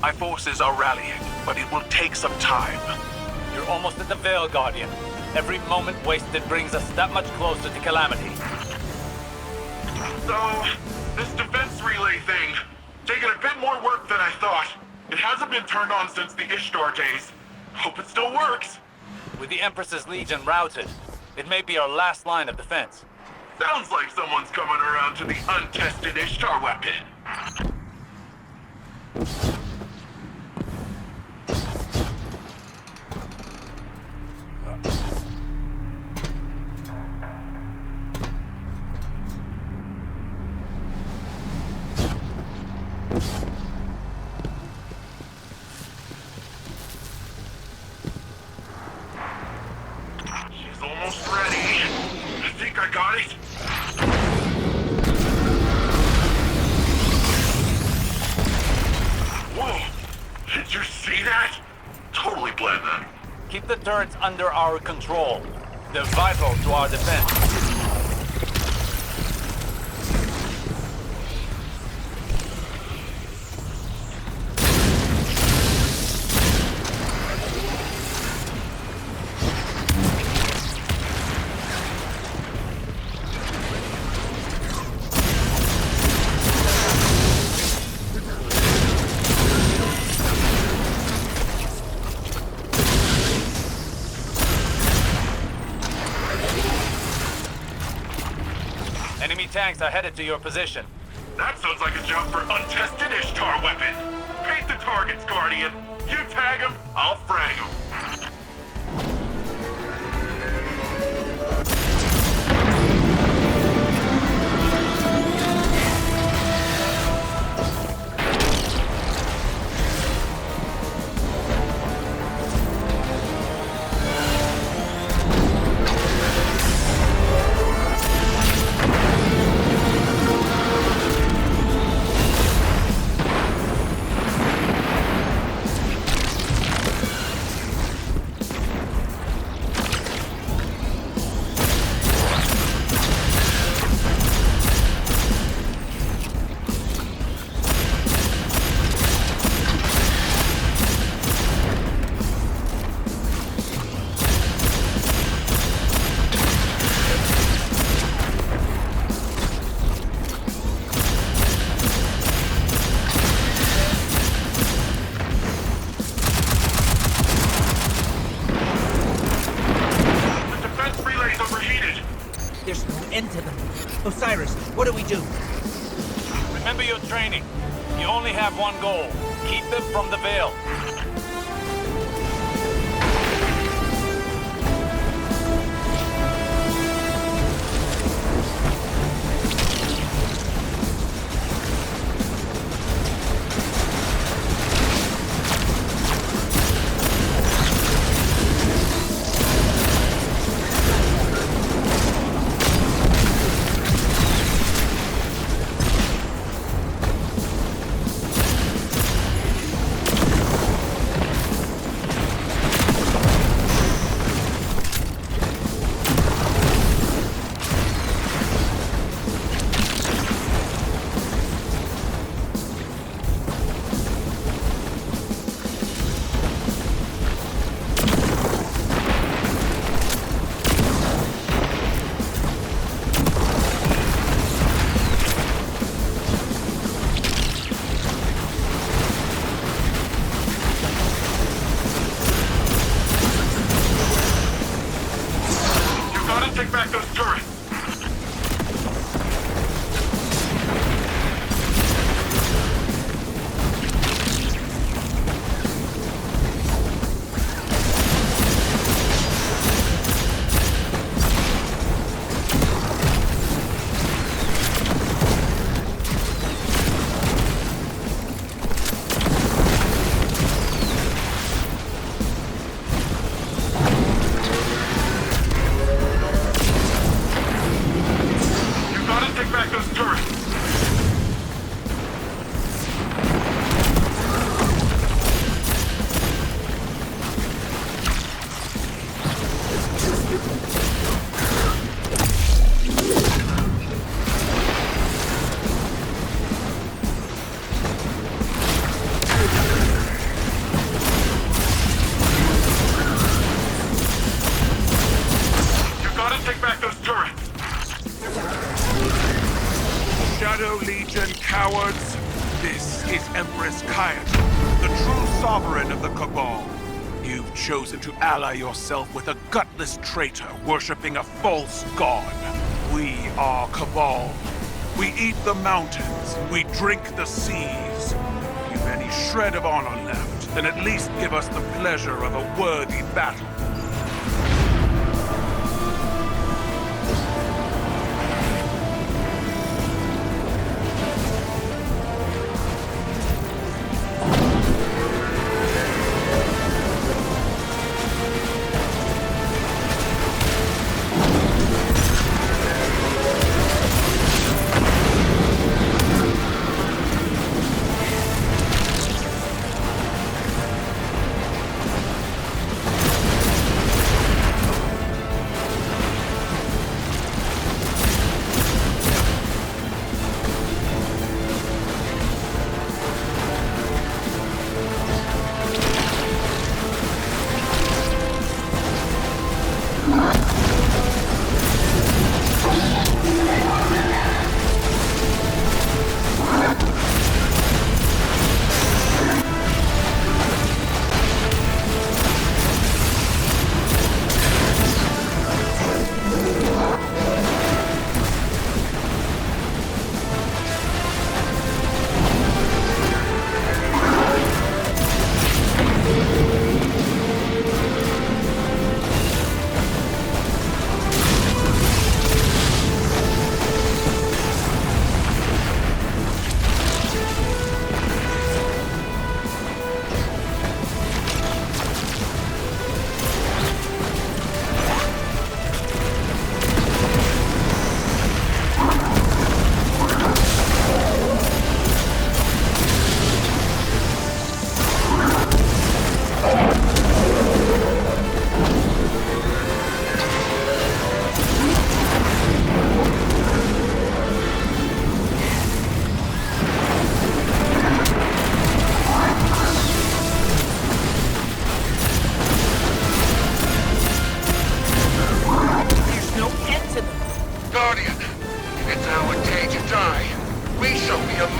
My forces are rallying, but it will take some time. You're almost at the Veil, Guardian. Every moment wasted brings us that much closer to Calamity. So, this defense relay thing, taking a bit more work than I thought. It hasn't been turned on since the Ishtar days. Hope it still works. With the Empress's Legion routed, it may be our last line of defense. Sounds like someone's coming around to the untested Ishtar weapon. She's almost ready. I think I got it. Whoa! Did you see that? Totally blend them. Keep the turrets under our control. They're vital to our defense. Enemy tanks are headed to your position. That sounds like a job for untested Ishtar weapon. Paint the targets, Guardian. You tag them, I'll frag them. Osiris, what do we do? Remember your training. You only have one goal. Keep them from the Veil. Take back those turrets! Shadow Legion cowards, this is Empress Kaya, the true sovereign of the Cabal. You've chosen to ally yourself with a gutless traitor worshipping a false god. We are Cabal. We eat the mountains. We drink the seas. If you've any shred of honor left, then at least give us the pleasure of a worthy battle.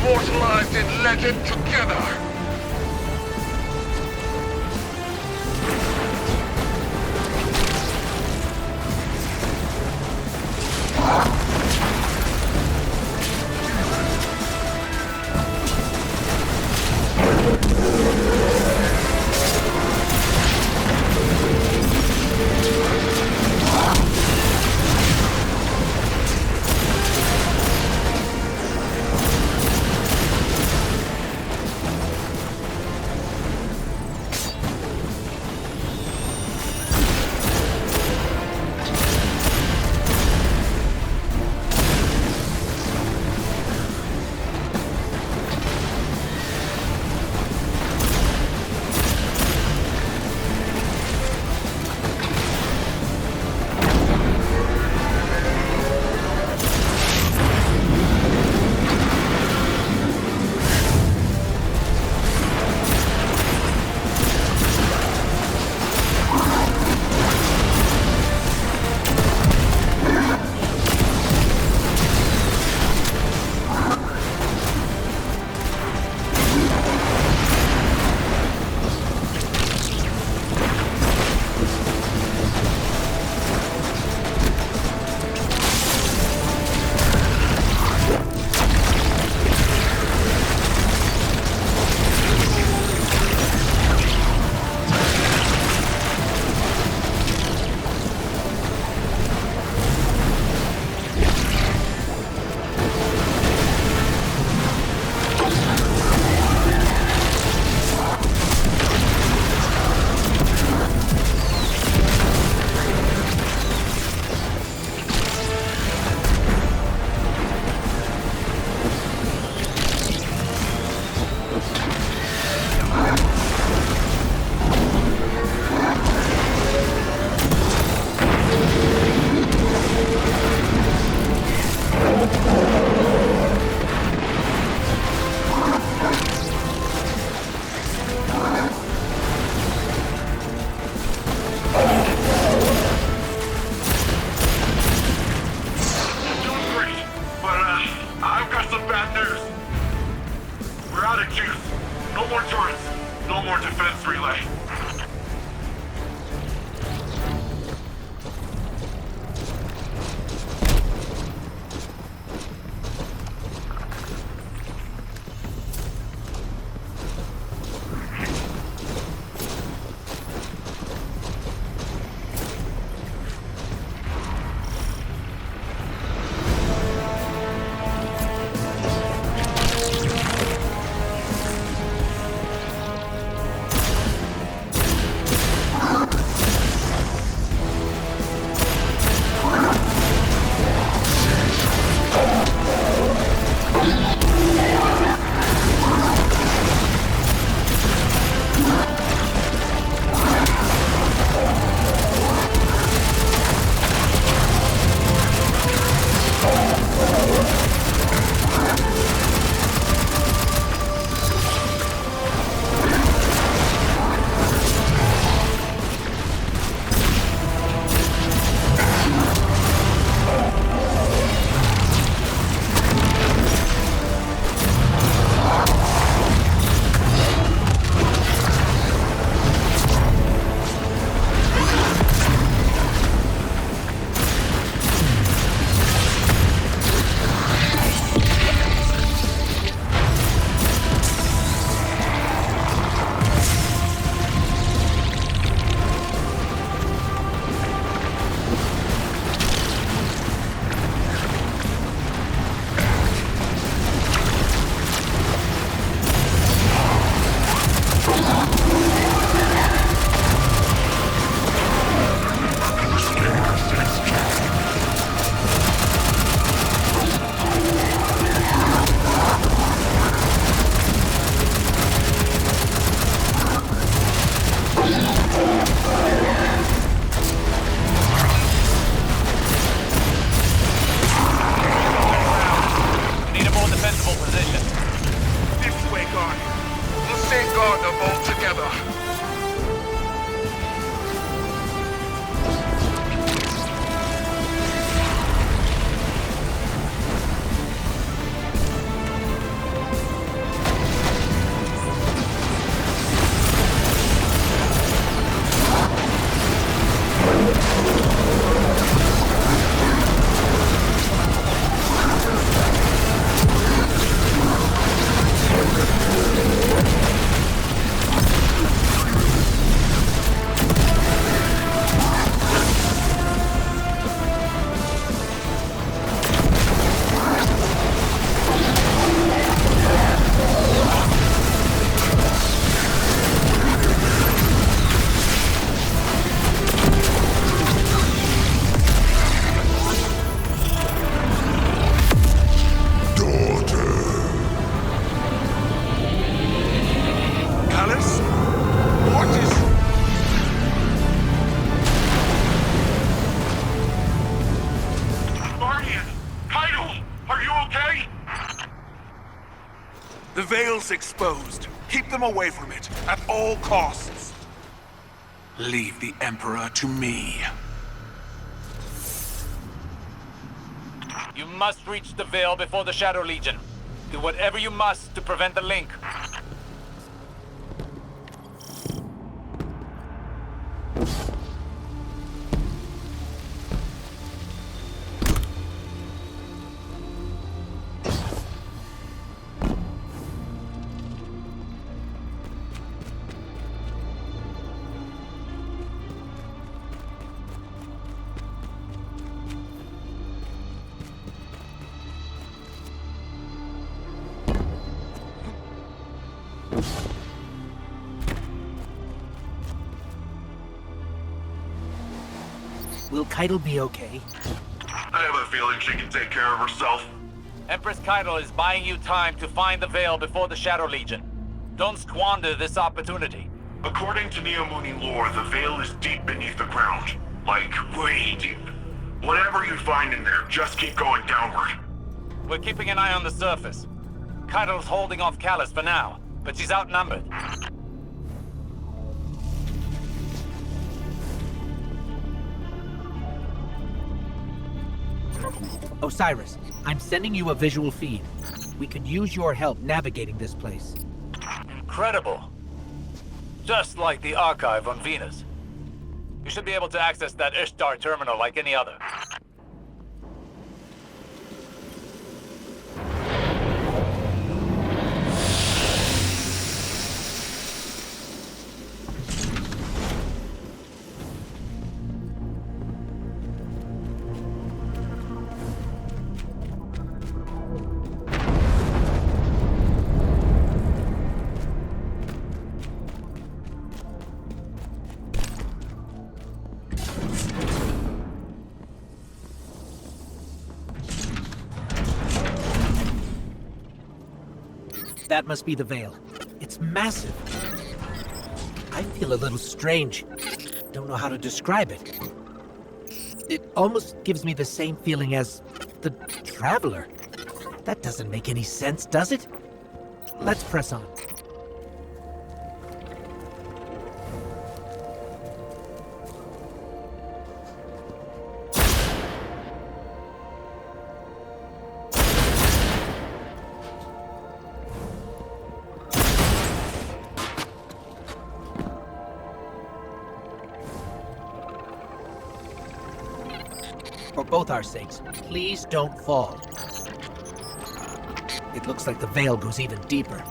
Immortalized in legend together! The Veil's exposed. Keep them away from it, at all costs. Leave the Emperor to me. You must reach the Veil before the Shadow Legion. Do whatever you must to prevent the link. Will Keitel be okay? I have a feeling she can take care of herself. Empress Keitel is buying you time to find the Veil before the Shadow Legion. Don't squander this opportunity. According to Neomuna lore, the Veil is deep beneath the ground. Like, way deep. Whatever you find in there, just keep going downward. We're keeping an eye on the surface. Keitel's holding off Callus for now, but she's outnumbered. Osiris, I'm sending you a visual feed. We could use your help navigating this place. Incredible. Just like the archive on Venus. You should be able to access that Ishtar terminal like any other. That must be the Veil. It's massive. I feel a little strange. Don't know how to describe it. It almost gives me the same feeling as the Traveler. That doesn't make any sense, does it? Let's press on. For both our sakes, please don't fall. It looks like the Veil goes even deeper.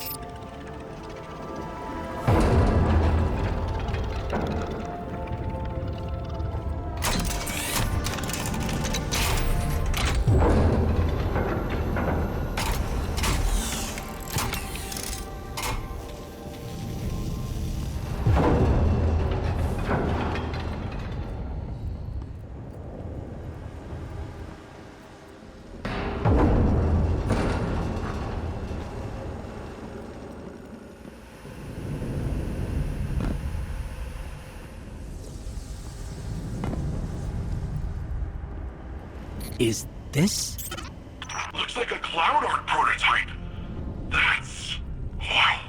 Is this? Looks like a Cloud Arc prototype. That's... wow.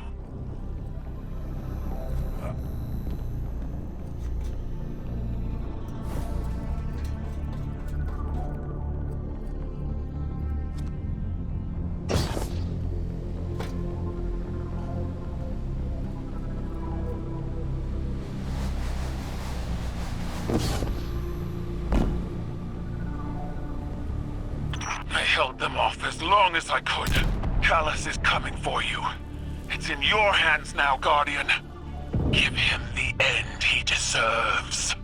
I held them off as long as I could. Callus is coming for you. It's in your hands now, Guardian. Give him the end he deserves.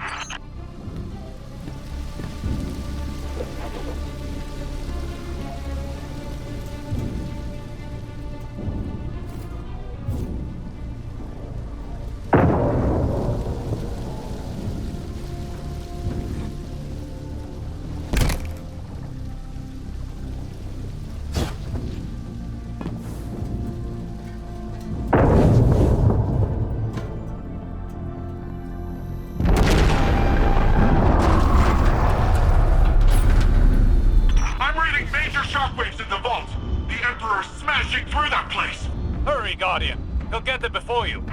I'm reading major shockwaves in the vault. The Emperor's smashing through that place. worry, Guardian. He'll get there before you.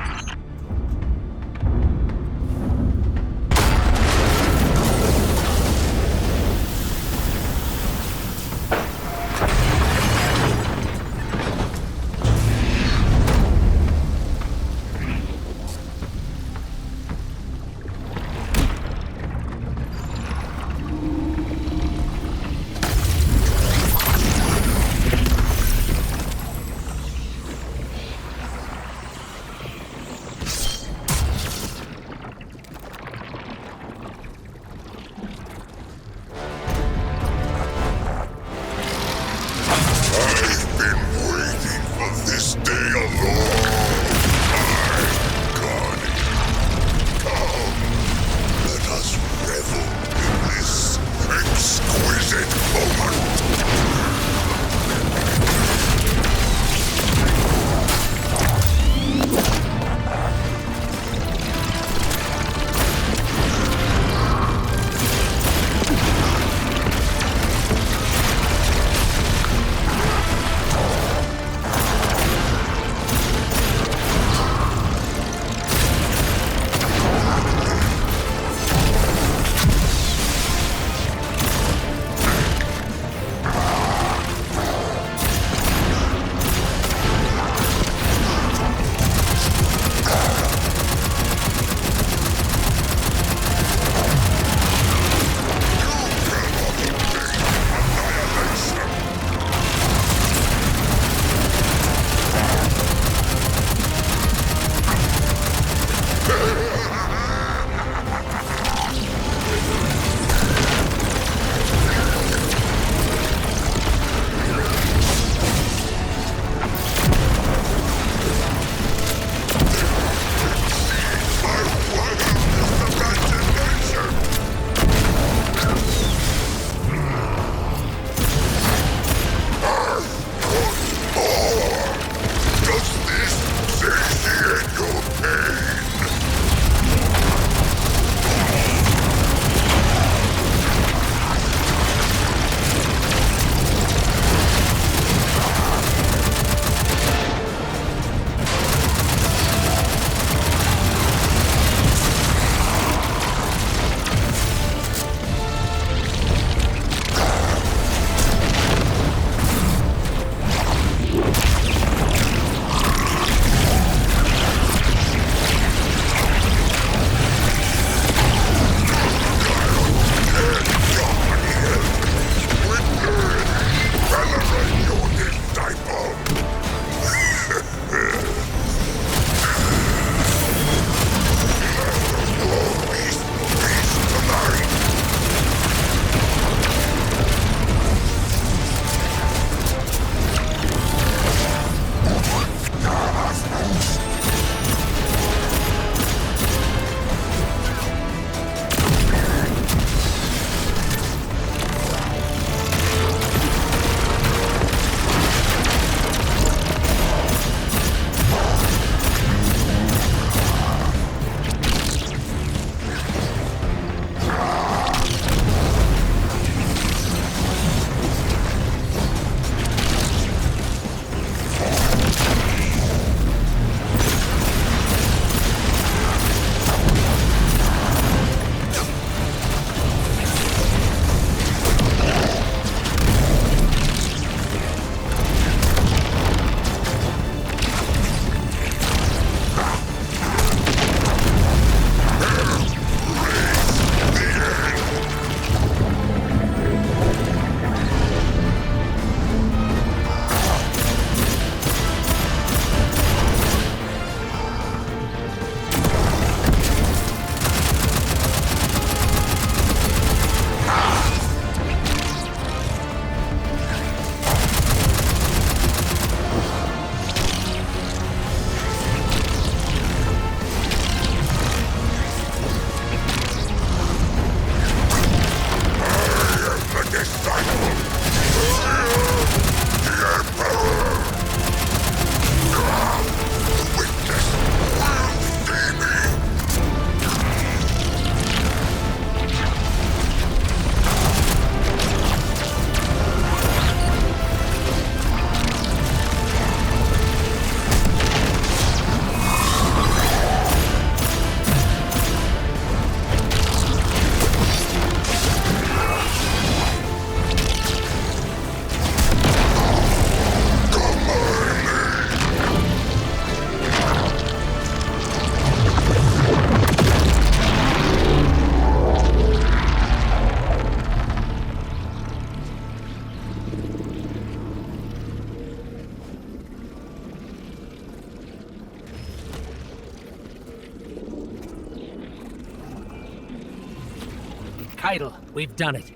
Keitel, we've done it.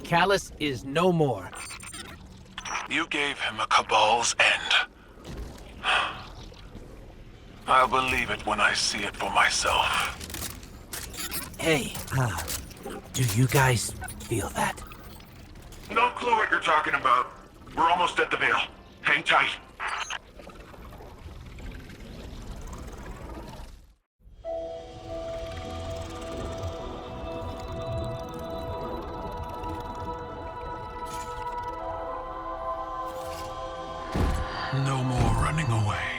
Callus is no more. You gave him a Cabal's end. I'll believe it when I see it for myself. Hey, do you guys feel that? No clue what you're talking about. We're almost at the Veil. Hang tight. No more running away.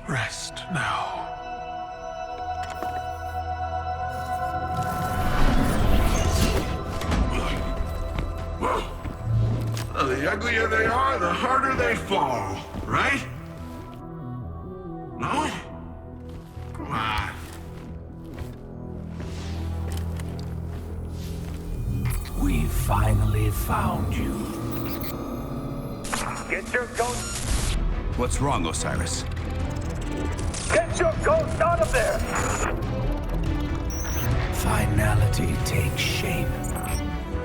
Rest now. The uglier they are, the harder they fall, right? No? Come on. We finally found you. Get your ghost! What's wrong, Osiris? Get your ghost out of there! Finality takes shape.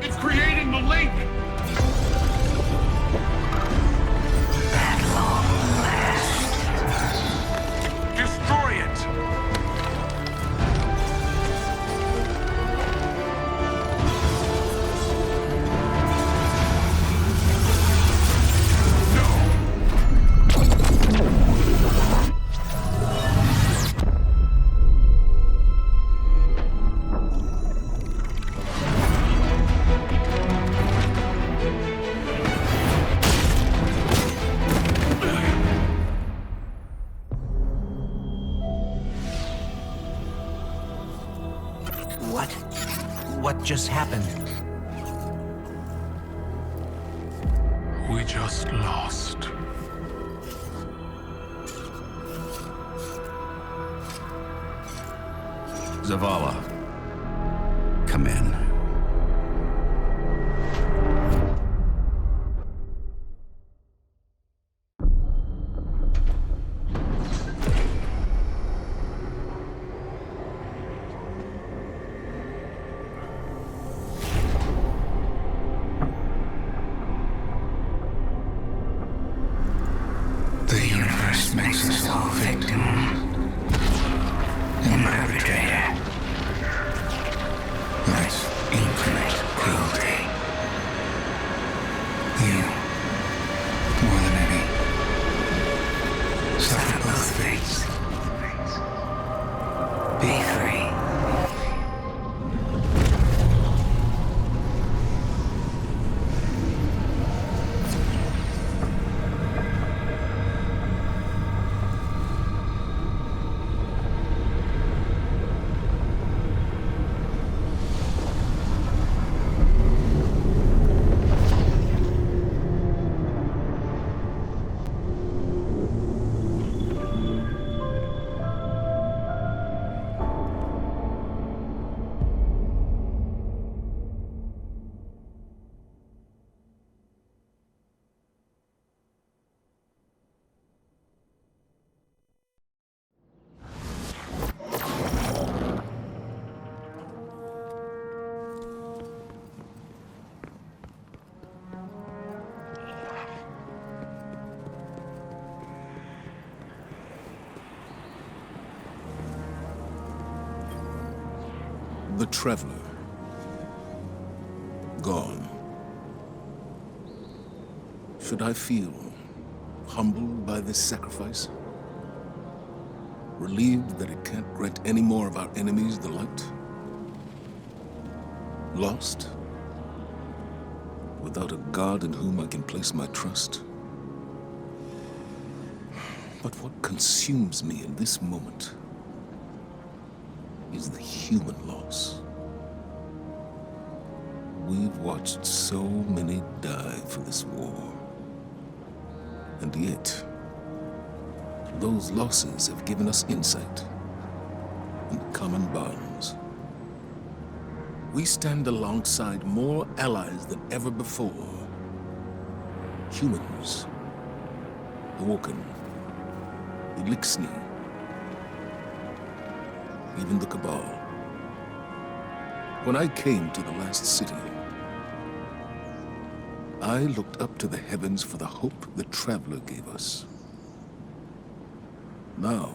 It's creating the link! At long last. Destroy it! What just happened? We just lost. Zavala, come in. The universe makes us all victim and perpetrator. That's infinite cruelty. You, more than any, suffer both fates. Be free. The Traveler. Gone. Should I feel humbled by this sacrifice? Relieved that it can't grant any more of our enemies the light? Lost? Without a God in whom I can place my trust? But what consumes me in this moment is the human loss. We've watched so many die for this war. And yet, those losses have given us insight and common bonds. We stand alongside more allies than ever before. Humans, Awoken, Elixni, even the Cabal. When I came to the last city, I looked up to the heavens for the hope the Traveler gave us. Now,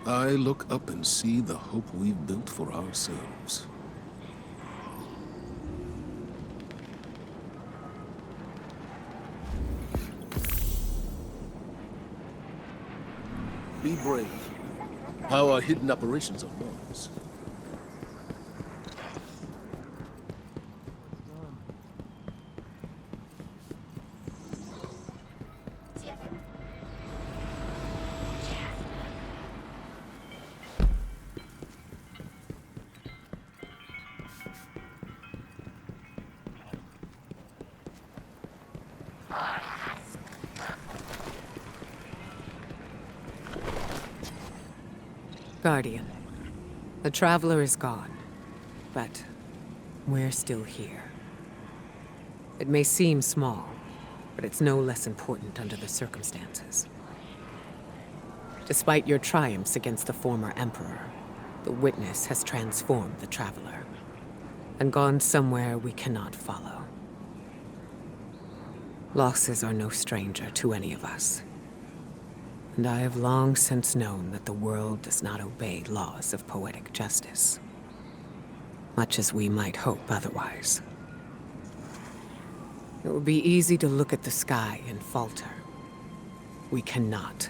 I look up and see the hope we've built for ourselves. Be brave. How are hidden operations on Mars? Guardian, the Traveler is gone, but we're still here. It may seem small, but it's no less important under the circumstances. Despite your triumphs against the former Emperor, the Witness has transformed the Traveler, and gone somewhere we cannot follow. Losses are no stranger to any of us. And I have long since known that the world does not obey laws of poetic justice, much as we might hope otherwise. It would be easy to look at the sky and falter. We cannot.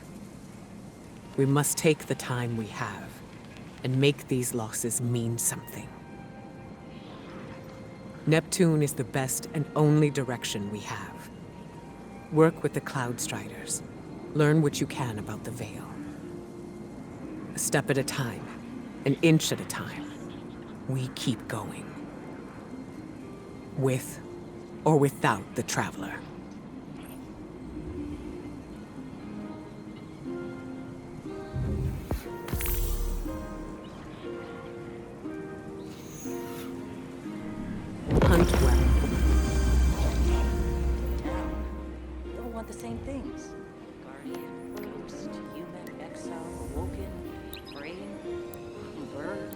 We must take the time we have and make these losses mean something. Neptune is the best and only direction we have. Work with the Cloud Striders. Learn what you can about the Veil. A step at a time, an inch at a time, we keep going. With or without the Traveler. Hunt well. We all want the same things. Ghost, human, exile, awoken, brain, bird.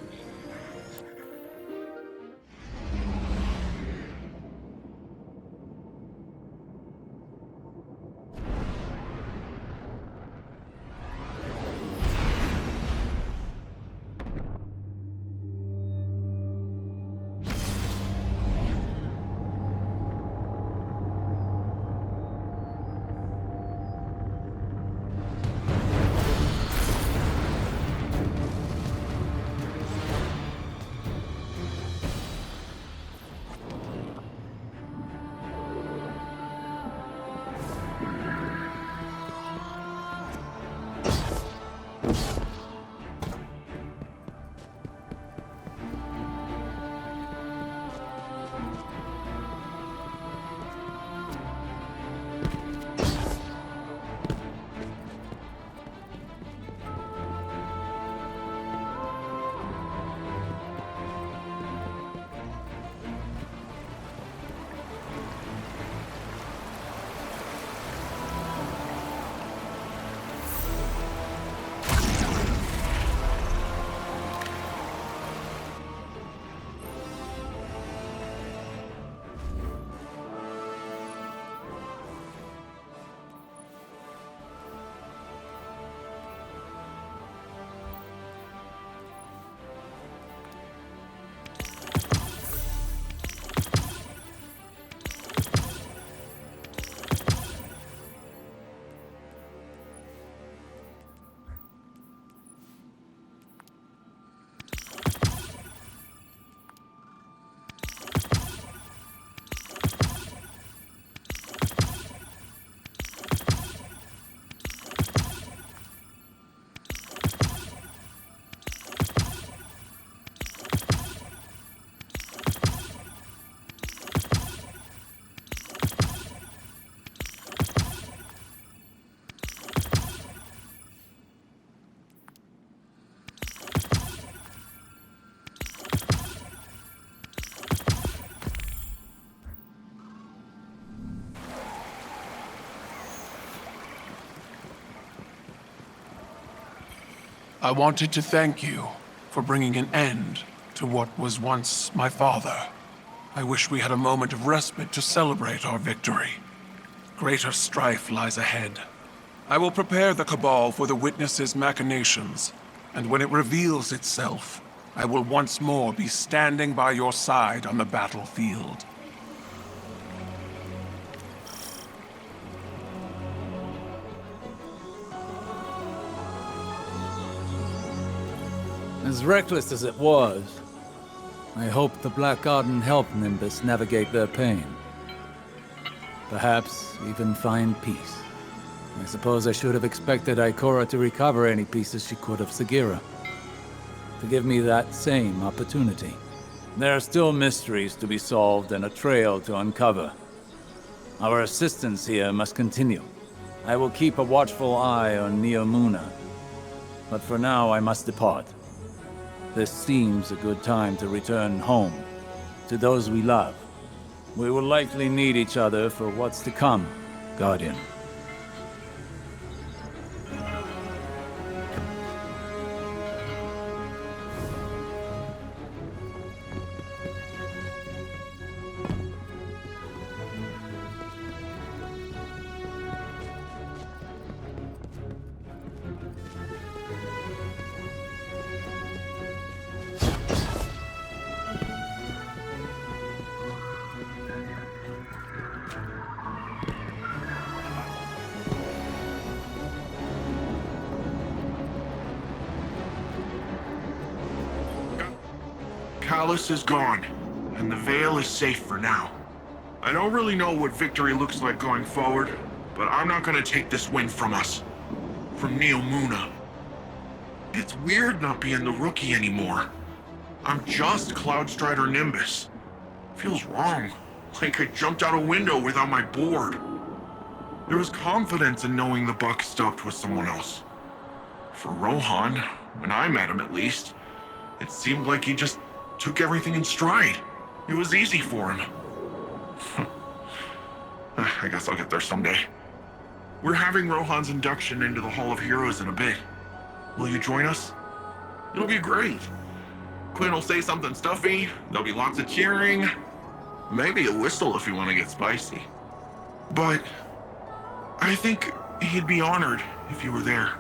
I wanted to thank you for bringing an end to what was once my father. I wish we had a moment of respite to celebrate our victory. Greater strife lies ahead. I will prepare the Cabal for the Witness's machinations, and when it reveals itself, I will once more be standing by your side on the battlefield. As reckless as it was, I hope the Black Garden helped Nimbus navigate their pain. Perhaps even find peace. I suppose I should have expected Ikora to recover any pieces she could of Sagira, to give me that same opportunity. There are still mysteries to be solved and a trail to uncover. Our assistance here must continue. I will keep a watchful eye on Neomuna, but for now I must depart. This seems a good time to return home, to those we love. We will likely need each other for what's to come, Guardian. Callus is gone, and the Veil is safe for now. I don't really know what victory looks like going forward, but I'm not gonna take this win from us. From Neomuna. It's weird not being the rookie anymore. I'm just Cloudstrider Nimbus. Feels wrong, like I jumped out a window without my board. There was confidence in knowing the buck stopped with someone else. For Rohan, when I met him at least, it seemed like he just took everything in stride. It was easy for him. I guess I'll get there someday. We're having Rohan's induction into the Hall of Heroes in a bit. Will you join us? It'll be great. Quinn will say something stuffy, there'll be lots of cheering, maybe a whistle if you want to get spicy. But I think he'd be honored if you were there.